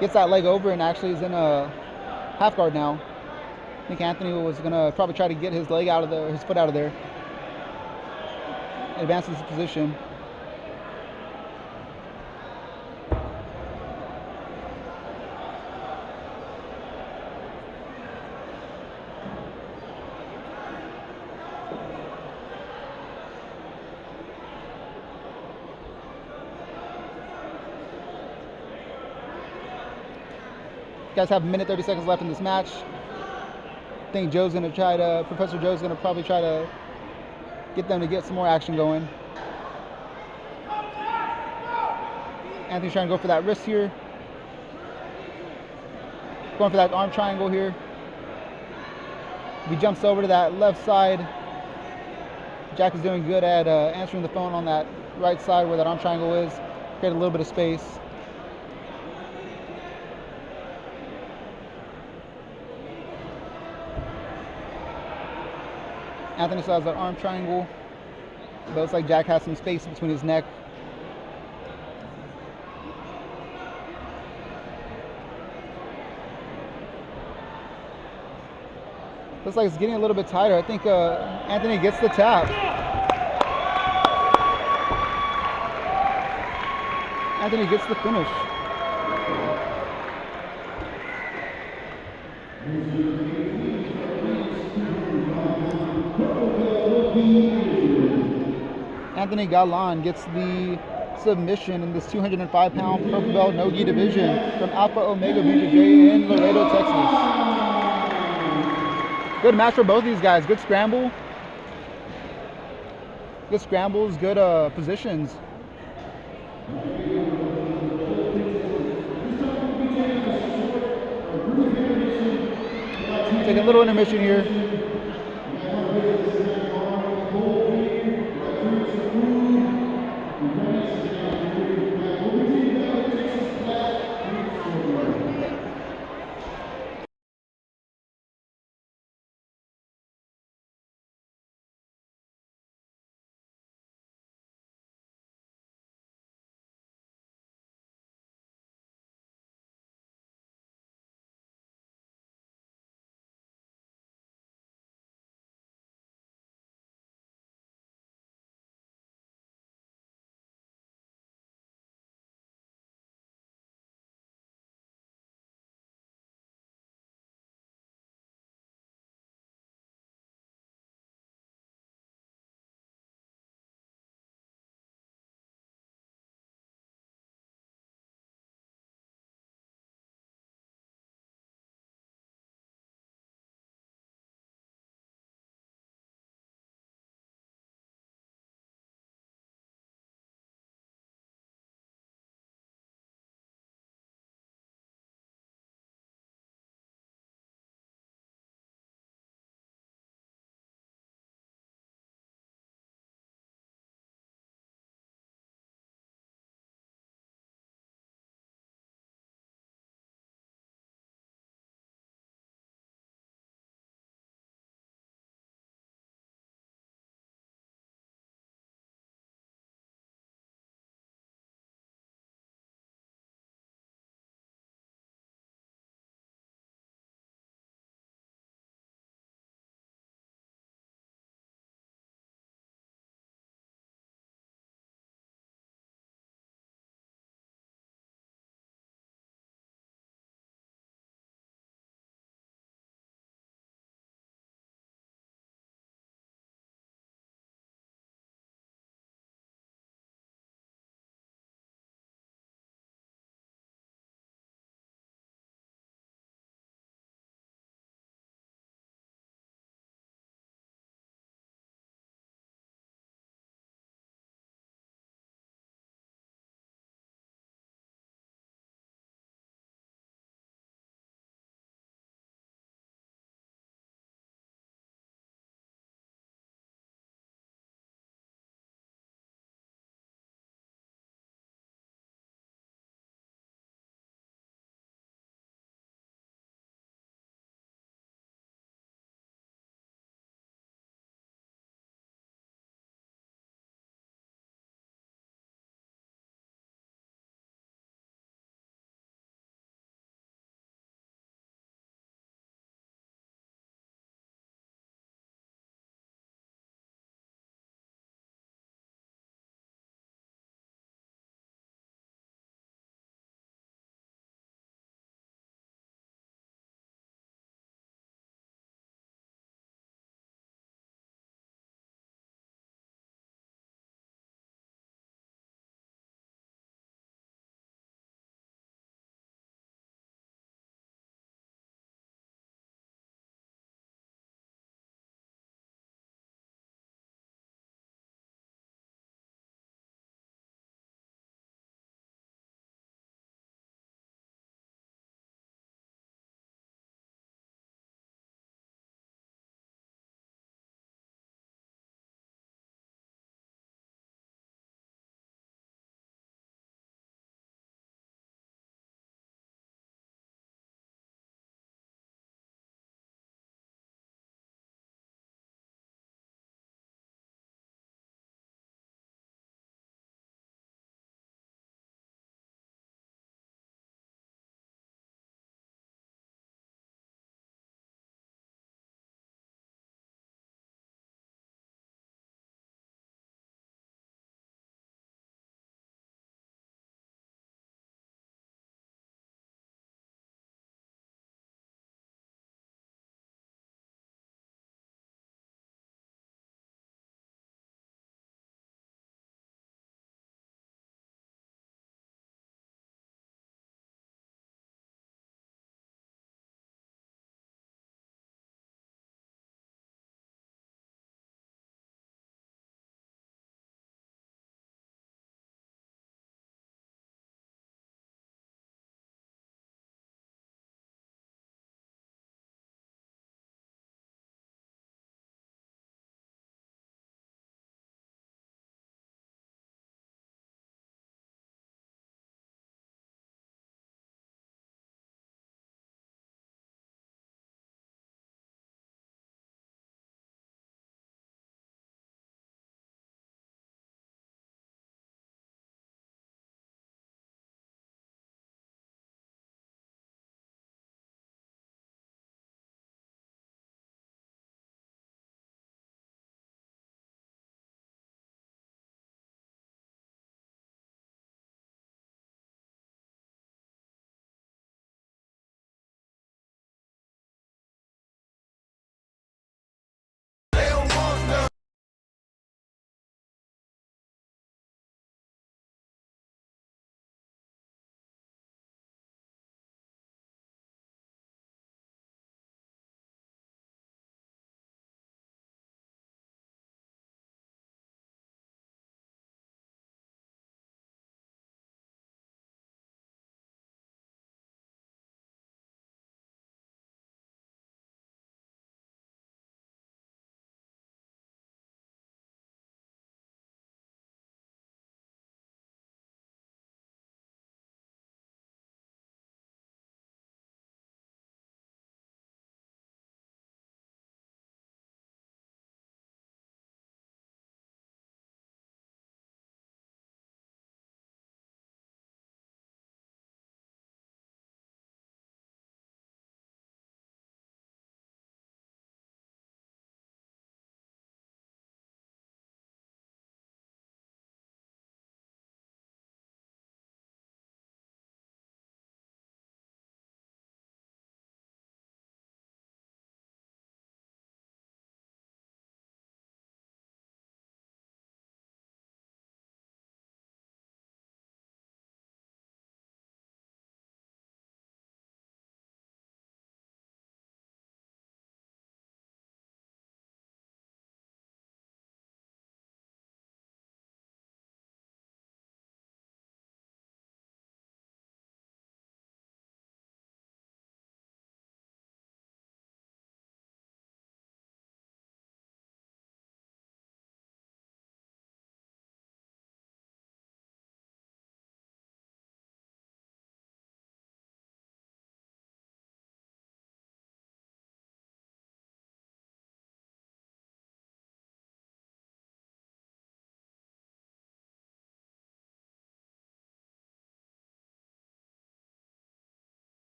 Gets that leg over and actually is in a half guard now. I think Anthony was gonna probably try to get his leg out of there, his foot out of there. Advances his position. Guys have a minute 30 seconds left in this match. I think Professor Joe's gonna probably try to get them to get some more action going. Anthony's trying to go for that wrist here. Going for that arm triangle here. He jumps over to that left side. Jack is doing good at answering the phone on that right side where that arm triangle is. Create a little bit of space. Anthony still has that arm triangle, but looks like Jack has some space between his neck. Looks like it's getting a little bit tighter. I think Anthony gets the tap. Anthony gets the finish. Anthony Galan gets the submission in this 205-pound purple belt no-gi division from Alpha Omega BJJ in Laredo, Texas. Good match for both these guys. Good scramble. Good scrambles, good positions. Take a little intermission here.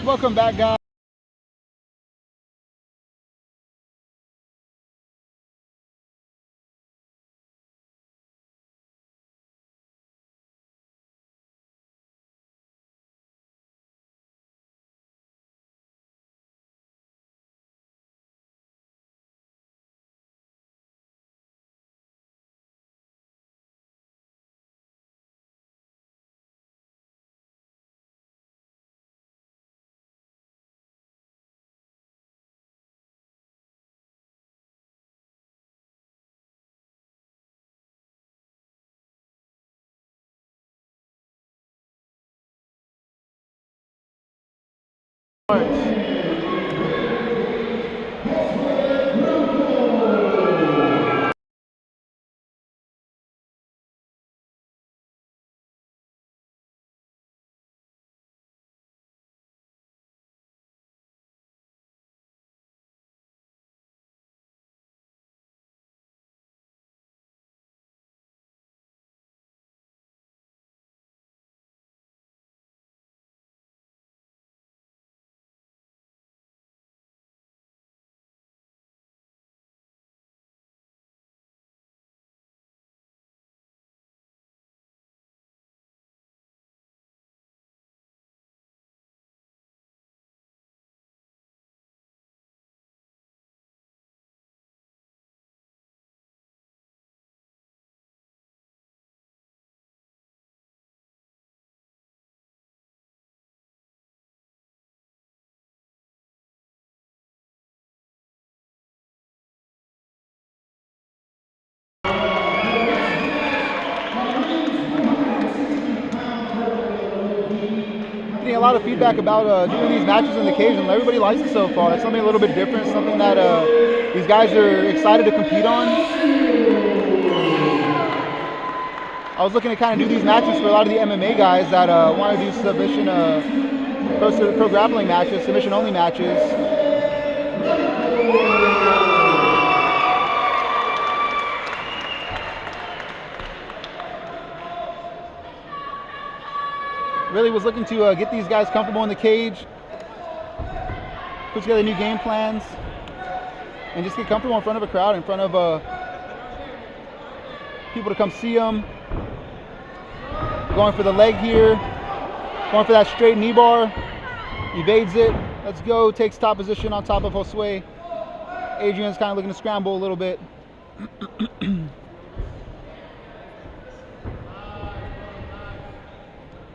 Welcome back, guys. Getting a lot of feedback about doing these matches in the cage, and everybody likes it so far. It's something a little bit different, something that these guys are excited to compete on. I was looking to kind of do these matches for a lot of the MMA guys that want to do submission, pro grappling matches, submission only matches. Really was looking to get these guys comfortable in the cage, put together new game plans, and just get comfortable in front of a crowd, in front of people to come see them. Going for the leg here, going for that straight knee bar, evades it. Let's go, takes top position on top of Josue. Adrian's kind of looking to scramble a little bit.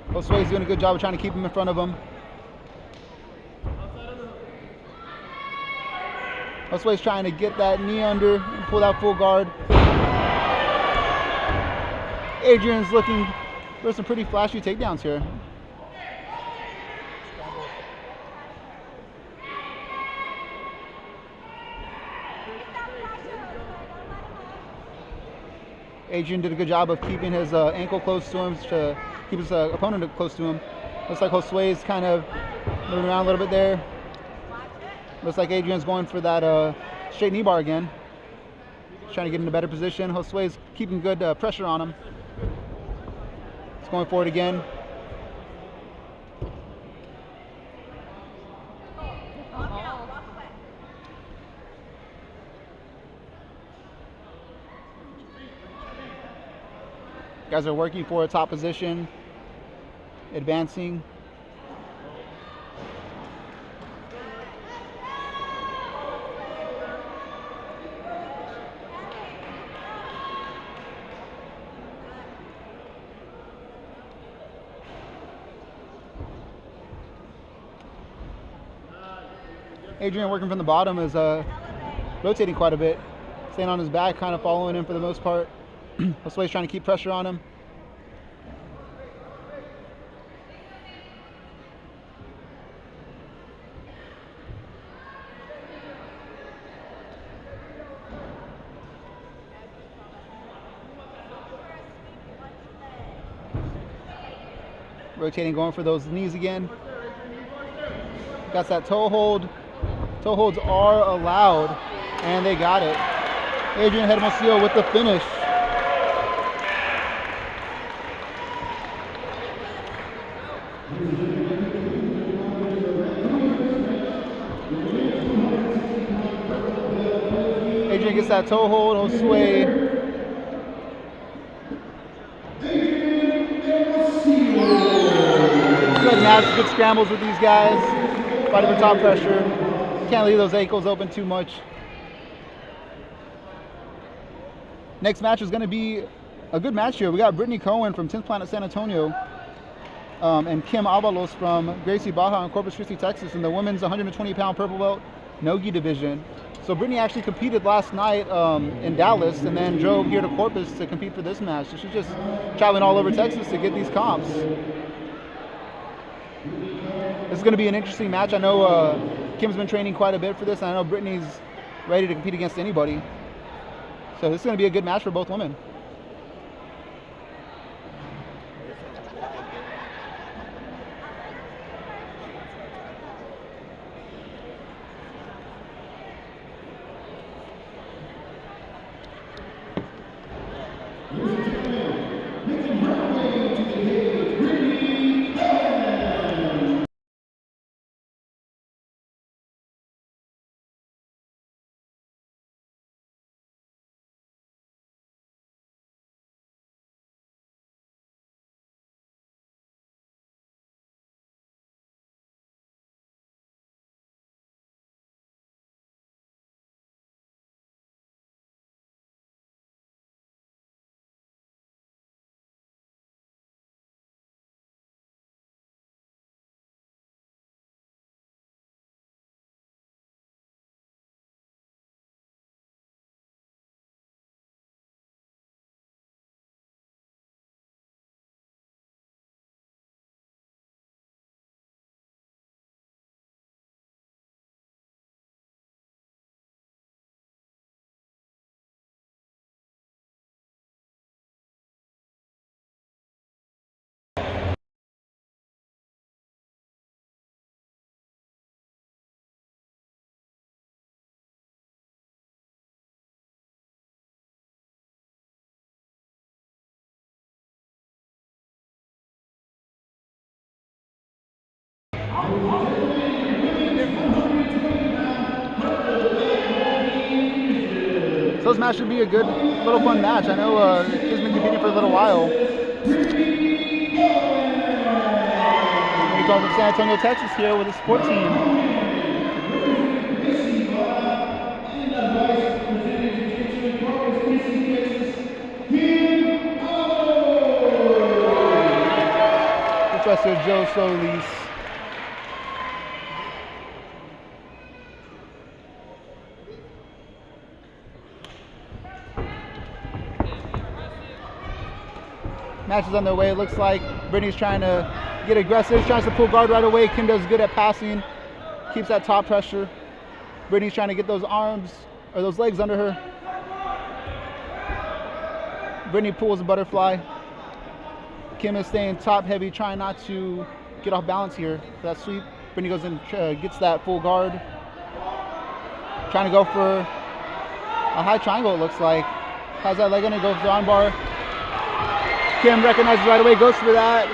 Josue's doing a good job of trying to keep him in front of him. Josue's trying to get that knee under and pull that full guard. Adrian's looking for some pretty flashy takedowns here. Adrian did a good job of keeping his ankle close to him to keep his opponent close to him. Looks like Josue's kind of moving around a little bit there. Looks like Adrian's going for that straight knee bar again. He's trying to get in a better position. Josue's keeping good pressure on him. He's going for it again. Guys are working for a top position, advancing. Adrian working from the bottom is rotating quite a bit, staying on his back, kind of following him for the most part. Josue's trying to keep pressure on him. Rotating, going for those knees again. Got that toe hold. Toe holds are allowed, and they got it. Adrian Hermosillo with the finish. Adrian gets that toe hold, he'll sway. Good match, good scrambles with these guys. Fighting for top pressure. Can't leave those ankles open too much. Next match is going to be a good match here. We got Brittany Cohen from 10th Planet San Antonio and Kim Avalos from Gracie Baja in Corpus Christi, Texas in the women's 120-pound purple belt no-gi division. So Brittany actually competed last night in Dallas and then drove here to Corpus to compete for this match. So she's just traveling all over Texas to get these comps. This is going to be an interesting match. I know Kim's been training quite a bit for this, and I know Brittany's ready to compete against anybody. So this is going to be a good match for both women. So this match should be a good little fun match. I know Kim's been competing for a little while. He comes from San Antonio, Texas here with his support team. Professor Joe Solis. Match is underway. It looks like Brittany's trying to get aggressive, tries to pull guard right away. Kim does good at passing, keeps that top pressure. Brittany's trying to get those arms or those legs under her. Brittany pulls a butterfly. Kim is staying top heavy, trying not to get off balance here for that sweep. Brittany goes in, gets that full guard. Trying to go for a high triangle, it looks like. Has that leg under, goes for the armbar. Kim recognizes right away, goes for that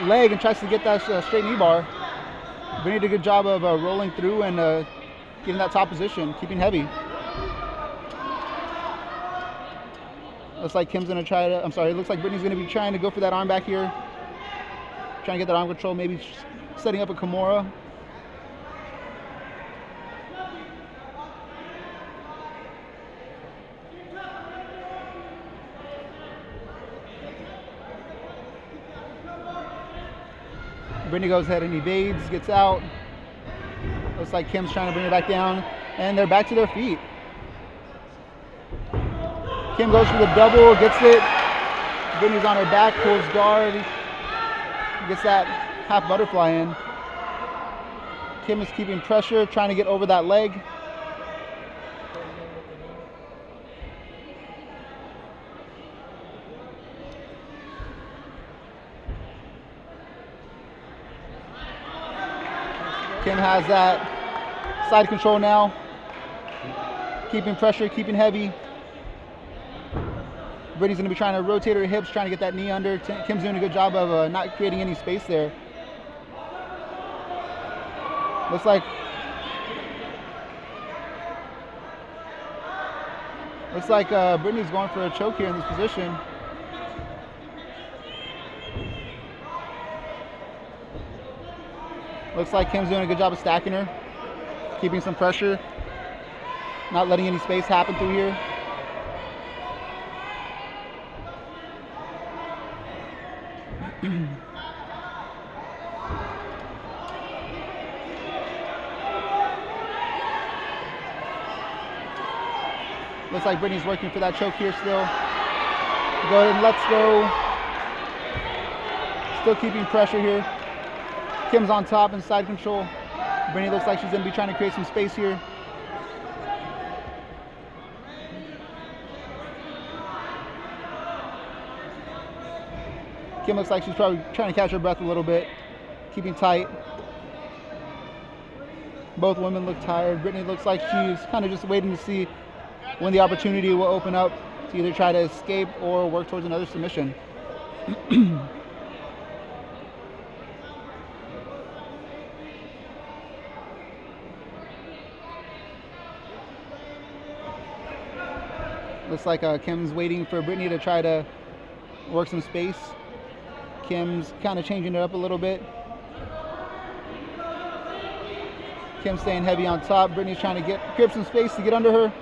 leg and tries to get that straight knee bar. Brittany did a good job of rolling through and getting that top position, keeping heavy. Looks like Kim's gonna try to, it looks like Brittany's gonna be trying to go for that arm back here. Trying to get that arm control, maybe setting up a Kimura. Brittany goes ahead and evades, gets out. Looks like Kim's trying to bring her back down, and they're back to their feet. Kim goes for the double, gets it. Brittany's on her back, pulls guard, gets that half butterfly in. Kim is keeping pressure, trying to get over that leg. Kim has that side control now. Keeping pressure, keeping heavy. Brittany's going to be trying to rotate her hips, trying to get that knee under. Kim's doing a good job of not creating any space there. Looks like Looks like Brittany's going for a choke here in this position. Looks like Kim's doing a good job of stacking her, keeping some pressure, not letting any space happen through here. Looks like Brittany's working for that choke here still. Go ahead and let's go. Still keeping pressure here. Kim's on top and side control. Brittany looks like she's going to be trying to create some space here. Kim looks like she's probably trying to catch her breath a little bit, keeping tight. Both women look tired. Brittany looks like she's kind of just waiting to see when the opportunity will open up to either try to escape or work towards another submission. Looks like Kim's waiting for Brittany to try to work some space. Kim's kind of changing it up a little bit. Kim staying heavy on top. Brittany's trying to grip some space to get under her.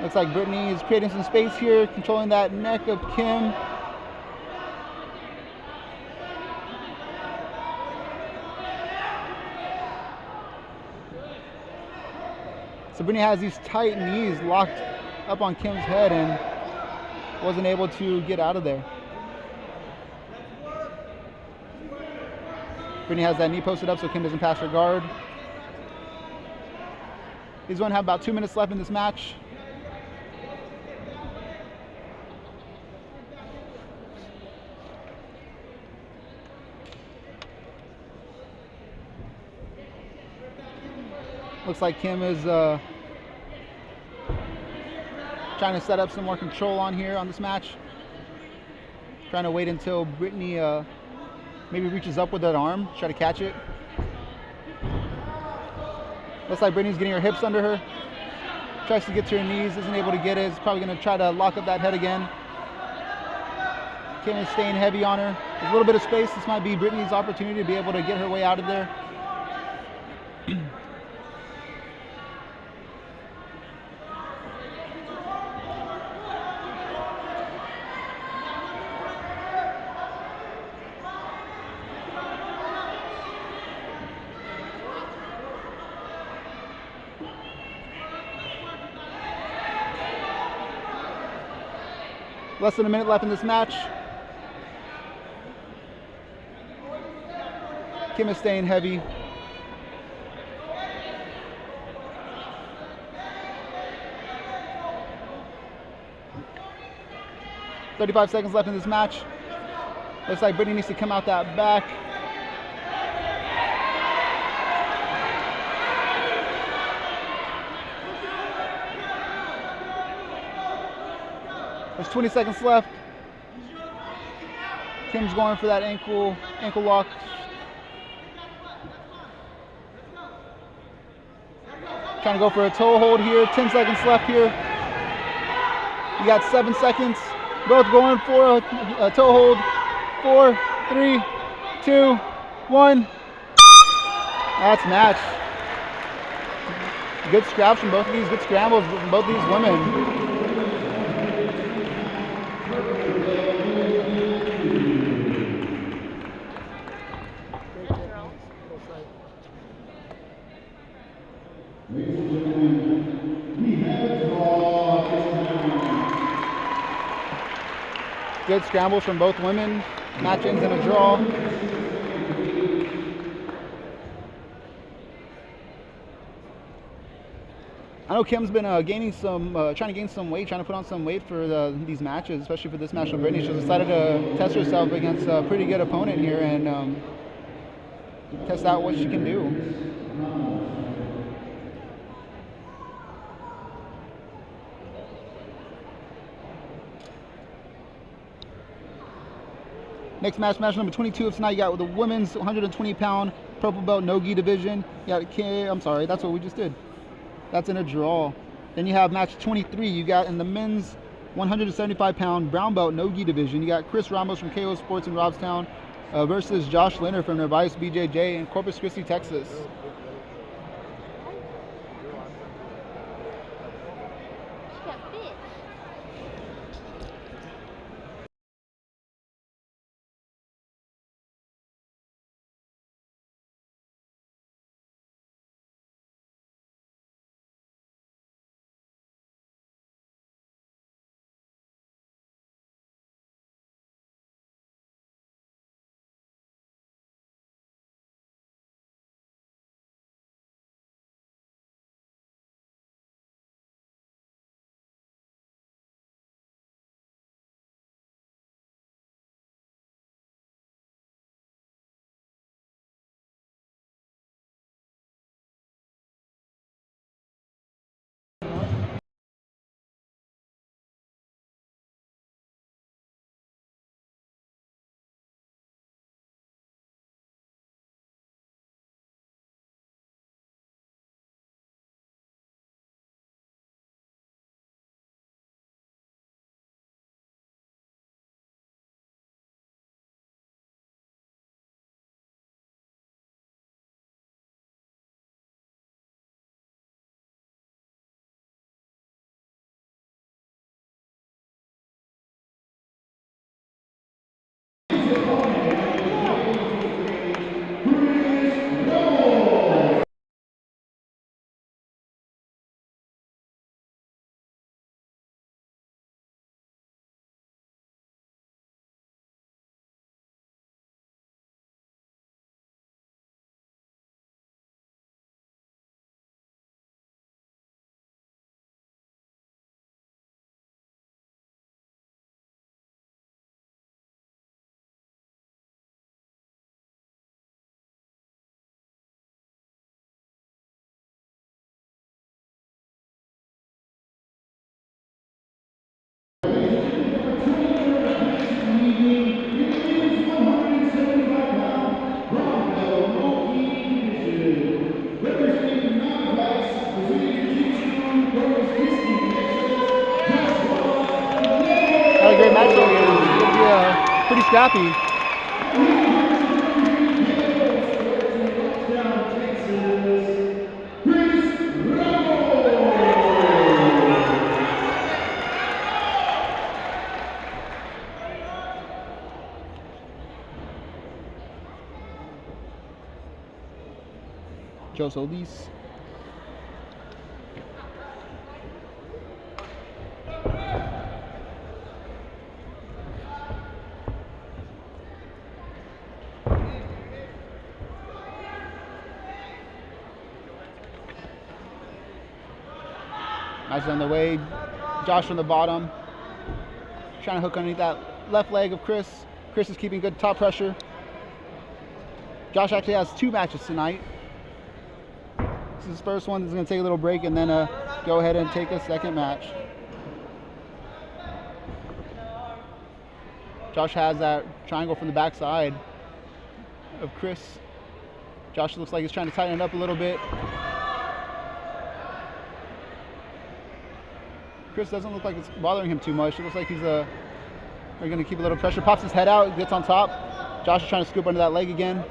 Looks like Brittany is creating some space here, controlling that neck of Kim. So Brittany has these tight knees locked up on Kim's head and wasn't able to get out of there. Brittany has that knee posted up so Kim doesn't pass her guard. These one have about 2 minutes left in this match. Looks like Kim is trying to set up some more control on here on this match. Trying to wait until Brittany maybe reaches up with that arm, try to catch it. Looks like Brittany's getting her hips under her. Tries to get to her knees, isn't able to get it. Is probably going to try to lock up that head again. Kim is staying heavy on her. There's a little bit of space. This might be Brittany's opportunity to be able to get her way out of there. Less than a minute left in this match. Kim is staying heavy. "35 seconds left in this match. Looks like Brittany needs to come out that back. There's 20 seconds left. Kim's going for that ankle lock. Trying to go for a toe hold here. 10 seconds left here. You got 7 seconds. Both going for a toe hold. 4, 3, 2, 1. That's match. Good scraps from both of these. Good scrambles from both these women. Good scrambles from both women. Match ends in a draw. I know Kim's been trying to gain some weight, trying to put on some weight for these matches, especially for this match with Brittany. She's decided to test herself against a pretty good opponent here and test out what she can do. Next match, match number 22 of tonight, you got with the women's 120-pound purple belt no-gi division. You got I'm sorry, that's what we just did. That's in a draw. Then you have match 23. You got in the men's 175-pound brown belt no-gi division. You got Chris Ramos from KO Sports in Robstown versus Josh Leonard from Nervice BJJ in Corpus Christi, Texas. She got bit. Had a great match over here. It's going to be pretty scrappy. Joe Solis. Match is on the way. Josh from the bottom. Trying to hook underneath that left leg of Chris. Chris is keeping good top pressure. Josh actually has 2 matches tonight. This is his first one. He's going to take a little break and then go ahead and take a second match. Josh has that triangle from the backside of Chris. Josh looks like he's trying to tighten it up a little bit. Chris doesn't look like it's bothering him too much. It looks like he's they're going to keep a little pressure. Pops his head out, gets on top. Josh is trying to scoop under that leg again.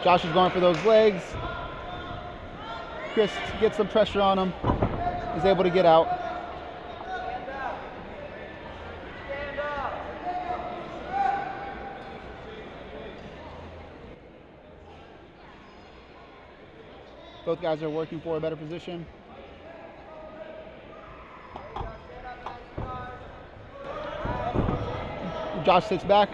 Josh is going for those legs. Chris gets some pressure on him. He's able to get out. Both guys are working for a better position. Josh sits back.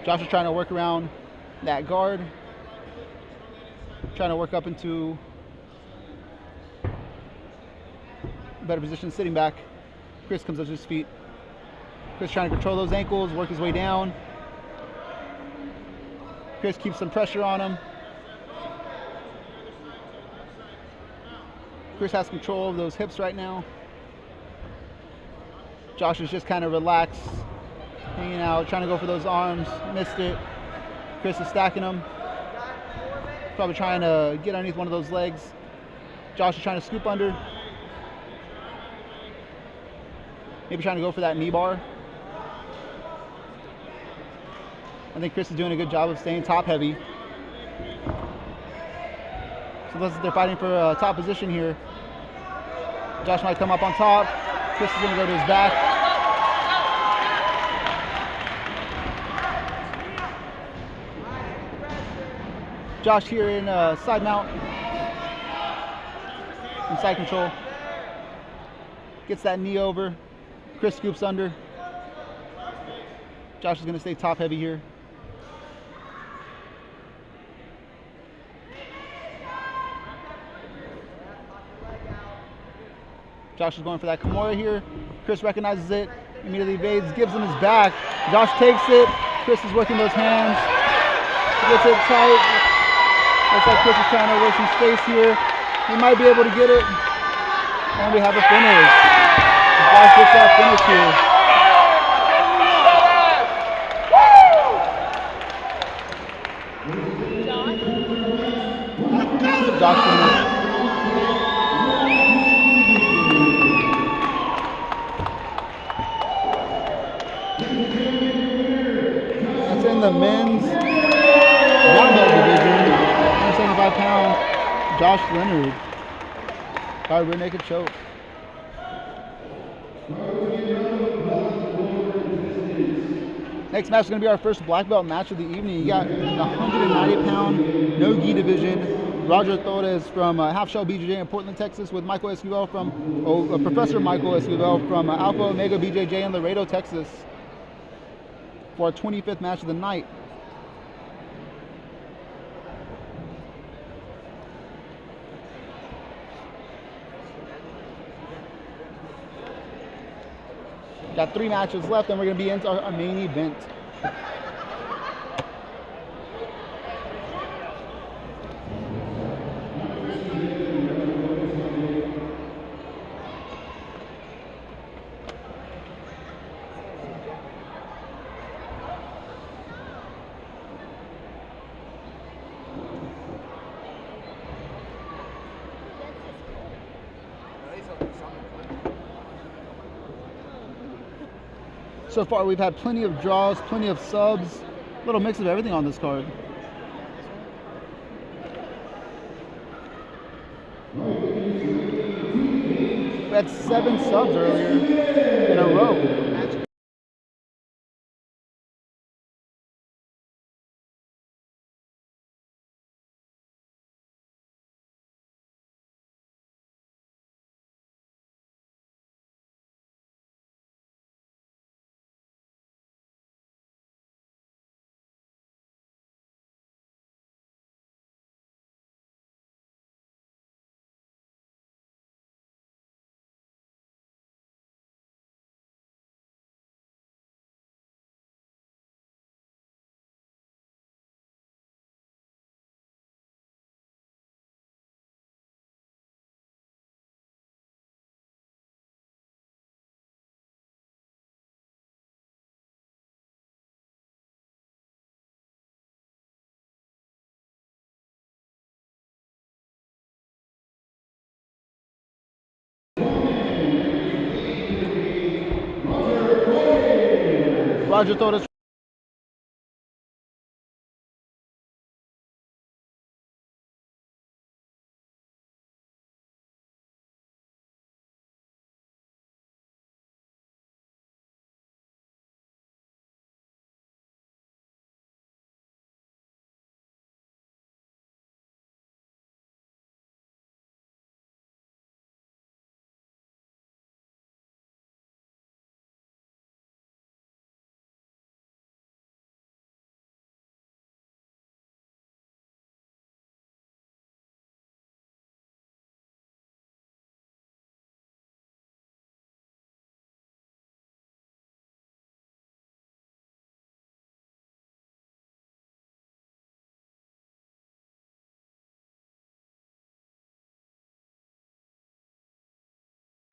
Josh is trying to work around that guard. Trying to work up into a better position, sitting back. Chris comes up to his feet. Chris trying to control those ankles, work his way down. Chris keeps some pressure on him. Chris has control of those hips right now. Josh is just kind of relaxed, hanging out, trying to go for those arms. Missed it. Chris is stacking them. Probably trying to get underneath one of those legs. Josh is trying to scoop under. Maybe trying to go for that knee bar. I think Chris is doing a good job of staying top heavy. So they're fighting for a top position here. Josh might come up on top. Chris is going to go to his back. Josh here in side mount. In side control. Gets that knee over. Chris scoops under. Josh is going to stay top heavy here. Josh is going for that Kimura here. Chris recognizes it, immediately evades, gives him his back. Josh takes it. Chris is working those hands. Gets it tight. Looks like Chris is trying to work some space here. He might be able to get it. And we have a finish. Josh gets that finish here. Josh finished. The men's brown belt division, 175-pound Josh Leonard by rear naked choke. Next match is going to be our first black belt match of the evening. You got the 190-pound no-gi division. Roger Torres from Half Shell BJJ in Portland, Texas, with Michael Esquivel from Professor Michael Esquivel from Alpha Omega BJJ in Laredo, Texas, for our 25th match of the night. Got 3 matches left, and we're going to be into our main event. So far, we've had plenty of draws, plenty of subs, a little mix of everything on this card. We had 7 subs earlier in a row. Roger Torres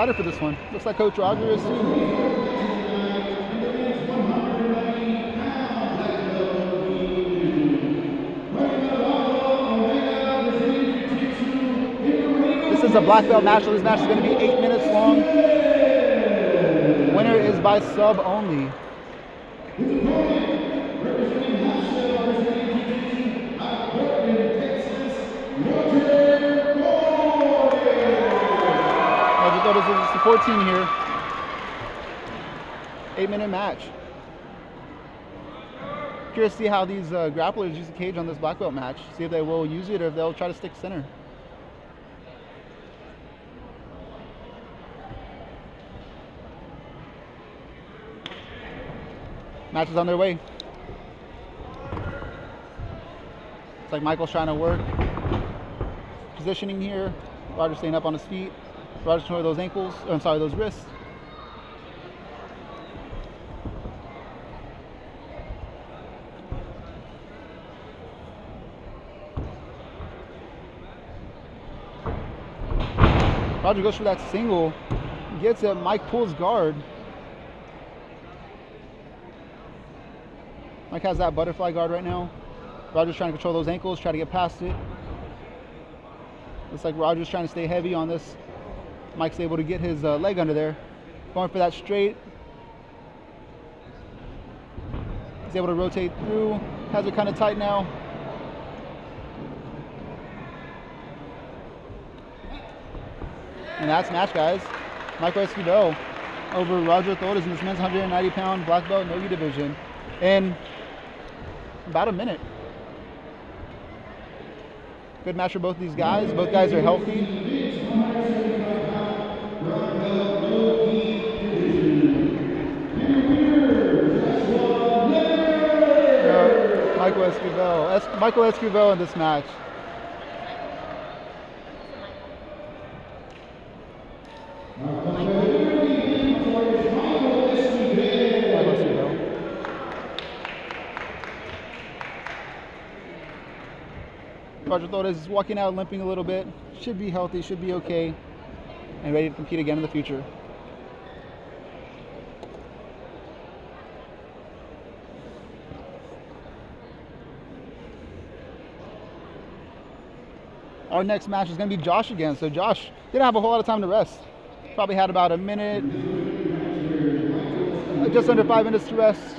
excited for this one. Looks like Coach Roger is too. This is a black belt match, so this match is going to be 8 minutes long. Winner is by sub only. This is the 14 here. 8-minute match. Curious to see how these grapplers use the cage on this black belt match. See if they will use it or if they'll try to stick center. Match is on their way. It's like Michael's trying to work. Positioning here. Roger staying up on his feet. Roger controlling those ankles. I'm sorry, those wrists. Roger goes for that single. Gets it. Mike pulls guard. Mike has that butterfly guard right now. Roger's trying to control those ankles, try to get past it. Looks like Roger's trying to stay heavy on this. Mike's able to get his leg under there. Going for that straight. He's able to rotate through. Has it kind of tight now. And that's match, guys. Michael Escobedo over Roger Torres in this men's 190-pound black belt no-gi division in about a minute. Good match for both of these guys. Both guys are healthy. Michael Escobedo in this match. Roger Torres is walking out limping a little bit. Should be healthy, should be okay, and ready to compete again in the future. Our next match is going to be Josh again. So Josh didn't have a whole lot of time to rest. Probably had about a minute, just under 5 minutes to rest.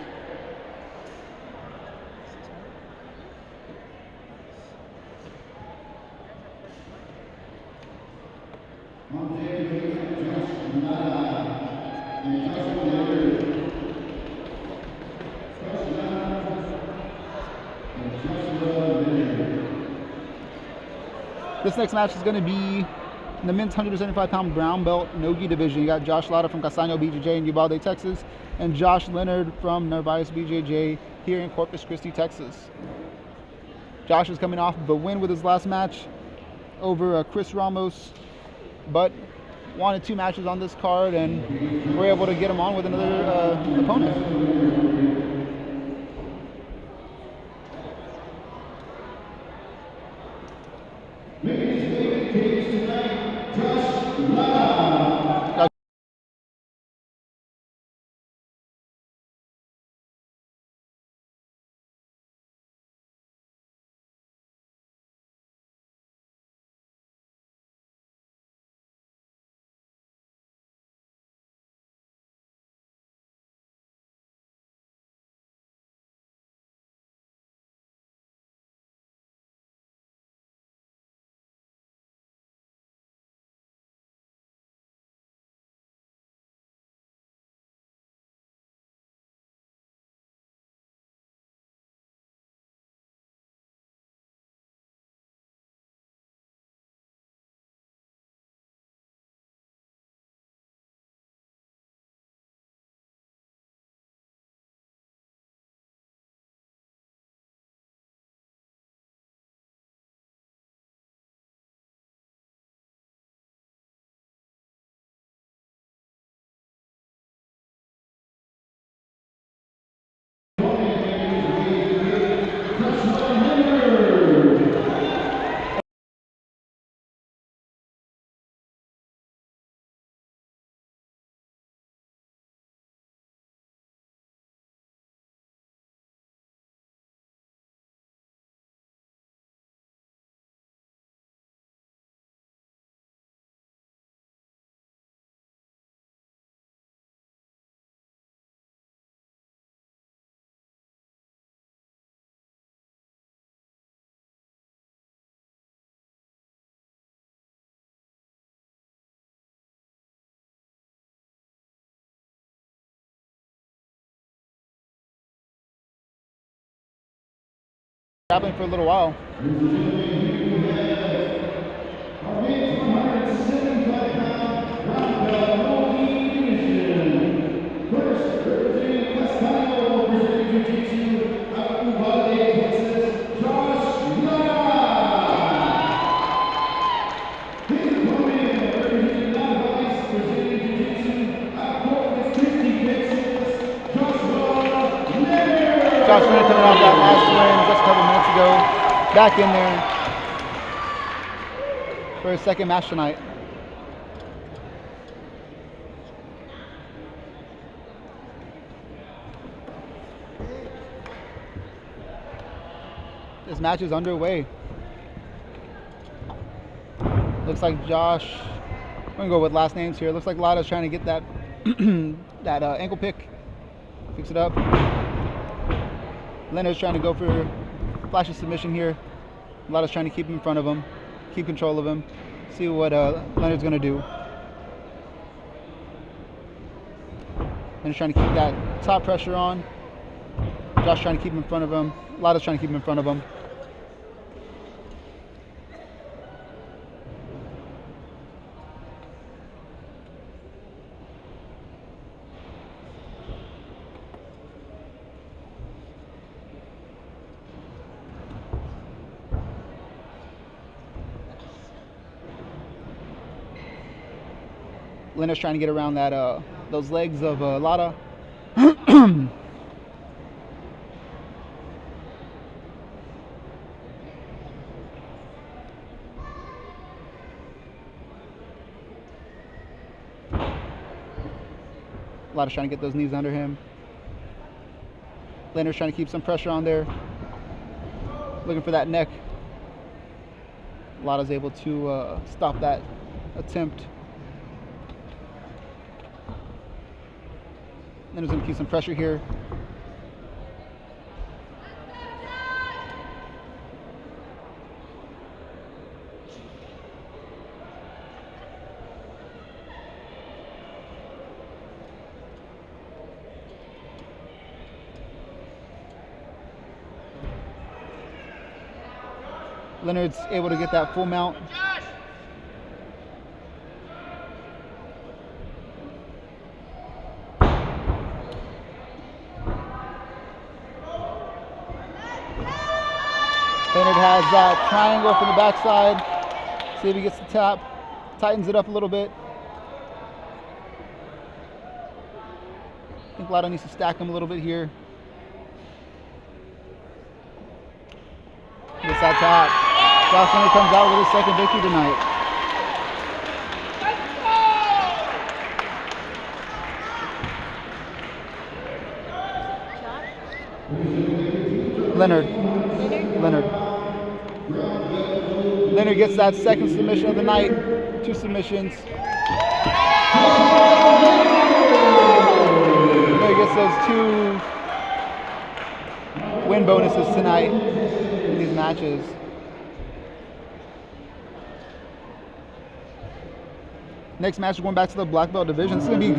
This next match is going to be in the men's 175-pound brown belt no-gi division. You got Josh Lara from Castaño BJJ in Uvalde, Texas, and Josh Leonard from Narvaez BJJ here in Corpus Christi, Texas. Josh is coming off of a win with his last match over Chris Ramos, but wanted 2 matches on this card, and we're able to get him on with another opponent. grappling for a little while. Josh Leonard coming off that last win just a couple minutes ago. Back in there for his second match tonight. This match is underway. Looks like Josh, I'm gonna go with last names here. Looks like Lada's trying to get that that ankle pick, fix it up. Leonard's trying to go for flashy submission here. Lada's trying to keep him in front of him, keep control of him, see what Leonard's gonna do. Leonard's trying to keep that top pressure on. Josh trying to keep him in front of him. Lada's trying to keep him in front of him. Leonard's trying to get around that those legs of Lada. Lada's trying to get those knees under him. Leonard's trying to keep some pressure on there. Looking for that neck. Lada's able to stop that attempt. Leonard's going to keep some pressure here. Leonard's able to get that full mount. Leonard has that triangle from the backside. See if he gets the tap. Tightens it up a little bit. I think Lada needs to stack him a little bit here. Gets that tap. Josh Leonard comes out with his second victory tonight. Leonard gets that second submission of the night. 2 submissions. Leonard gets those 2 win bonuses tonight in these matches. Next match, we're going back to the black belt division. It's going to be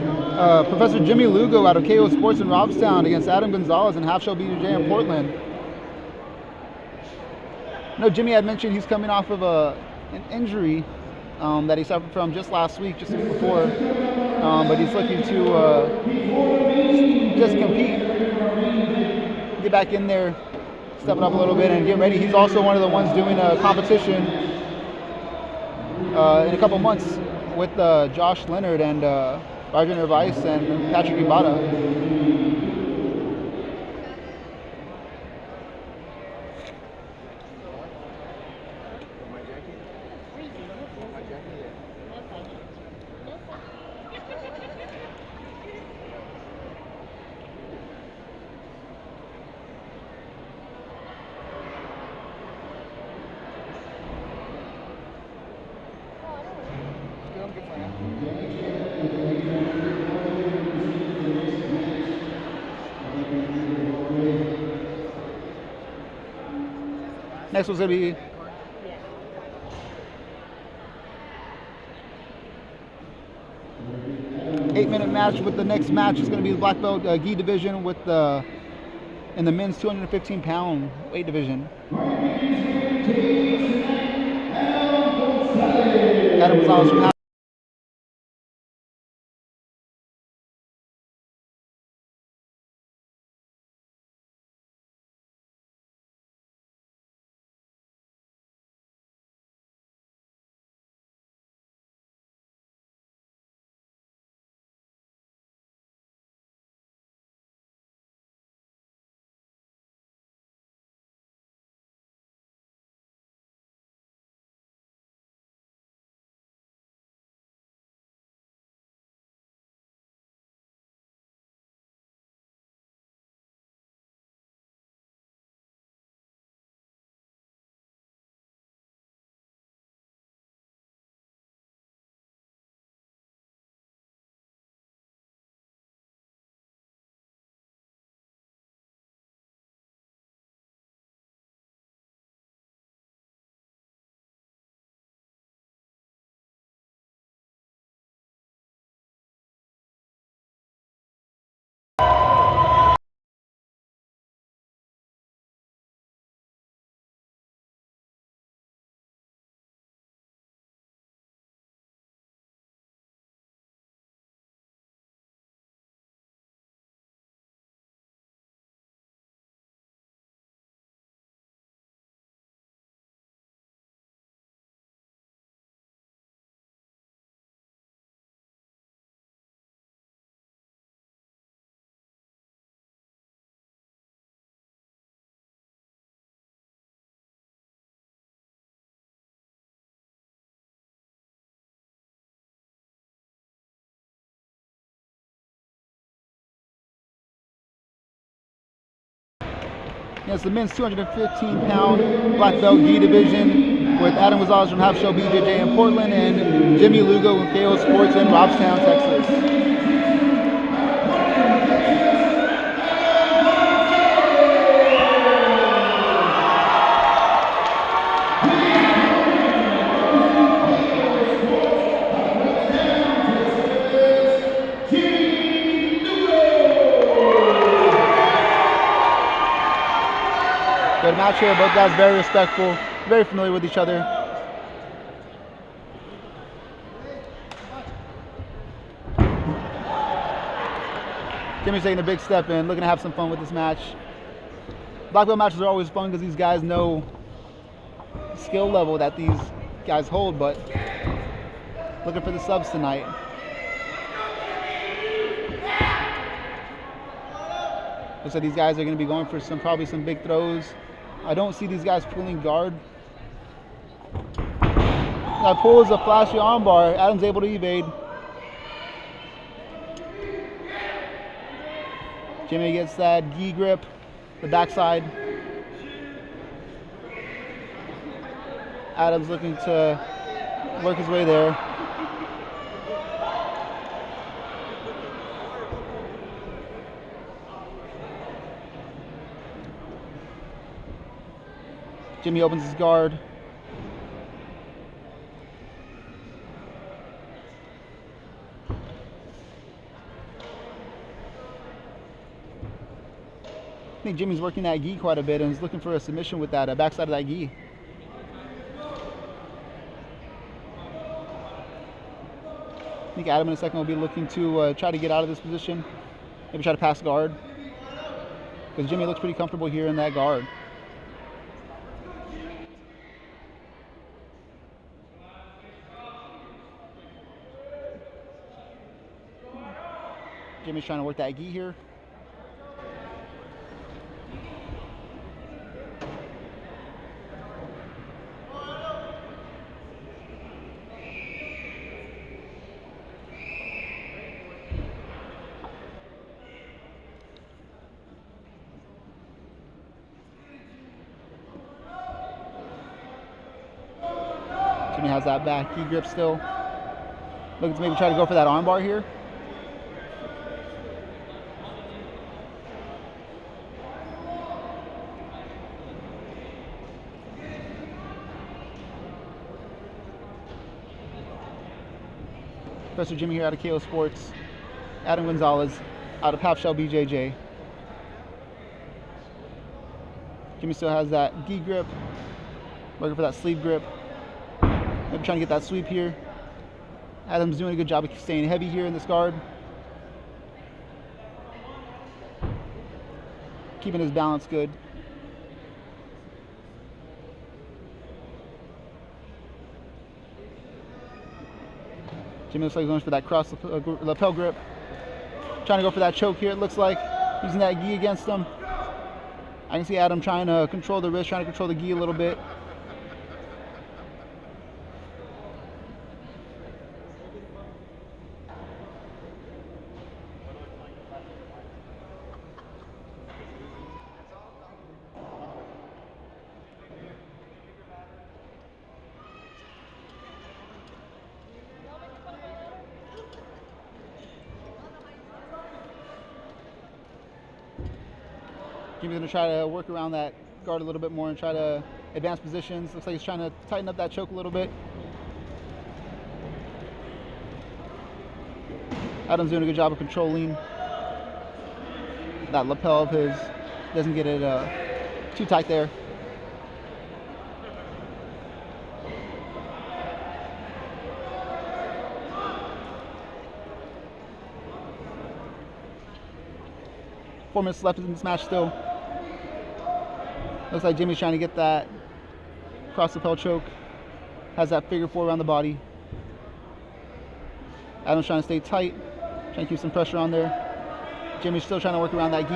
Professor Jimmy Lugo out of KO Sports in Robstown against Adam Gonzalez and Half Shell BJJ in Portland. No, Jimmy had mentioned he's coming off of an injury that he suffered from just last week, just before, but he's looking to just compete, get back in there, step it up a little bit, and get ready. He's also one of the ones doing a competition in a couple months with Josh Leonard and Rajan Nervais and Patrick Ibata. Next one's going to be an 8-minute match. With the next match is going to be the black belt gi division with in the men's 215-pound weight division. Adam Gonzalez from Yes, the men's 215-pound black belt gi division with Adam Gonzalez from Half Shell BJJ in Portland and Jimmy Lugo with KO Sports in Robstown, Texas. Good match here, both guys very respectful, very familiar with each other. Jimmy's taking a big step in, looking to have some fun with this match. Black belt matches are always fun because these guys know the skill level that these guys hold, but looking for the subs tonight. Looks like these guys are going to be going for probably some big throws. I don't see these guys pulling guard. That pull is a flashy armbar. Adam's able to evade. Jimmy gets that gi grip, the backside. Adam's looking to work his way there. Jimmy opens his guard. I think Jimmy's working that gi quite a bit and is looking for a submission with that backside of that gi. I think Adam in a second will be looking to try to get out of this position. Maybe try to pass guard. Because Jimmy looks pretty comfortable here in that guard. Jimmy's trying to work that gi here. Jimmy has that back gi grip still. Looking to maybe try to go for that armbar here. Professor Jimmy here out of KO Sports. Adam Gonzalez out of Half Shell BJJ. Jimmy still has that gi grip, working for that sleeve grip. Maybe trying to get that sweep here. Adam's doing a good job of staying heavy here in this guard. Keeping his balance good. Jimmy looks like he's going for that cross lapel grip. Trying to go for that choke here, it looks like. Using that gi against him. I can see Adam trying to control the wrist, trying to control the gi a little bit. Jimmy's going to try to work around that guard a little bit more and try to advance positions. Looks like he's trying to tighten up that choke a little bit. Adam's doing a good job of controlling that lapel of his. Doesn't get it too tight there. Four minutes left in this match still. Looks like Jimmy's trying to get that cross lapel choke. Has that figure four around the body. Adam's trying to stay tight, trying to keep some pressure on there. Jimmy's still trying to work around that gi.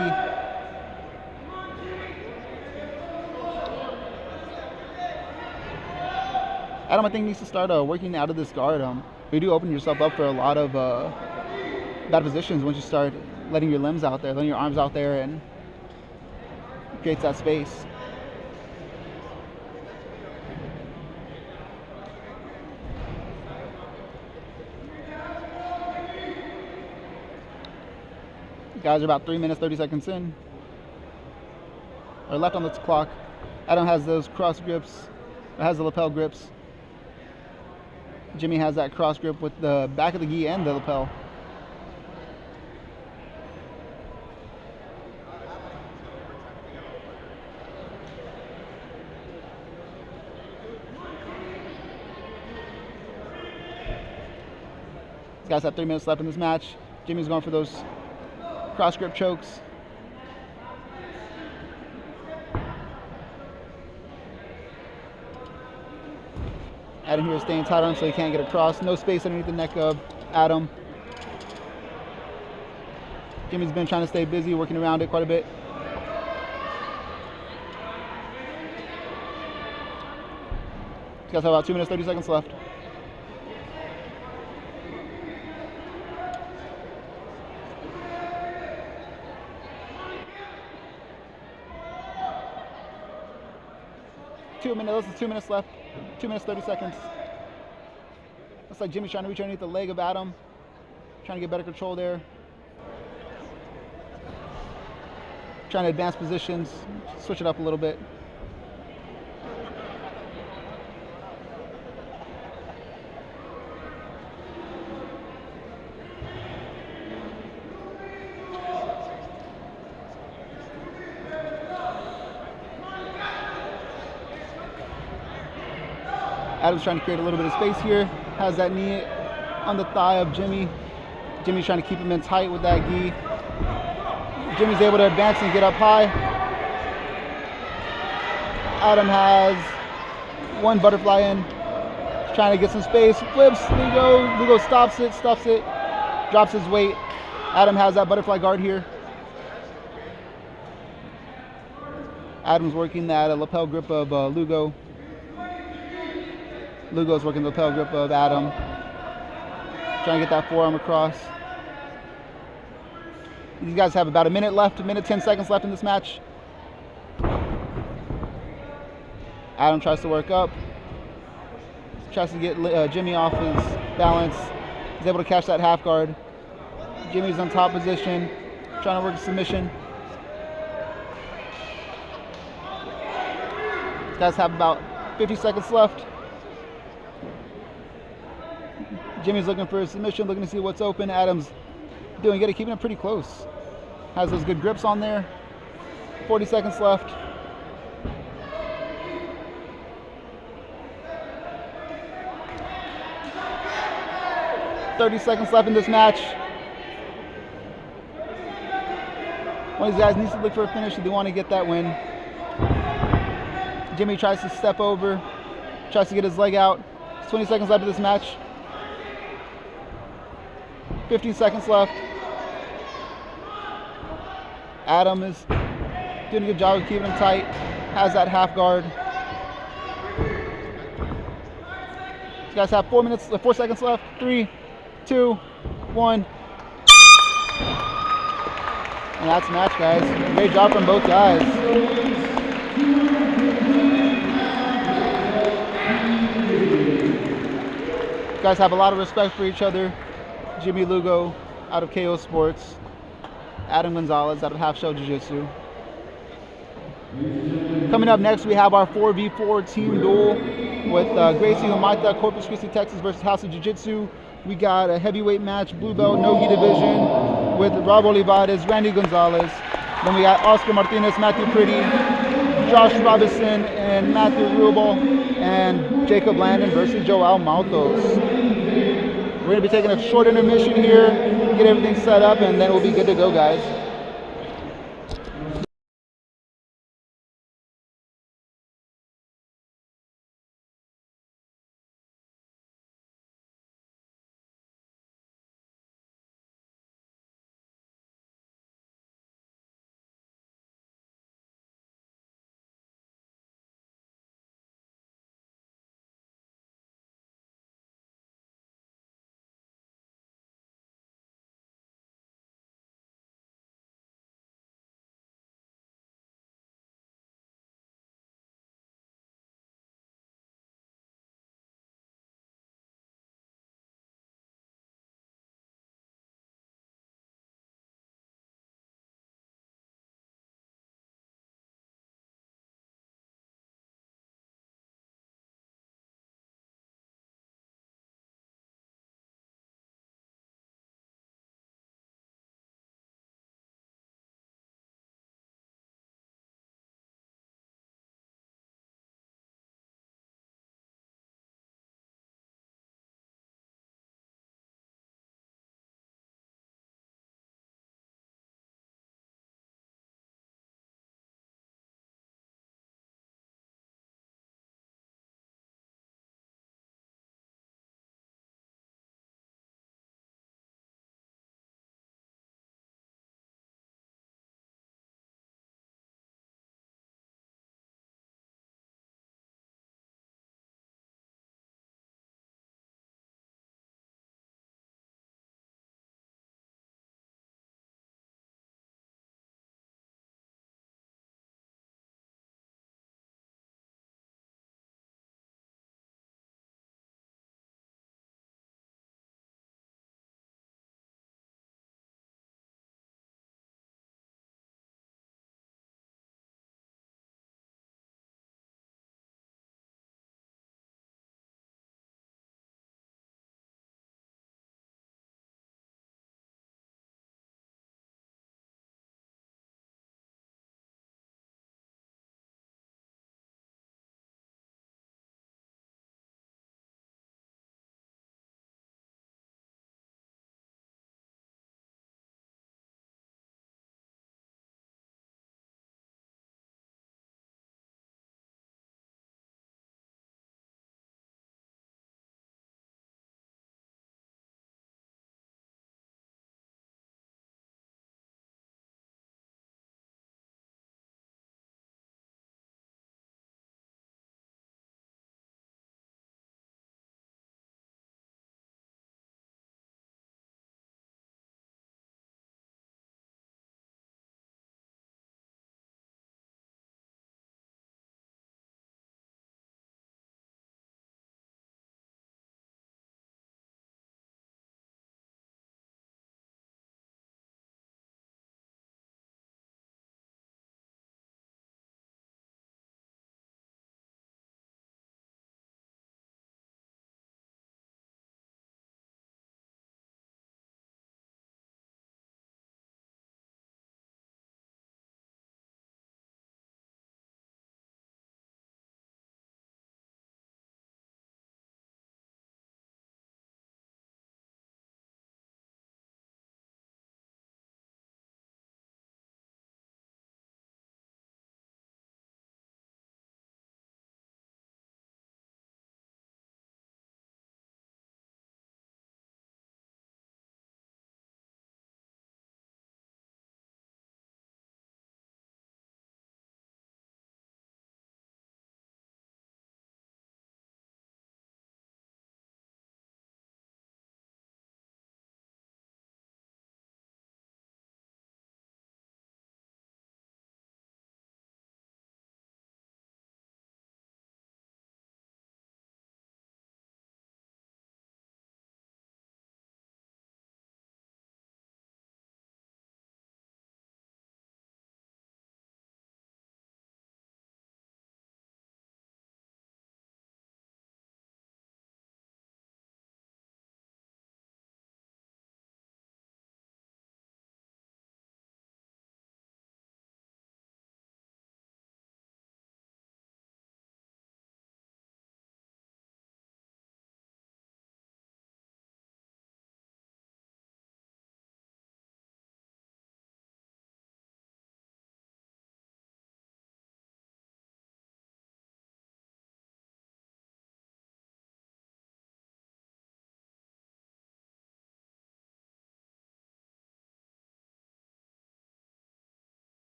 Adam, I think, needs to start working out of this guard. You do open yourself up for a lot of bad positions once you start letting your limbs out there, letting your arms out there, and creates that space. Guys are about 3 minutes, 30 seconds in. Or left on the clock. Adam has those cross grips, or has the lapel grips. Jimmy has that cross grip with the back of the gi and the lapel. These guys have 3 minutes left in this match. Jimmy's going for those cross grip chokes. Adam here is staying tight on him so he can't get across. No space underneath the neck of Adam. Jimmy's been trying to stay busy, working around it quite a bit. These guys have about 2 minutes, 30 seconds left. Less than 2 minutes left. 2 minutes, 30 seconds. Looks like Jimmy's trying to reach underneath the leg of Adam. Trying to get better control there. Trying to advance positions, switch it up a little bit. Adam's trying to create a little bit of space here. Has that knee on the thigh of Jimmy. Jimmy's trying to keep him in tight with that gi. Jimmy's able to advance and get up high. Adam has one butterfly in. Trying to get some space. Flips. Lugo stops it, stuffs it, drops his weight. Adam has that butterfly guard here. Adam's working that lapel grip of Lugo. Lugo's working the lapel grip of Adam. Trying to get that forearm across. These guys have about a minute left, 10 seconds left in this match. Adam tries to work up. Tries to get Jimmy off his balance. He's able to catch that half guard. Jimmy's on top position, trying to work a submission. These guys have about 50 seconds left. Jimmy's looking for a submission, looking to see what's open. Adam's doing good, keeping it pretty close. Has those good grips on there. 40 seconds left. 30 seconds left in this match. One of these guys needs to look for a finish if they want to get that win. Jimmy tries to step over, tries to get his leg out. 20 seconds left of this match. 15 seconds left. Adam is doing a good job of keeping him tight. Has that half guard. These guys have 4 seconds left. 3, 2, 1. And that's the match, guys. Great job from both guys. You guys have a lot of respect for each other. Jimmy Lugo out of KO Sports. Adam Gonzalez out of Half Shell Jiu-Jitsu. Coming up next, we have our 4v4 team duel with Gracie Humaita, Corpus Christi, Texas versus House of Jiu-Jitsu. We got a heavyweight match, blue belt, no-gi division with Rob Olivares, Randy Gonzalez. Then we got Oscar Martinez, Matthew Pretty, Josh Robinson, and Matthew Rubel, and Jacob Landon versus Joel Maltos. We're going to be taking a short intermission here, get everything set up, and then we'll be good to go, guys.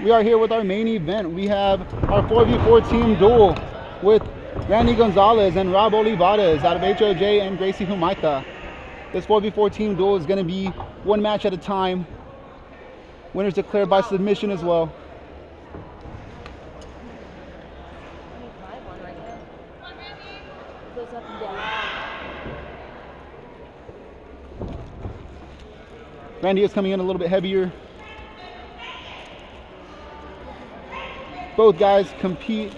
We are here with our main event. We have our 4v4 team duel with Randy Gonzalez and Rob Olivares out of HOJ and Gracie Humaita. This 4v4 team duel is going to be one match at a time. Winners declared by submission as well. Goes up and down. Randy is coming in a little bit heavier. Both guys compete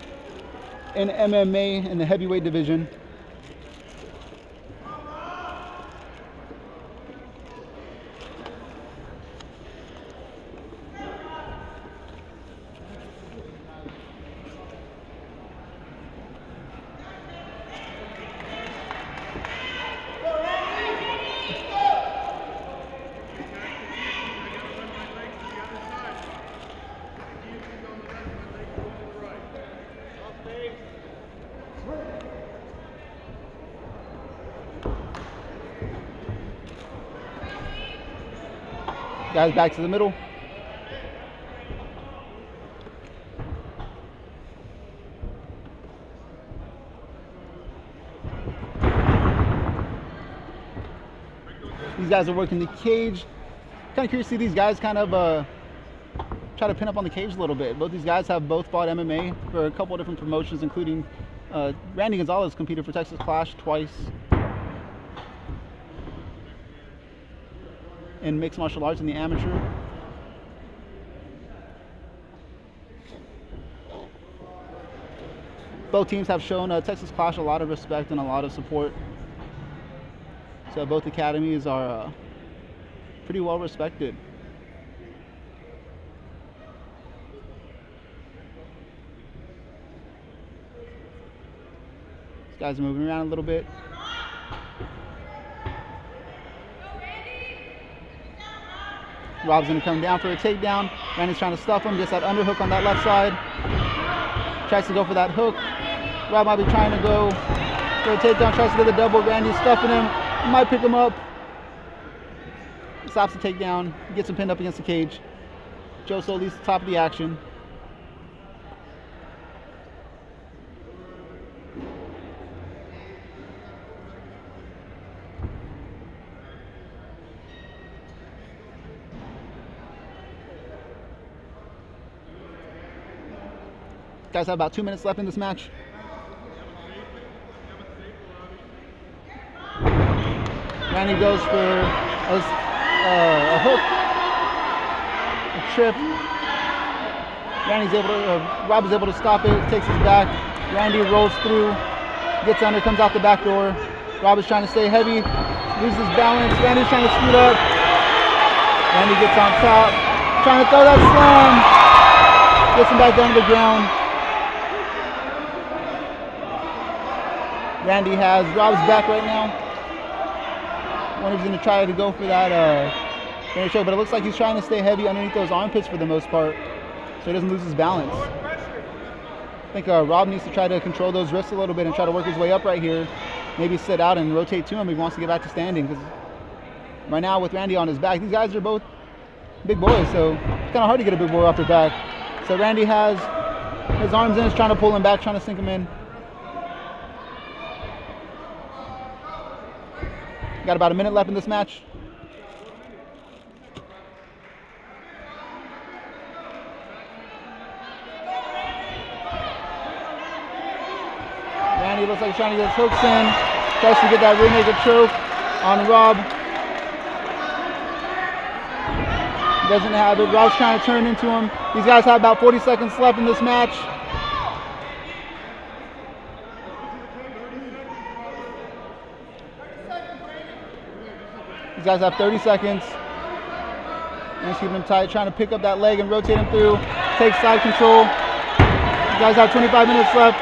in MMA in the heavyweight division. Guys back to the middle. These guys are working the cage. Kind of curious to see these guys kind of try to pin up on the cage a little bit. Both these guys have both fought MMA for a couple of different promotions, including Randy Gonzalez competed for Texas Clash twice in mixed martial arts in the amateur. Both teams have shown Texas Clash a lot of respect and a lot of support. So both academies are pretty well respected. These guys are moving around a little bit. Rob's gonna come down for a takedown. Randy's trying to stuff him, gets that underhook on that left side. Tries to go for that hook. Rob might be trying to go for a takedown, tries to get the double. Randy's stuffing him, might pick him up. Stops the takedown, gets him pinned up against the cage. Joe Solis, top of the action. Guys have about 2 minutes left in this match. Randy goes for a hook, a trip. Rob is able to stop it, takes his back. Randy rolls through, gets under, comes out the back door. Rob is trying to stay heavy, loses balance. Randy's trying to scoot up. Randy gets on top, trying to throw that slam. Gets him back down to the ground. Randy has Rob's back right now. Wonder if he's going to try to go for that finish show, but it looks like he's trying to stay heavy underneath those armpits for the most part, so he doesn't lose his balance. I think Rob needs to try to control those wrists a little bit and try to work his way up right here. Maybe sit out and rotate to him if he wants to get back to standing, because right now with Randy on his back, these guys are both big boys, so it's kind of hard to get a big boy off their back. So Randy has his arms in, is trying to pull him back, trying to sink him in. Got about a minute left in this match. Randy looks like he's trying to get his hooks in. Tries to get that rear naked choke on Rob. Doesn't have it. Rob's trying to turn into him. These guys have about 40 seconds left in this match. These guys have 30 seconds. And he's keeping him tight, trying to pick up that leg and rotate him through. Take side control. These guys have 25 minutes left.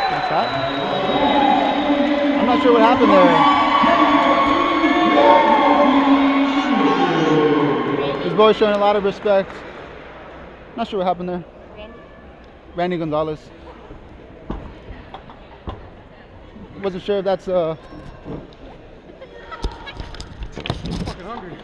That's that. I'm not sure what happened there. This boy's showing a lot of respect. Not sure what happened there. Randy Gonzalez. Wasn't sure if that's fucking hungry.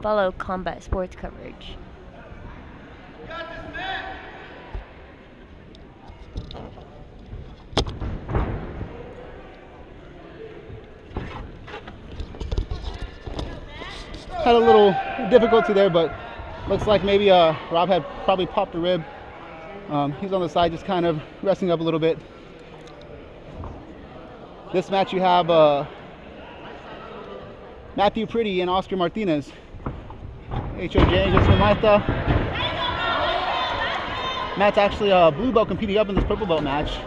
Follow combat sports coverage. Had a little difficulty there, but looks like maybe Rob had probably popped a rib. He's on the side just kind of resting up a little bit. This match you have Matthew Pretty and Oscar Martinez. HOJ just Martha. Matt's actually a blue belt competing up in this purple belt match.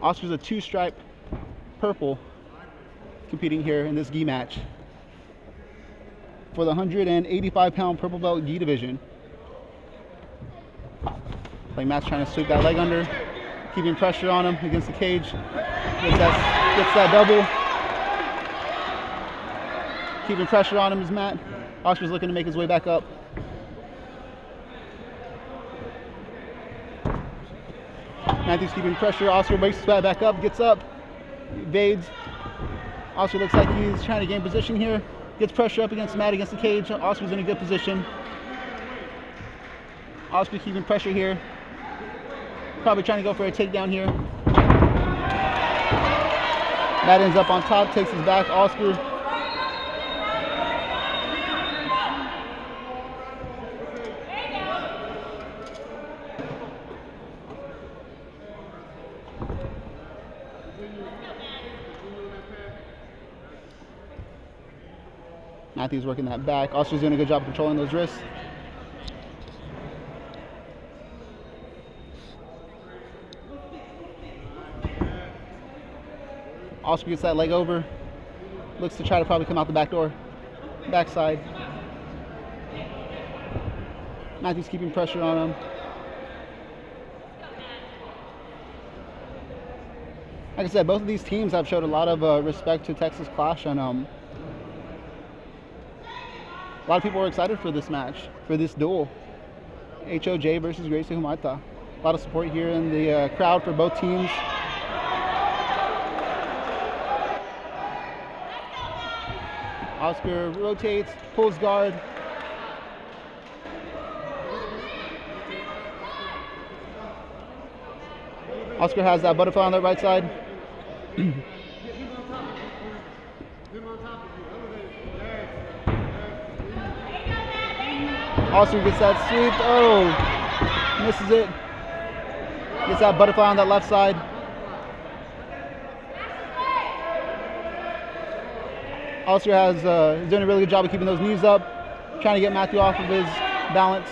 Oscar's a 2-stripe purple competing here in this gi match. for the 185-pound purple belt gi division. Playing Matt's trying to sweep that leg under, keeping pressure on him against the cage. Gets that double. Keeping pressure on him is Matt. Oscar's looking to make his way back up. Matthew's keeping pressure. Oscar makes his way back up, gets up, evades. Oscar looks like he's trying to gain position here. Gets pressure up against Matt against the cage. Oscar's in a good position. Oscar keeping pressure here. Probably trying to go for a takedown here. Matt ends up on top, takes his back. Oscar. Matthew's working that back. Oscar's doing a good job of controlling those wrists. Oscar gets that leg over. Looks to try to probably come out the back door. Backside. Matthew's keeping pressure on him. Like I said, both of these teams have showed a lot of respect to Texas Clash, and a lot of people are excited for this match, for this duel. HOJ versus Gracie Humaita. A lot of support here in the crowd for both teams. Oscar rotates, pulls guard. Oscar has that butterfly on the right side. Oscar gets that sweep. Oh, misses it. Gets that butterfly on that left side. Oscar is doing a really good job of keeping those knees up, trying to get Matthew off of his balance.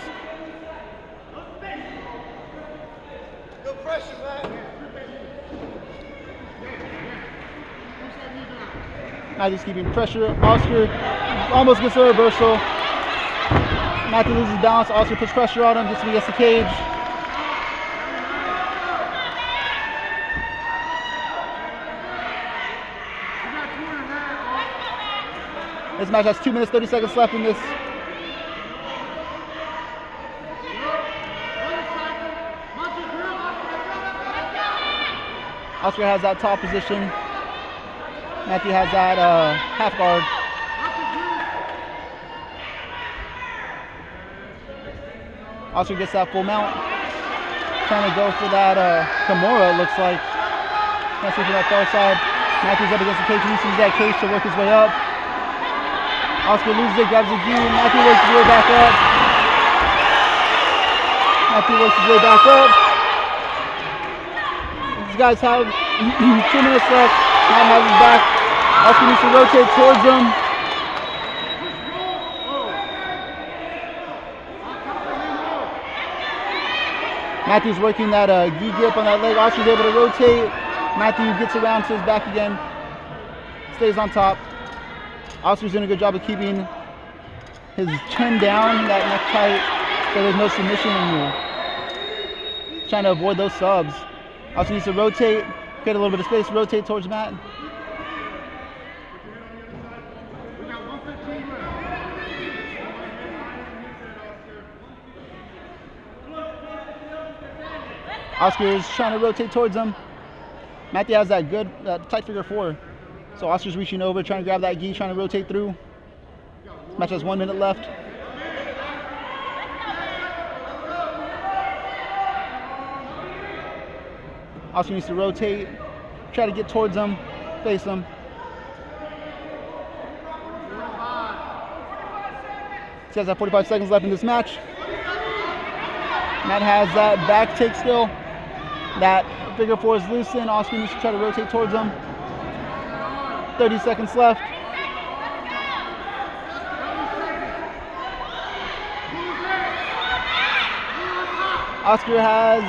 Matthew's keeping pressure. Oscar almost gets a reversal. Matthew loses balance. Oscar puts pressure on him, gets him against the cage. This match has 2 minutes, 30 seconds left in this. Oscar has that top position. Matthew has that half guard. Oscar gets that full mount. Trying to go for that Kimura, it looks like. Matthew for that far side. Matthew's up against the cage. He uses that cage to work his way up. Oscar loses it, grabs the gi. Matthew works his way back up. Matthew works his way back up. These guys have 2 minutes left. Matt has his back. Oscar needs to rotate towards him. Matthew's working that gi grip on that leg. Oscar's able to rotate. Matthew gets around to his back again. Stays on top. Oscar's doing a good job of keeping his chin down, that neck tight, so there's no submission in here. He's trying to avoid those subs. Oscar needs to rotate, get a little bit of space, rotate towards Matt. Oscar is trying to rotate towards him. Matthew has that good tight figure four. So Oscar's reaching over, trying to grab that gi, trying to rotate through. This match has 1 minute left. Oscar needs to rotate, try to get towards him, face him. He has that 45 seconds left in this match. Matt has that back take still. That figure four is loosened. Oscar needs to try to rotate towards him. 30 seconds left. Oscar has,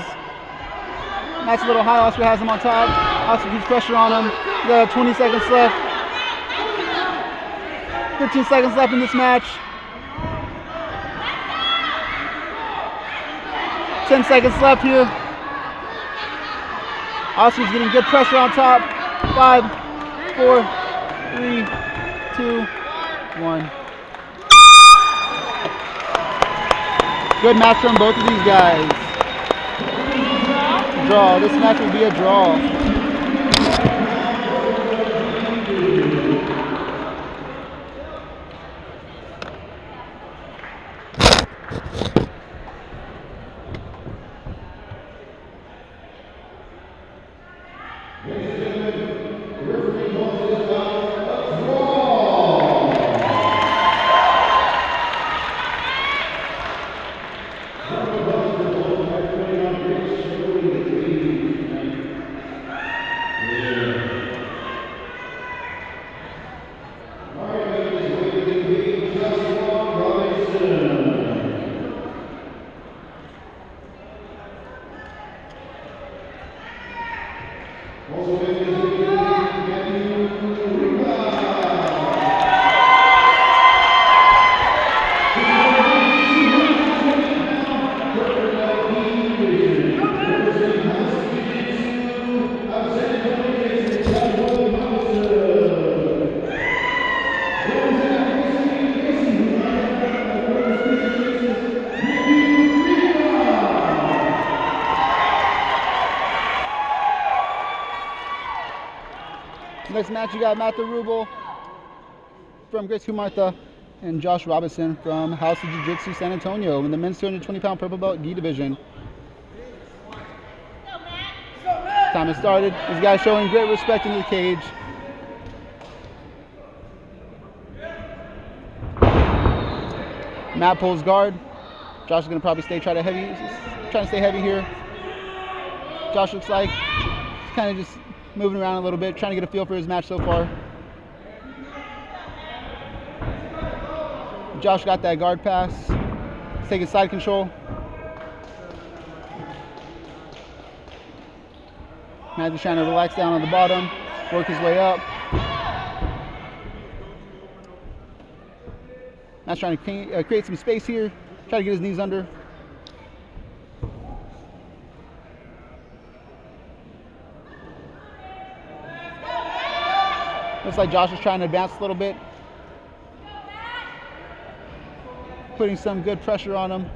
Matt's a little high, Oscar has him on top. Oscar keeps pressure on him. We got 20 seconds left. 15 seconds left in this match. 10 seconds left here. Oscar's getting good pressure on top. 5, 4, 3, 2, 1. Good match from both of these guys. Draw. This match will be a draw. Next match, you got Matt Rubel from Grace Humartha and Josh Robinson from House of Jiu-Jitsu San Antonio in the men's 220-pound purple belt gi division. Time has started. These guys showing great respect into the cage. Matt pulls guard. Josh is going to probably trying to stay heavy here. Josh looks like he's kind of just moving around a little bit, trying to get a feel for his match so far. Josh got that guard pass. He's taking side control. Matthew's trying to relax down on the bottom, work his way up. Matt's trying to create some space here, try to get his knees under. Looks like Josh is trying to advance a little bit. Putting some good pressure on him.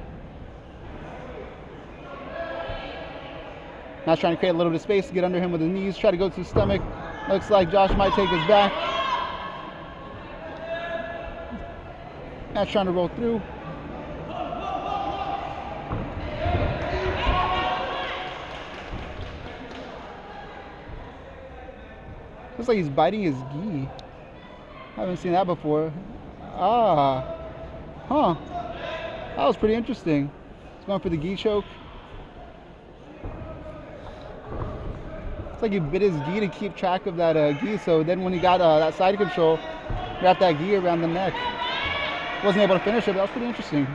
Matt's trying to create a little bit of space to get under him with his knees, try to go to his stomach. Looks like Josh might take his back. Matt's trying to roll through. Looks like he's biting his gi. I haven't seen that before. That was pretty interesting. He's going for the gi choke. It's like he bit his gi to keep track of that gi, so then when he got that side control, wrapped that gi around the neck. Wasn't able to finish it, but that was pretty interesting.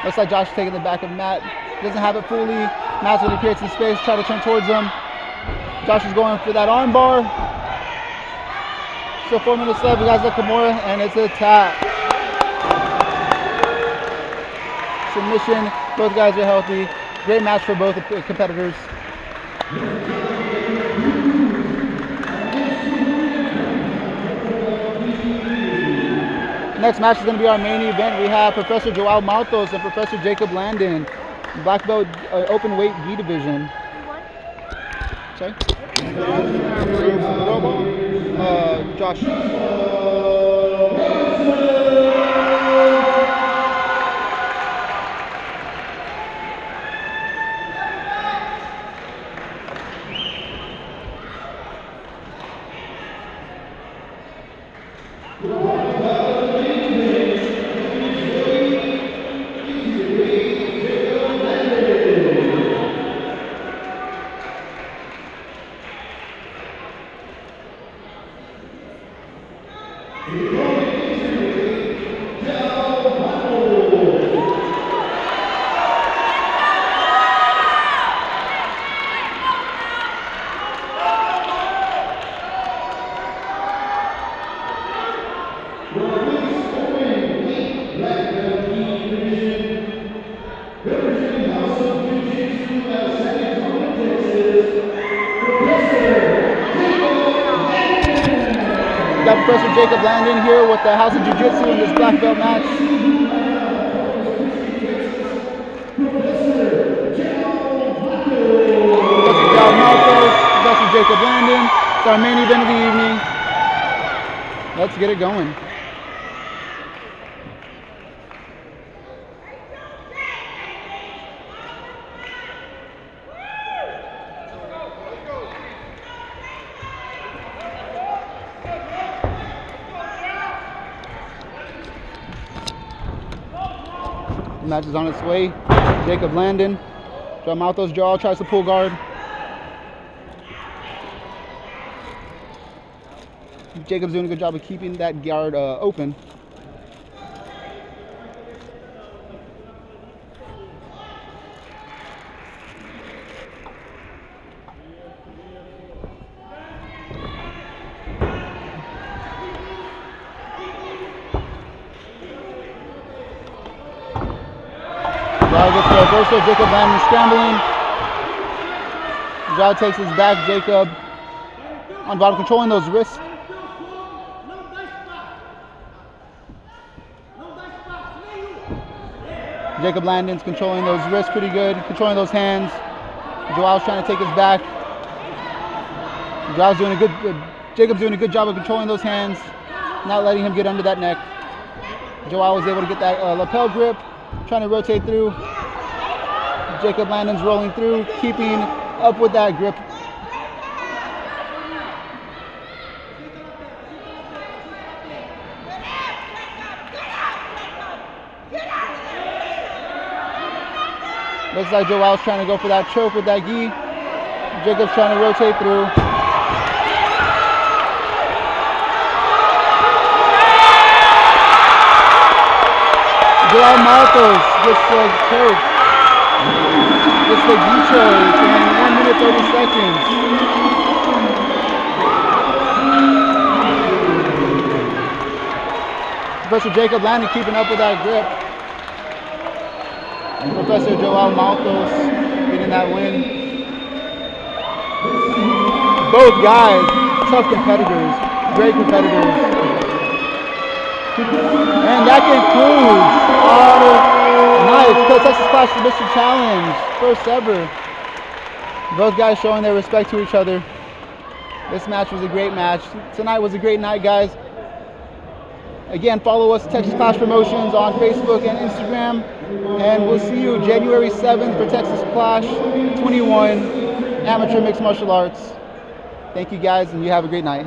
Looks like Josh is taking the back of Matt. Doesn't have it fully. Matt's when he creates some space, try to turn towards him. Josh is going for that arm bar. Still 4 minutes left. We got the Kimura, and it's a tap. Submission. Both guys are healthy. Great match for both competitors. Next match is going to be our main event. We have Professor Joao Maltos and Professor Jacob Landon, black belt open weight gi division. Sorry? Josh. Professor Jacob Landon here with the House of Jiu-Jitsu in this black belt match. Professor Gal Maltos, Professor Jacob Landon. It's our main event of the evening. Let's get it going. The match is on its way. Jacob Landon, Joao Maltos jaw, tries to pull guard. Jacob's doing a good job of keeping that guard open. Joao gets the reversal, Jacob Landon scrambling. Joao takes his back, Jacob on bottom, controlling those wrists. Jacob Landon's controlling those wrists pretty good, controlling those hands. Joao's trying to take his back. Jacob's doing a good job of controlling those hands, not letting him get under that neck. Joao was able to get that lapel grip, trying to rotate through. Jacob Landon's rolling through, keeping up with that grip. Looks like Joao's trying to go for that choke with that gi. Jacob's trying to rotate through. Joao Maltos gets the choke. Gets the gi choke in 1 minute 30 seconds. Professor Jacob Landon keeping up with that grip. Professor Joao Maltos getting that win. Both guys, tough competitors, great competitors. And that concludes our night. Texas Clash Submission Challenge, first ever. Both guys showing their respect to each other. This match was a great match. Tonight was a great night, guys. Again, follow us, Texas Clash Promotions, on Facebook and Instagram. And we'll see you January 7th for Texas Clash 21 Amateur Mixed Martial Arts. Thank you guys, and you have a great night.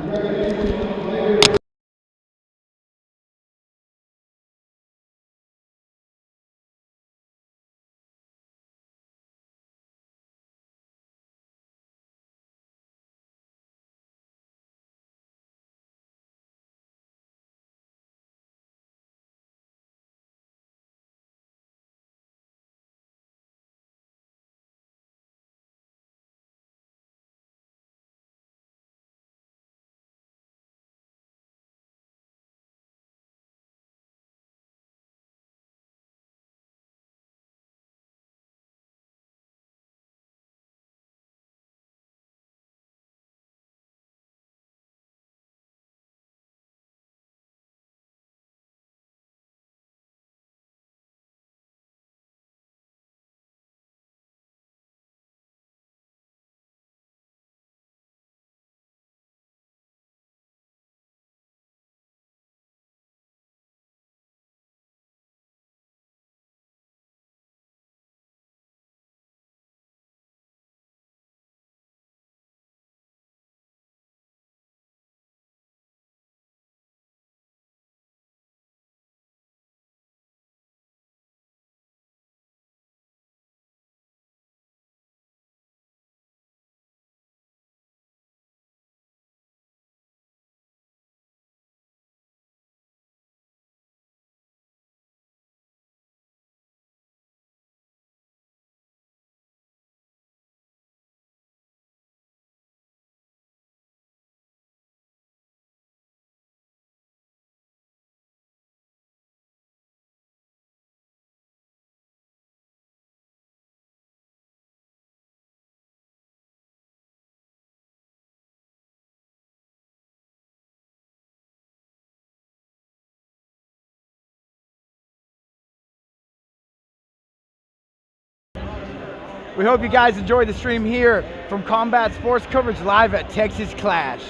We hope you guys enjoy the stream here from Combat Sports Coverage live at Texas Clash.